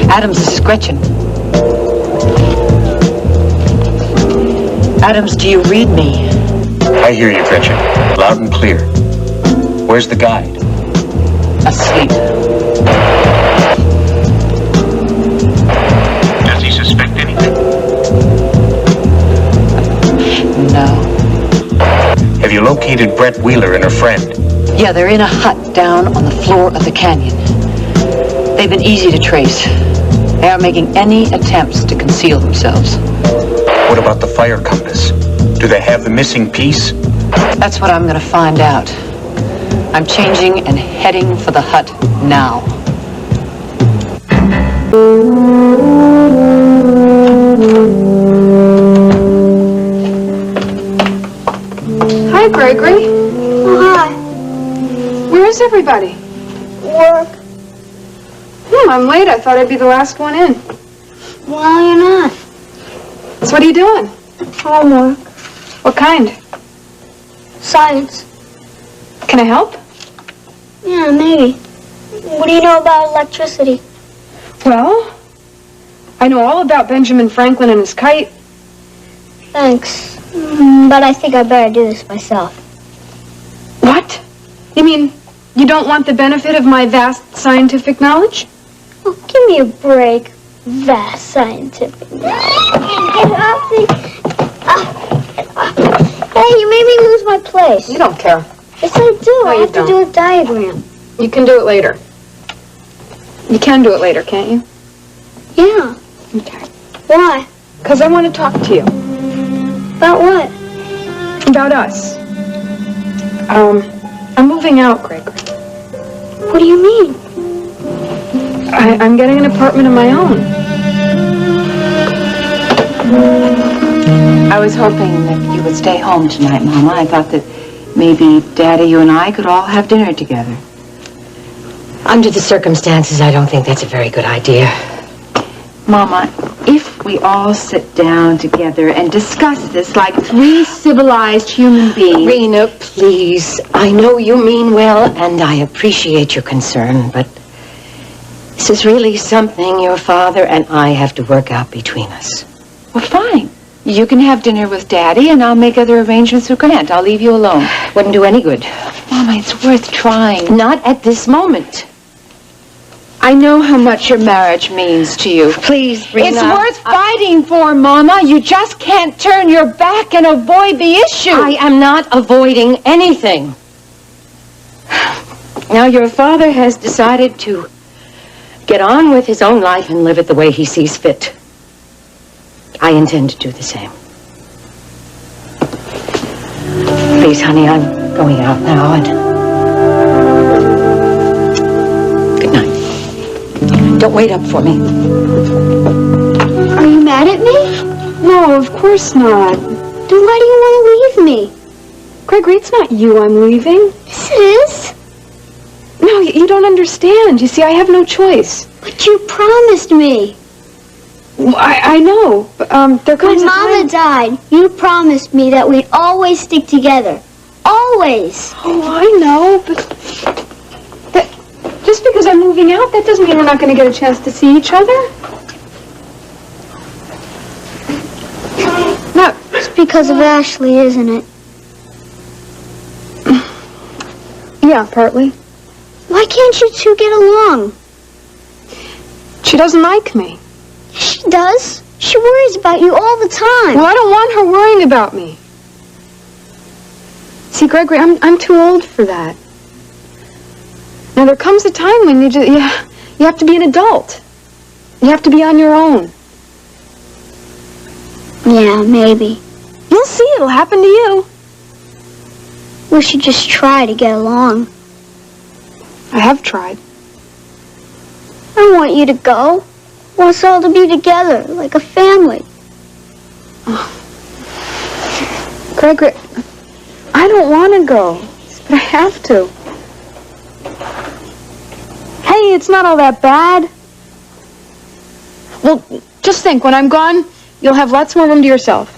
Adams, this is Gretchen. Adams, do you read me? I hear you, Gretchen. Loud and clear. Where's the guide? Asleep. Does he suspect anything? No. Have you located Brett Wheeler and her friend? Yeah, they're in a hut down on the floor of the canyon. They've been easy to trace. They aren't making any attempts to conceal themselves. What about the fire compass? Do they have the missing piece? That's what I'm gonna find out. I'm changing and heading for the hut now. Hi, Gregory. Oh, hi. Where's everybody? Work. I'm late. I thought I'd be the last one in. Well, you're not. So what are you doing? Homework. What kind? Science. Can I help? Yeah, maybe. What do you know about electricity? Well, I know all about Benjamin Franklin and his kite. Thanks. But I think I better do this myself. What? You mean you don't want the benefit of my vast scientific knowledge? Oh, give me a break. Vast scientific knowledge. Get off me. Hey, you made me lose my place. You don't care. Yes, I do. I you have to do a diagram. You can do it later. You can do it later, can't you? Yeah. Okay. Why? Because I want to talk to you. About what? About us. I'm moving out, Gregory. What do you mean? I'm getting an apartment of my own. I was hoping that you would stay home tonight, Mama. I thought that maybe Daddy, you and I could all have dinner together. Under the circumstances, I don't think that's a very good idea. Mama, if we all sit down together and discuss this like three civilized human beings... Rena, please. I know you mean well, and I appreciate your concern, but This is really something your father and I have to work out between us. Well, fine. You can have dinner with Daddy, and I'll make other arrangements with Grant. I'll leave you alone. Wouldn't do any good. Mama, it's worth trying. Not at this moment. I know how much your marriage means to you. Please, Rena. It's worth fighting for, Mama. You just can't turn your back and avoid the issue. I am not avoiding anything. Now, your father has decided to get on with his own life and live it the way he sees fit. I intend to do the same. Please, honey, I'm going out now, and good night. Don't wait up for me. Are you mad at me? No, of course not. Then why do you want to leave me? Gregory, it's not you I'm leaving. Yes, it is. No, you don't understand. You see, I have no choice. But you promised me. Well, I know. But, there comes When a time... Mama died, you promised me that we'd always stick together. Always. Oh, I know, but... Just because I'm moving out, that doesn't mean we're not going to get a chance to see each other. No. It's because of Ashley, isn't it? Yeah, partly. Why can't you two get along? She doesn't like me. She does. She worries about you all the time. Well, I don't want her worrying about me. See, Gregory, I'm too old for that. Now, there comes a time when you have to be an adult. You have to be on your own. Yeah, maybe. You'll see, it'll happen to you. We should just try to get along. I have tried. I want you to go. I want us all to be together, like a family. Gregory, I don't want to go, but I have to. Hey, it's not all that bad. Well, just think, when I'm gone, you'll have lots more room to yourself.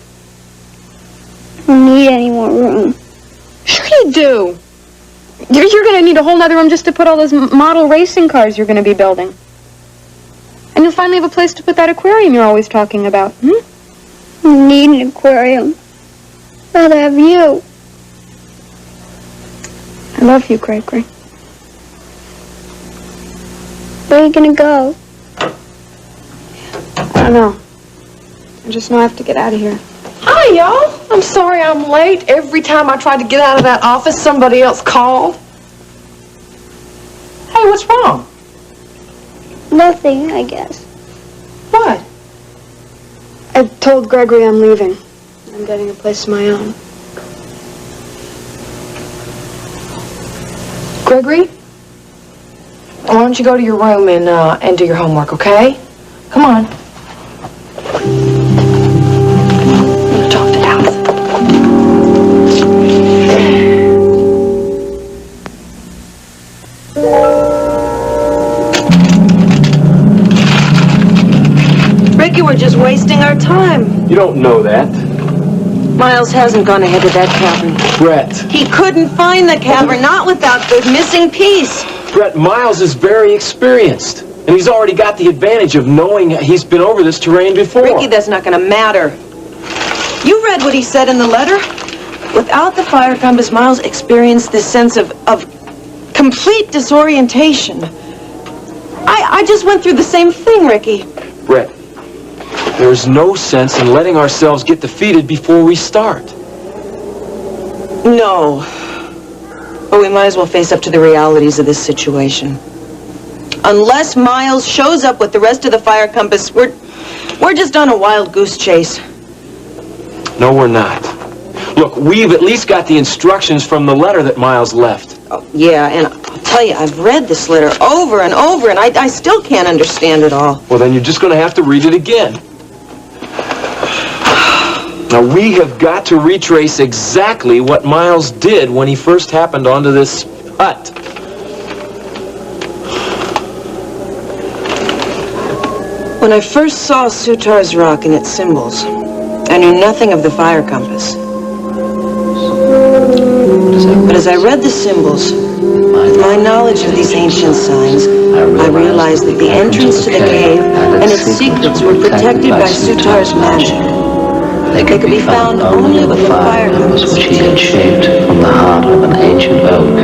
I don't need any more room. Sure you do. You're going to need a whole nother room just to put all those model racing cars you're going to be building. And you'll finally have a place to put that aquarium you're always talking about. I don't need an aquarium. I'd rather have you. I love you, Gregory. Where are you going to go? I don't know. I just know I have to get out of here. Hi, y'all. I'm sorry I'm late. Every time I tried to get out of that office, somebody else called. Hey, what's wrong? Nothing, I guess. What? I told Gregory I'm leaving. I'm getting a place of my own. Gregory? Why don't you go to your room and do your homework, okay? Come on. Talk to Allison. Ricky, we're just wasting our time. You don't know that. Miles hasn't gone ahead of that cavern. Brett. He couldn't find the cavern, not without the missing piece. Brett, Miles is very experienced. And he's already got the advantage of knowing he's been over this terrain before. Ricky, that's not going to matter. You read what he said in the letter? Without the fire compass, Miles experienced this sense of complete disorientation. I just went through the same thing, Ricky. Brett, there's no sense in letting ourselves get defeated before we start. No. But we might as well face up to the realities of this situation. Unless Miles shows up with the rest of the fire compass, we're just on a wild goose chase. No, we're not. Look, we've at least got the instructions from the letter that Miles left. Oh, yeah, and I'll tell you, I've read this letter over and over, and I still can't understand it all. Well, then you're just going to have to read it again. Now, we have got to retrace exactly what Miles did when he first happened onto this hut. When I first saw Sutar's rock and its symbols, I knew nothing of the fire compass. But as I read the symbols, night, With my knowledge of these ancient signs, I realized that the entrance to the cave and its secrets were protected by Sutar's magic. They could be found only with the fire compass which he had shaped from the heart of an ancient oak.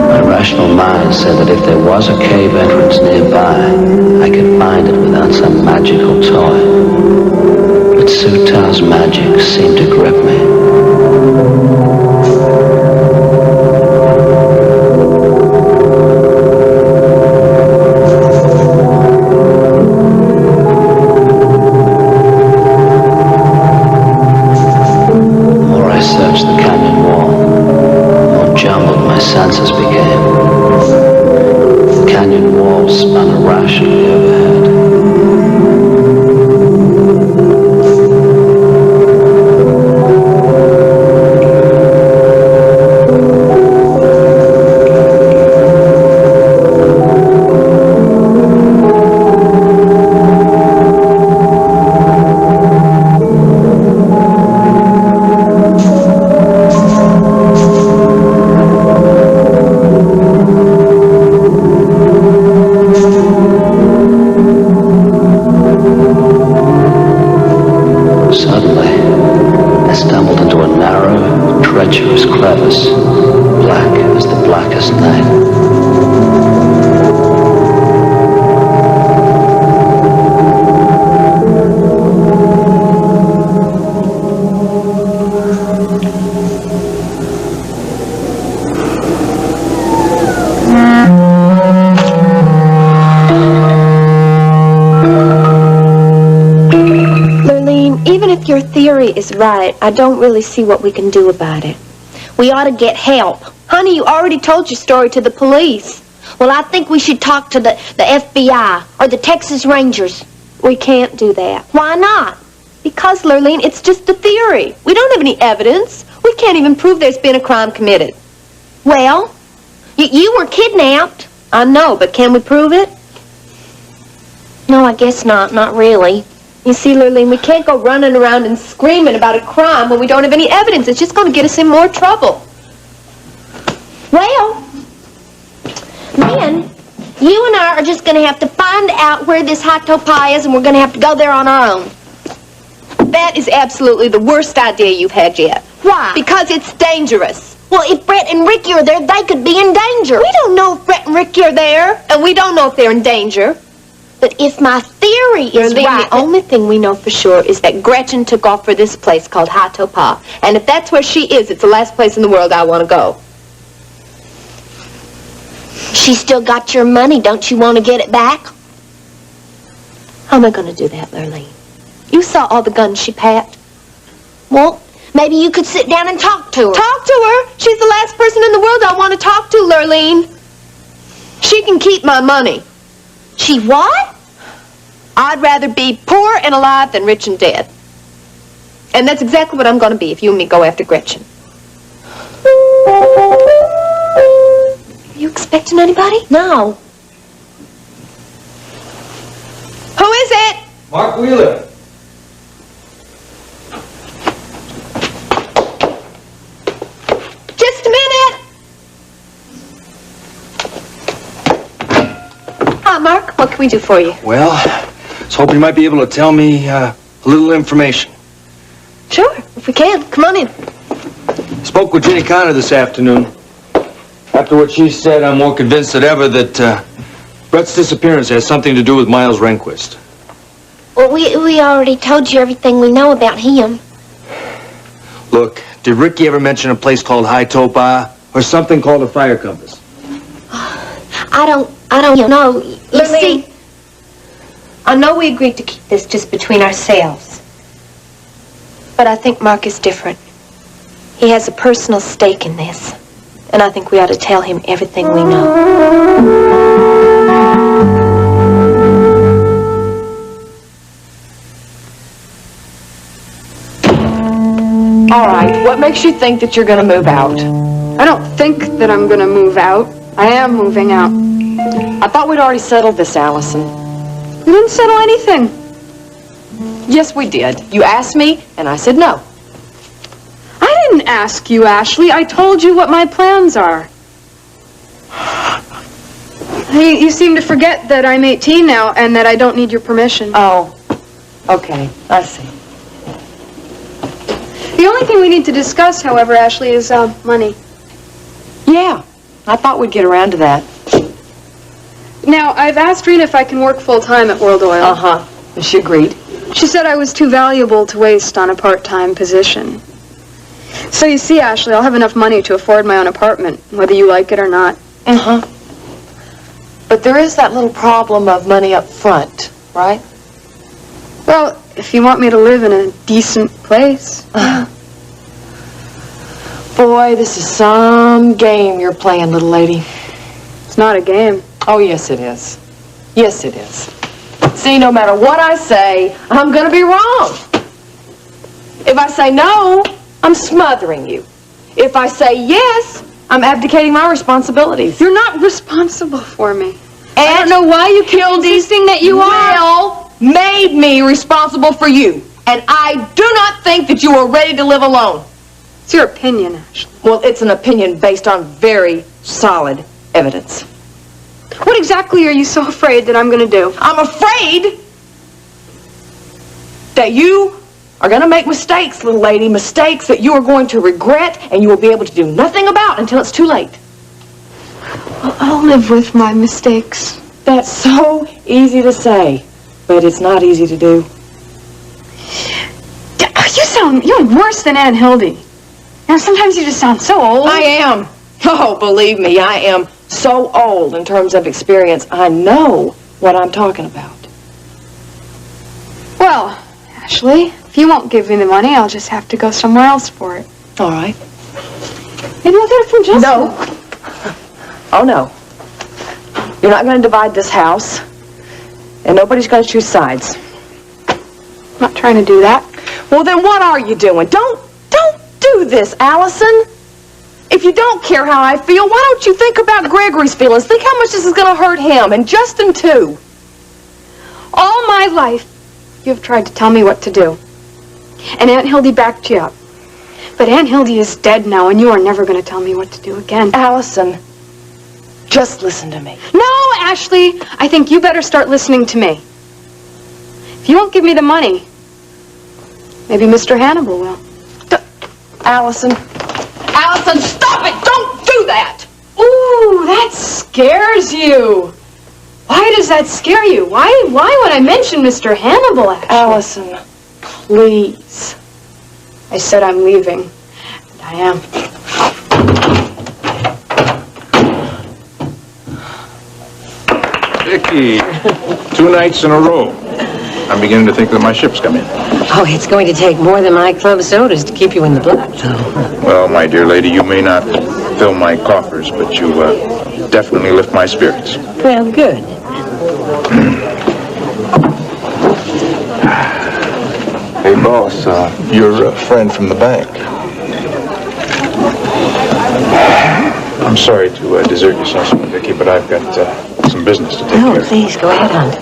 My rational mind said that if there was a cave entrance nearby, I could find it without some magical toy. But Sutar's magic seemed to grip me. Senses became. The canyon walls spun irrationally overhead. Treacherous crevice, black as the blackest night. Even if your theory is right, I don't really see what we can do about it. We ought to get help. Honey, you already told your story to the police. Well, I think we should talk to the FBI or the Texas Rangers. We can't do that. Why not? Because, Lurleen, it's just a theory. We don't have any evidence. We can't even prove there's been a crime committed. Well, you were kidnapped. I know, but can we prove it? No, I guess not. Not really. You see, Lurleen, we can't go running around and screaming about a crime when we don't have any evidence. It's just going to get us in more trouble. Well, then, you and I are just going to have to find out where this hot topai is, and we're going to have to go there on our own. That is absolutely the worst idea you've had yet. Why? Because it's dangerous. Well, if Brett and Ricky are there, they could be in danger. We don't know if Brett and Ricky are there, and we don't know if they're in danger. But if my theory is right, the only thing we know for sure is that Gretchen took off for this place called High Topa. And if that's where she is, it's the last place in the world I want to go. She still got your money. Don't you want to get it back? How am I going to do that, Lurleen? You saw all the guns she packed. Well, maybe you could sit down and talk to her. Talk to her? She's the last person in the world I want to talk to, Lurleen. She can keep my money. She what? I'd rather be poor and alive than rich and dead. And that's exactly what I'm going to be if you and me go after Gretchen. Are you expecting anybody? No. Who is it? Mark Wheeler. Just a minute. Hi, Mark. What can we do for you? Well, I was hoping you might be able to tell me a little information. Sure, if we can. Come on in. Spoke with Jenny Connor this afternoon. After what she said, I'm more convinced than ever that Brett's disappearance has something to do with Miles Rehnquist. Well, we already told you everything we know about him. Look, did Ricky ever mention a place called High Topa or something called a fire compass? I don't know. You see, I know we agreed to keep this just between ourselves. But I think Mark is different. He has a personal stake in this. And I think we ought to tell him everything we know. All right, what makes you think that you're going to move out? I don't think that I'm going to move out. I am moving out. I thought we'd already settled this, Allison. We didn't settle anything. Yes, we did. You asked me, and I said no. I didn't ask you, Ashley. I told you what my plans are. You seem to forget that I'm 18 now and that I don't need your permission. Oh, okay. I see. The only thing we need to discuss, however, Ashley, is money. Yeah, I thought we'd get around to that. Now, I've asked Rena if I can work full-time at World Oil. Uh-huh. And she agreed. She said I was too valuable to waste on a part-time position. So you see, Ashley, I'll have enough money to afford my own apartment, whether you like it or not. Uh-huh. But there is that little problem of money up front, right? Well, if you want me to live in a decent place. Boy, this is some game you're playing, little lady. It's not a game. Oh, yes, it is. Yes, it is. See, no matter what I say, I'm going to be wrong. If I say no, I'm smothering you. If I say yes, I'm abdicating my responsibilities. You're not responsible for me. And I don't know why you keep insisting that you are. Will made me responsible for you. And I do not think that you are ready to live alone. It's your opinion, Ashley. Well, it's an opinion based on very solid evidence. What exactly are you so afraid that I'm going to do? I'm afraid that you are going to make mistakes, little lady, mistakes that you are going to regret and you will be able to do nothing about until it's too late. Well, I'll live with my mistakes. That's so easy to say, but it's not easy to do. You're worse than Aunt Hildy. Now, sometimes you just sound so old. I am. Oh, believe me, I am so old in terms of experience. I know what I'm talking about. Well, Ashley, if you won't give me the money, I'll just have to go somewhere else for it. All right. Maybe I'll get it from Justin. No. Oh, no. You're not going to divide this house, and nobody's going to choose sides. I'm not trying to do that. Well, then what are you doing? Don't do this, Allison. If you don't care how I feel, why don't you think about Gregory's feelings? Think how much this is going to hurt him, and Justin, too. All my life, you have tried to tell me what to do. And Aunt Hildy backed you up. But Aunt Hildy is dead now, and you are never going to tell me what to do again. Allison, just listen to me. No, Ashley, I think you better start listening to me. If you won't give me the money, maybe Mr. Hannibal will. Allison, stop it! Don't do that! Ooh, that scares you. Why does that scare you? Why would I mention Mr. Hannibal, Ashley? Allison, please. I said I'm leaving, and I am. Vicky, 2 nights in a row. I'm beginning to think that my ship's come in. Oh, it's going to take more than my club sodas to keep you in the black, though. Well, my dear lady, you may not fill my coffers, but you definitely lift my spirits. Well, good. Hey, boss, you're a friend from the bank. I'm sorry to desert you so soon, Vicky, but I've got some business to take care of. Oh, please, go ahead, Hunt.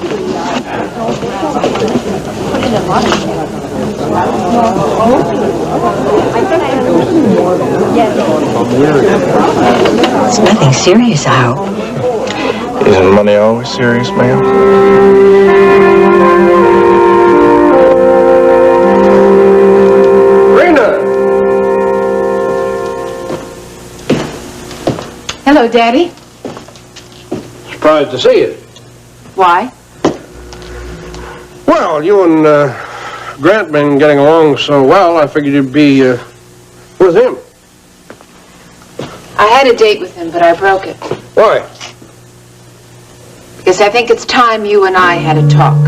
It's nothing serious, I hope. Isn't money always serious, ma'am? Rena! Hello, Daddy. Surprised to see you. Why? Well, you and Grant been getting along so well, I figured you'd be with him. I had a date with him, but I broke it. Why? Because I think it's time you and I had a talk.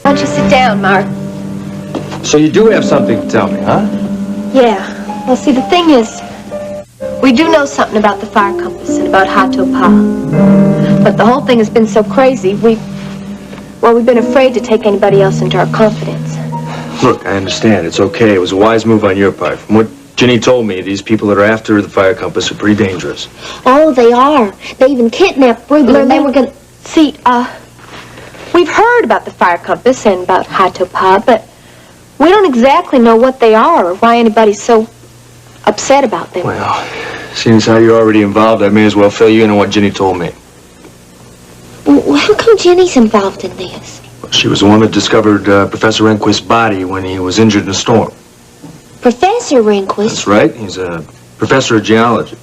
Why don't you sit down, Mark? So you do have something to tell me, huh? Yeah. Well, see, the thing is, we do know something about the fire compass and about Hato Pa. But the whole thing has been so crazy, we've been afraid to take anybody else into our confidence. Look, I understand. It's okay. It was a wise move on your part. From what Ginny told me, these people that are after the fire compass are pretty dangerous. Oh, they are. They even kidnapped Ruby and they were gonna... See, heard about the fire compass and about Hato-Pa, but we don't exactly know what they are or why anybody's so upset about them. Well, seeing as how you're already involved, I may as well fill you in on what Ginny told me. Well, how come Jenny's involved in this? She was the one that discovered Professor Rehnquist's body when he was injured in a storm. Professor Rehnquist? That's right. He's a professor of geology.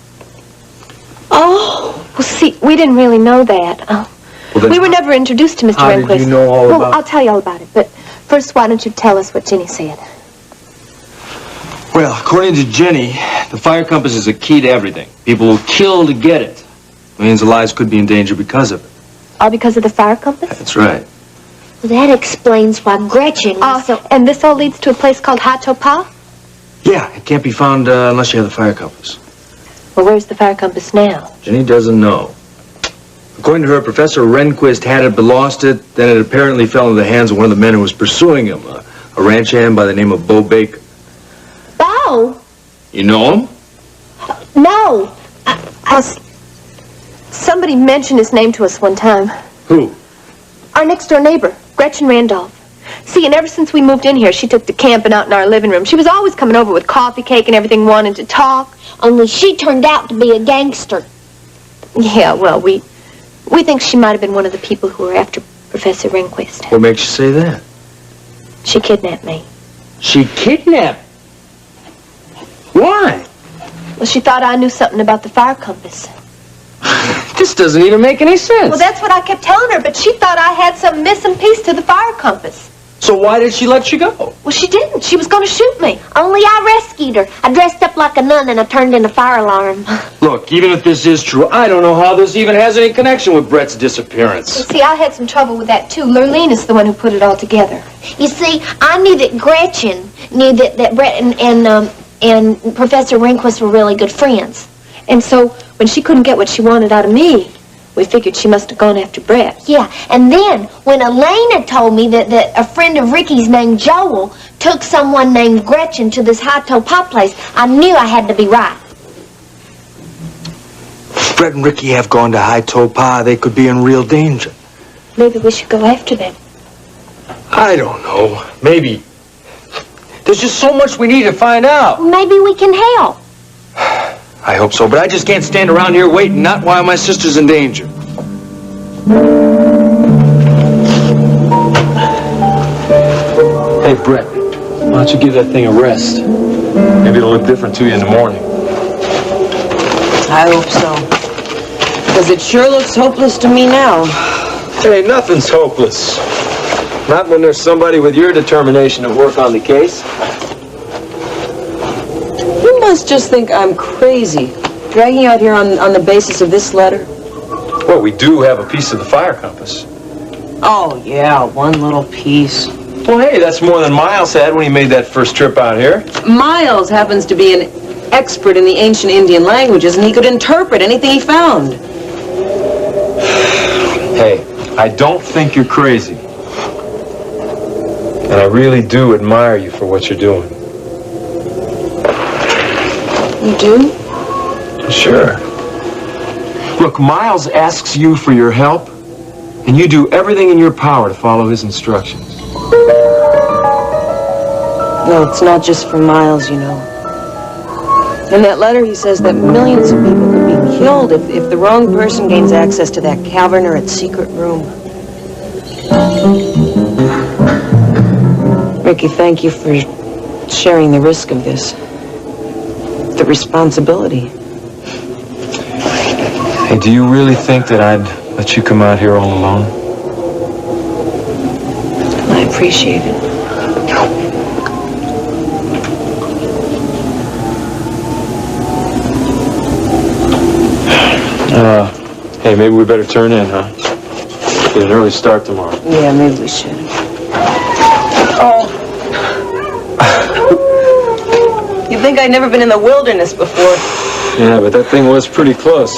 Oh, well, see, we didn't really know that. We were never introduced to Mr. How Rehnquist. did you know all well, about... I'll tell you all about it, but first, why don't you tell us what Ginny said? Well, according to Ginny, the fire compass is a key to everything. People will kill to get it. Millions of lives could be in danger because of it. All because of the fire compass? That's right. Well, that explains why Gretchen was so... And this all leads to a place called Hato-Pa? Yeah, it can't be found unless you have the fire compass. Well, where's the fire compass now? Ginny doesn't know. According to her, Professor Rehnquist had it but lost it. Then it apparently fell into the hands of one of the men who was pursuing him, a ranch hand by the name of Bo Baker. Bo? You know him? No. Somebody mentioned his name to us one time. Who? Our next-door neighbor, Gretchen Randolph. See, and ever since we moved in here, she took to camping out in our living room. She was always coming over with coffee, cake, and everything, wanting to talk. Only she turned out to be a gangster. Yeah, well, we think she might have been one of the people who were after Professor Rehnquist. What makes you say that? She kidnapped me. She kidnapped? Why? Well, she thought I knew something about the fire compass. This doesn't even make any sense. Well, that's what I kept telling her, but she thought I had some missing piece to the fire compass. So why did she let you go? Well, she didn't. She was going to shoot me. Only I rescued her. I dressed up like a nun and I turned in a fire alarm. Look, even if this is true, I don't know how this even has any connection with Brett's disappearance. Well, see, I had some trouble with that, too. Lurleen is the one who put it all together. You see, I knew that Gretchen knew that Brett and Professor Rehnquist were really good friends. And so, when she couldn't get what she wanted out of me, we figured she must have gone after Brett. Yeah, and then when Elena told me that a friend of Ricky's named Joel took someone named Gretchen to this Hato-Pa place, I knew I had to be right. If Brett and Ricky have gone to Hato-Pa, they could be in real danger. Maybe we should go after them. I don't know. Maybe. There's just so much we need to find out. Maybe we can help. I hope so, but I just can't stand around here waiting, not while my sister's in danger. Hey, Brett, why don't you give that thing a rest? Maybe it'll look different to you in the morning. I hope so. Because it sure looks hopeless to me now. Hey, nothing's hopeless. Not when there's somebody with your determination to work on the case. You must just think I'm crazy, dragging you out here on the basis of this letter. Well, we do have a piece of the fire compass. Oh, yeah, one little piece. Well, hey, that's more than Miles had when he made that first trip out here. Miles happens to be an expert in the ancient Indian languages, and he could interpret anything he found. Hey, I don't think you're crazy. And I really do admire you for what you're doing. You do? Sure. Look, Miles asks you for your help, and you do everything in your power to follow his instructions. No, it's not just for Miles, you know. In that letter, he says that millions of people could be killed if the wrong person gains access to that cavern or its secret room. Ricky, thank you for sharing the risk of this. The responsibility. Hey, do you really think that I'd let you come out here all alone? I appreciate it. Hey, maybe we better turn in, huh? Get an early start tomorrow. Yeah, maybe we should. Oh. You think I'd never been in the wilderness before? Yeah, but that thing was pretty close.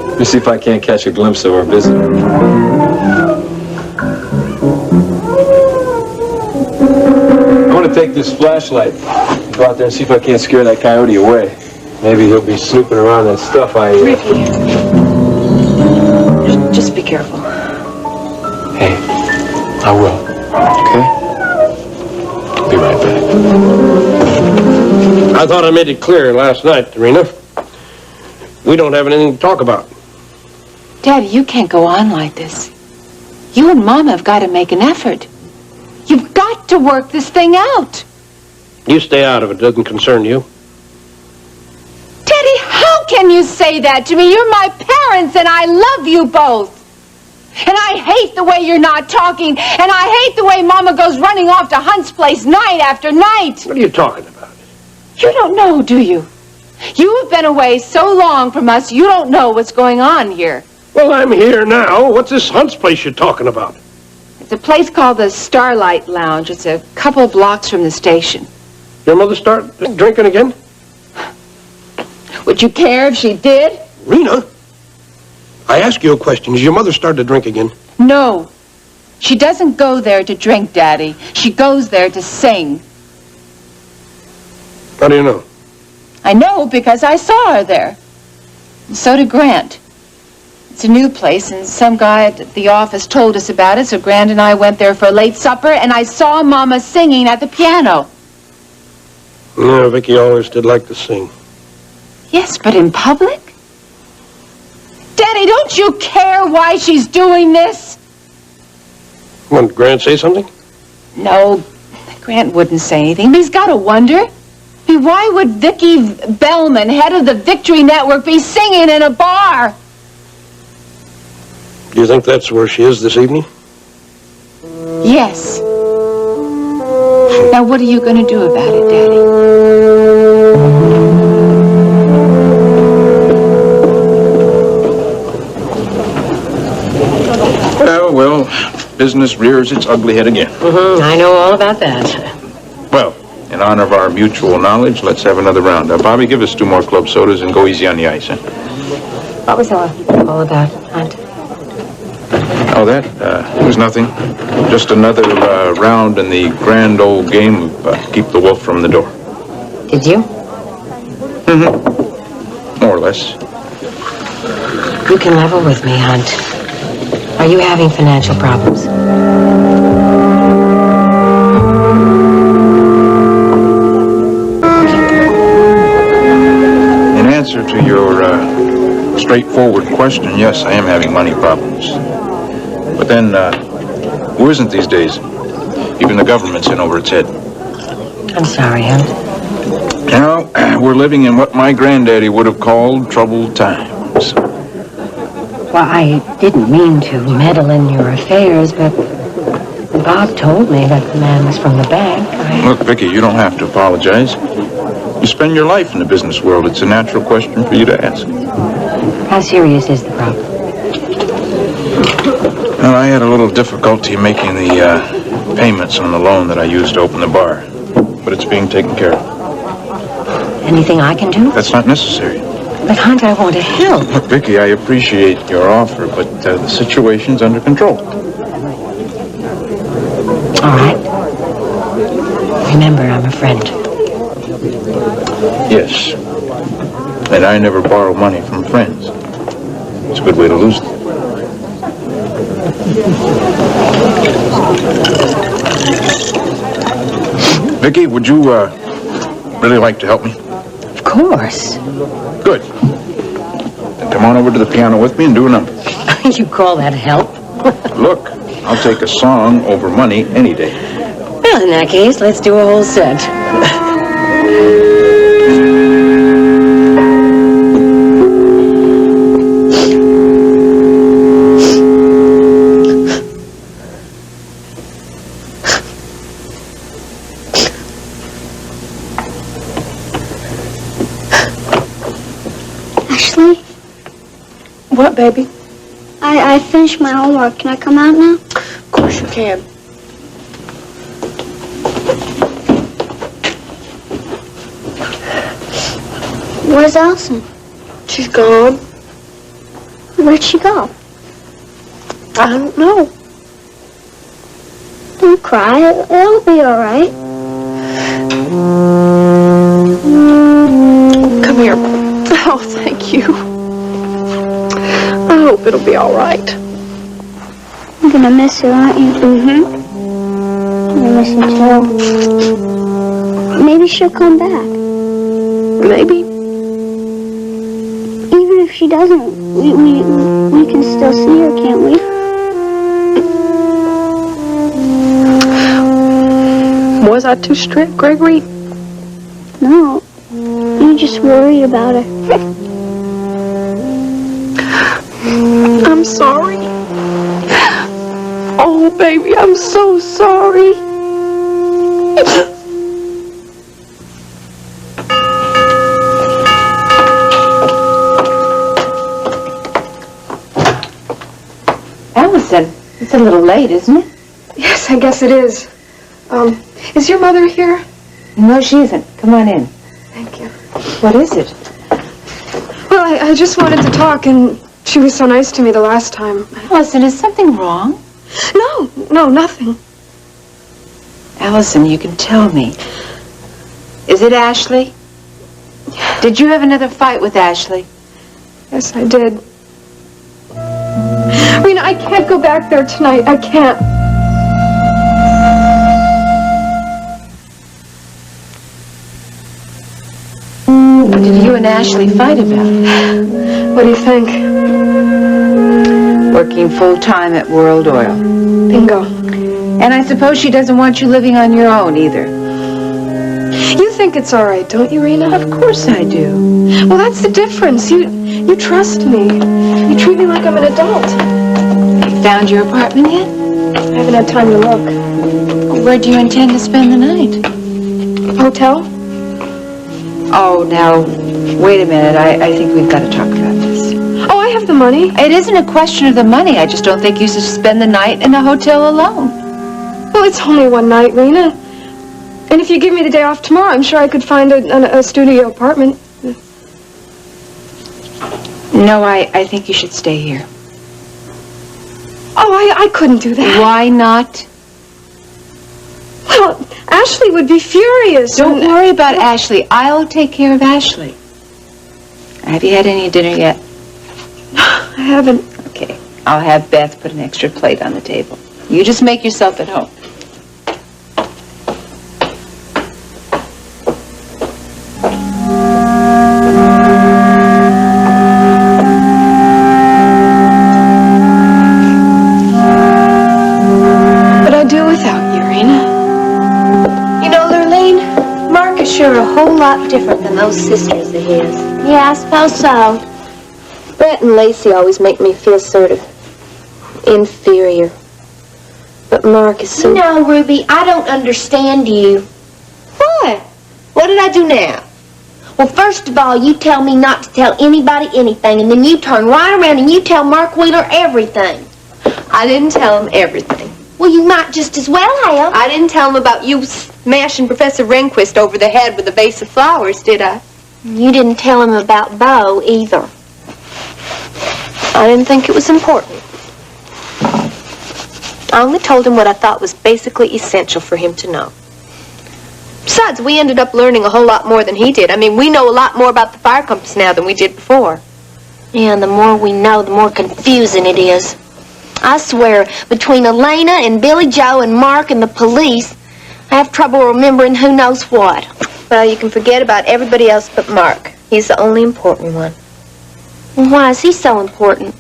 Let me see if I can't catch a glimpse of our visitor. I want to take this flashlight, go out there and see if I can't scare that coyote away. Maybe he'll be snooping around that stuff I... Ricky. Just be careful. Hey, I will. Okay? Be right back. I thought I made it clear last night, Rena. We don't have anything to talk about. Daddy, you can't go on like this. You and Mama have got to make an effort. You've got to work this thing out. You stay out of it. Doesn't concern you. Daddy, how can you say that to me? You're my parents and I love you both. And I hate the way you're not talking. And I hate the way Mama goes running off to Hunt's place night after night. What are you talking about? You don't know, do you? You have been away so long from us, you don't know what's going on here. Well, I'm here now. What's this Hunt's place you're talking about? It's a place called the Starlight Lounge. It's a couple blocks from the station. Your mother start drinking again? Would you care if she did? Rena, I ask you a question. Has your mother started to drink again? No. She doesn't go there to drink, Daddy. She goes there to sing. How do you know? I know because I saw her there. And so did Grant. It's a new place, and some guy at the office told us about it, so Grant and I went there for a late supper, and I saw Mama singing at the piano. Yeah, Vicky always did like to sing. Yes, but in public? Daddy, don't you care why she's doing this? Did Grant say something? No, Grant wouldn't say anything, but he's got to wonder. I mean, why would Vicki Bellman, head of the Victory Network, be singing in a bar? Do you think that's where she is this evening? Yes. Now, what are you going to do about it, Daddy? Well, business rears its ugly head again. I know all about that. Well, in honor of our mutual knowledge, let's have another round. Bobby, give us 2 more club sodas and go easy on the ice, huh? What was all about, Hunt? Oh, that was nothing. Just another round in the grand old game of keep the wolf from the door. Did you? More or less. You can level with me, Hunt. Are you having financial problems? In answer to your straightforward question, yes, I am having money problems. But then, who isn't these days? Even the government's in over its head. I'm sorry, Hunt. You know, we're living in what my granddaddy would have called troubled times. Well, I didn't mean to meddle in your affairs, but Bob told me that the man was from the bank. Look, Vicky, you don't have to apologize. You spend your life in the business world. It's a natural question for you to ask. How serious is the problem? Well, I had a little difficulty making the payments on the loan that I used to open the bar. But it's being taken care of. Anything I can do? That's not necessary. But, Hunt, I want to help. Look, Vicky, I appreciate your offer, but the situation's under control. All right. Remember, I'm a friend. Yes. And I never borrow money from friends. It's a good way to lose them. Vicky, would you really like to help me? Of course. Good. Then come on over to the piano with me and do a number. You call that help? Look, I'll take a song over money any day. Well, in that case, let's do a whole set. Ashley? What, baby? I finished my homework. Can I come out now? Of course you can. Where's Allison? She's gone. Where'd she go? I don't know. Don't cry. It'll be all right. Come here. Oh, thank you. I hope it'll be all right. gonna miss her, aren't you? Mm-hmm. I'm gonna miss her too. Maybe she'll come back. Maybe. Even if she doesn't, we can still see her, can't we? Was I too strict, Gregory? No. You just worried about her. I'm sorry. Oh, baby, I'm so sorry. Allison, it's a little late, isn't it? Yes, I guess it is. Is your mother here? No, she isn't. Come on in. Thank you. What is it? Well, I just wanted to talk, and she was so nice to me the last time. Allison, is something wrong? No, nothing. Allison, you can tell me. Is it Ashley? Did you have another fight with Ashley? Yes, I did. Rena, I can't go back there tonight. I can't. What did you and Ashley fight about? What do you think? Working full-time at World Oil. Bingo. And I suppose she doesn't want you living on your own either. You think it's all right, don't you, Rena? Of course I do. Well, that's the difference. You trust me. You treat me like I'm an adult. You found your apartment yet? I haven't had time to look. Where do you intend to spend the night? Hotel? Oh, now, wait a minute. I think we've got to talk about this. Oh, I have the money. It isn't a question of the money. I just don't think you should spend the night in a hotel alone. Well, it's only one night, Rena. And if you give me the day off tomorrow, I'm sure I could find a studio apartment. No, I think you should stay here. Oh, I couldn't do that. Why not? Well, Ashley would be furious. Don't worry about Ashley. I'll take care of Ashley. Have you had any dinner yet? I haven't. Okay. I'll have Beth put an extra plate on the table. You just make yourself at home. What'd I do without you, Rena? You know, Lurleen, Mark is sure a whole lot different than those sisters of his. Yeah, I suppose so. Brett and Lacey always make me feel sort of inferior. But Mark is so... No, Ruby, I don't understand you. What? What did I do now? Well, first of all, you tell me not to tell anybody anything, and then you turn right around and you tell Mark Wheeler everything. I didn't tell him everything. Well, you might just as well have. I didn't tell him about you smashing Professor Rehnquist over the head with a vase of flowers, did I? You didn't tell him about Bo either. I didn't think it was important. I only told him what I thought was basically essential for him to know. Besides, we ended up learning a whole lot more than he did. I mean, we know a lot more about the fire compass now than we did before. Yeah, and the more we know, the more confusing it is. I swear, between Elena and Billy Joe and Mark and the police, I have trouble remembering who knows what. Well, you can forget about everybody else but Mark. He's the only important one. And why is he so important?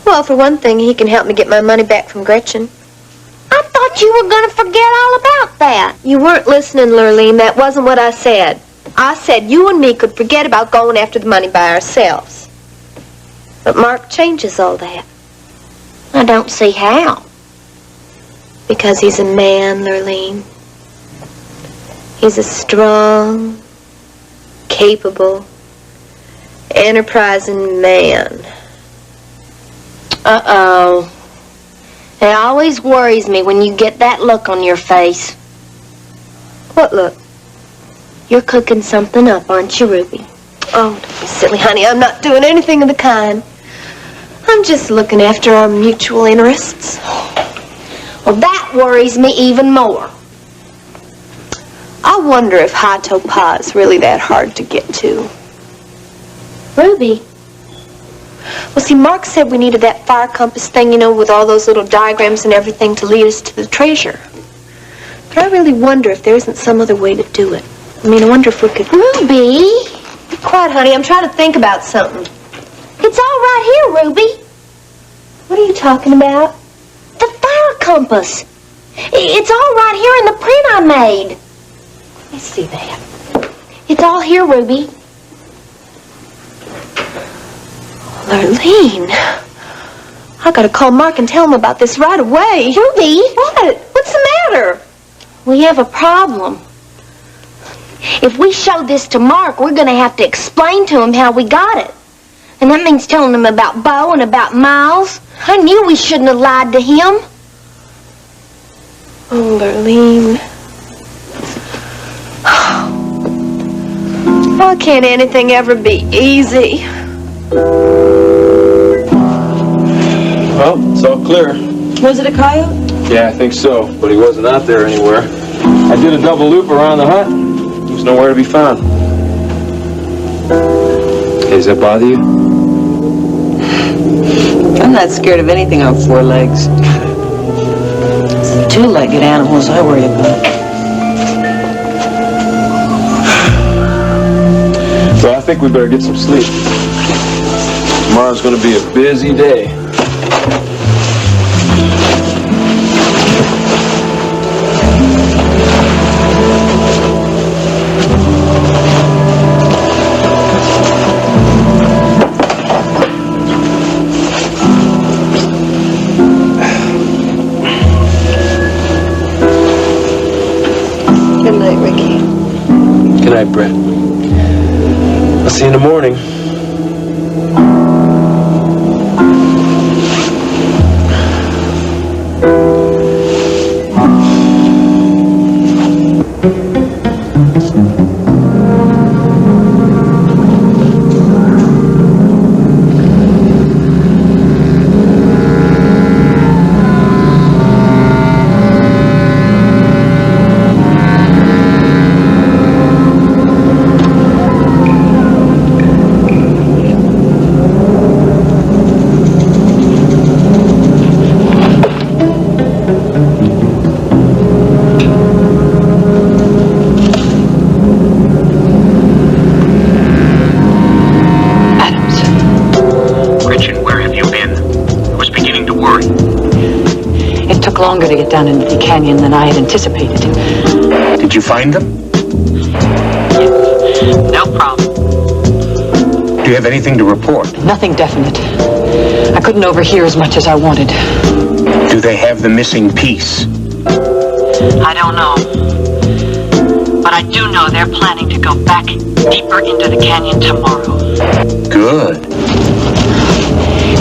Well, for one thing, he can help me get my money back from Gretchen. I thought you were going to forget all about that. You weren't listening, Lurleen. That wasn't what I said. I said you and me could forget about going after the money by ourselves. But Mark changes all that. I don't see how. Because he's a man, Lurleen. He's a strong, capable, enterprising man. Uh-oh. It always worries me when you get that look on your face. What look? You're cooking something up, aren't you, Ruby? Oh, don't be silly, honey. I'm not doing anything of the kind. I'm just looking after our mutual interests. Well, that worries me even more. I wonder if Hato Pa is really that hard to get to. Ruby, Well, see, Mark said we needed that fire compass thing, you know, with all those little diagrams and everything to lead us to the treasure. But I really wonder if there isn't some other way to do it. I mean, I wonder if we could... Ruby! Be quiet, honey. I'm trying to think about something. It's all right here, Ruby. What are you talking about? The fire compass. It's all right here in the print I made. Let me see that. It's all here, Ruby. Lurleen. I gotta call Mark and tell him about this right away. Ruby! What? What's the matter? We have a problem. If we show this to Mark, we're gonna have to explain to him how we got it. And that means telling him about Bo and about Miles. I knew we shouldn't have lied to him. Oh, Lurleen. Why can't anything ever be easy? Well, it's all clear. Was it a coyote? Yeah, I think so, but he wasn't out there anywhere. I did a double loop around the hut. He was nowhere to be found. Hey, does that bother you? I'm not scared of anything on four legs. It's the two-legged animals I worry about. Well, I think we better get some sleep. Tomorrow's going to be a busy day. Good night, Ricky. Good night, Brett. I'll see you in the morning. Longer to get down into the canyon than I had anticipated. Did you find them? No problem. Do you have anything to report? Nothing definite. I couldn't overhear as much as I wanted. Do they have the missing piece? I don't know. But I do know they're planning to go back deeper into the canyon tomorrow. Good.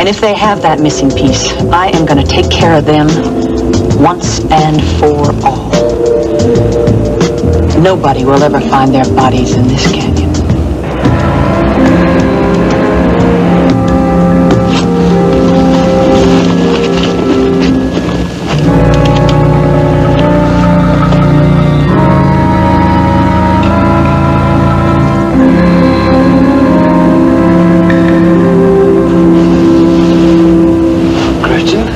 And if they have that missing piece, I am going to take care of them once and for all. Nobody will ever find their bodies in this canyon. Gretchen?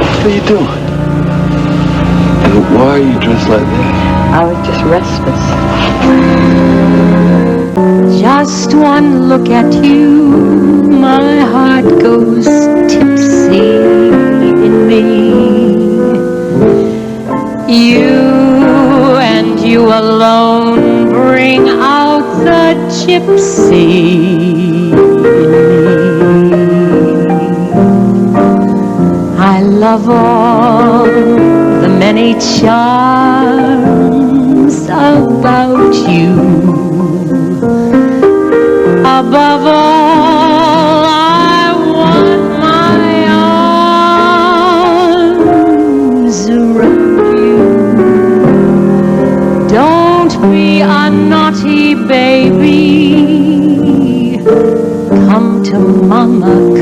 What are you doing? Why are you dressed like that? I was just restless. Just one look at you, my heart goes tipsy in me. You and you alone bring out the gypsy in me. I love all the many charms about you. Above all, I want my arms around you. Don't be a naughty baby. Come to Mama,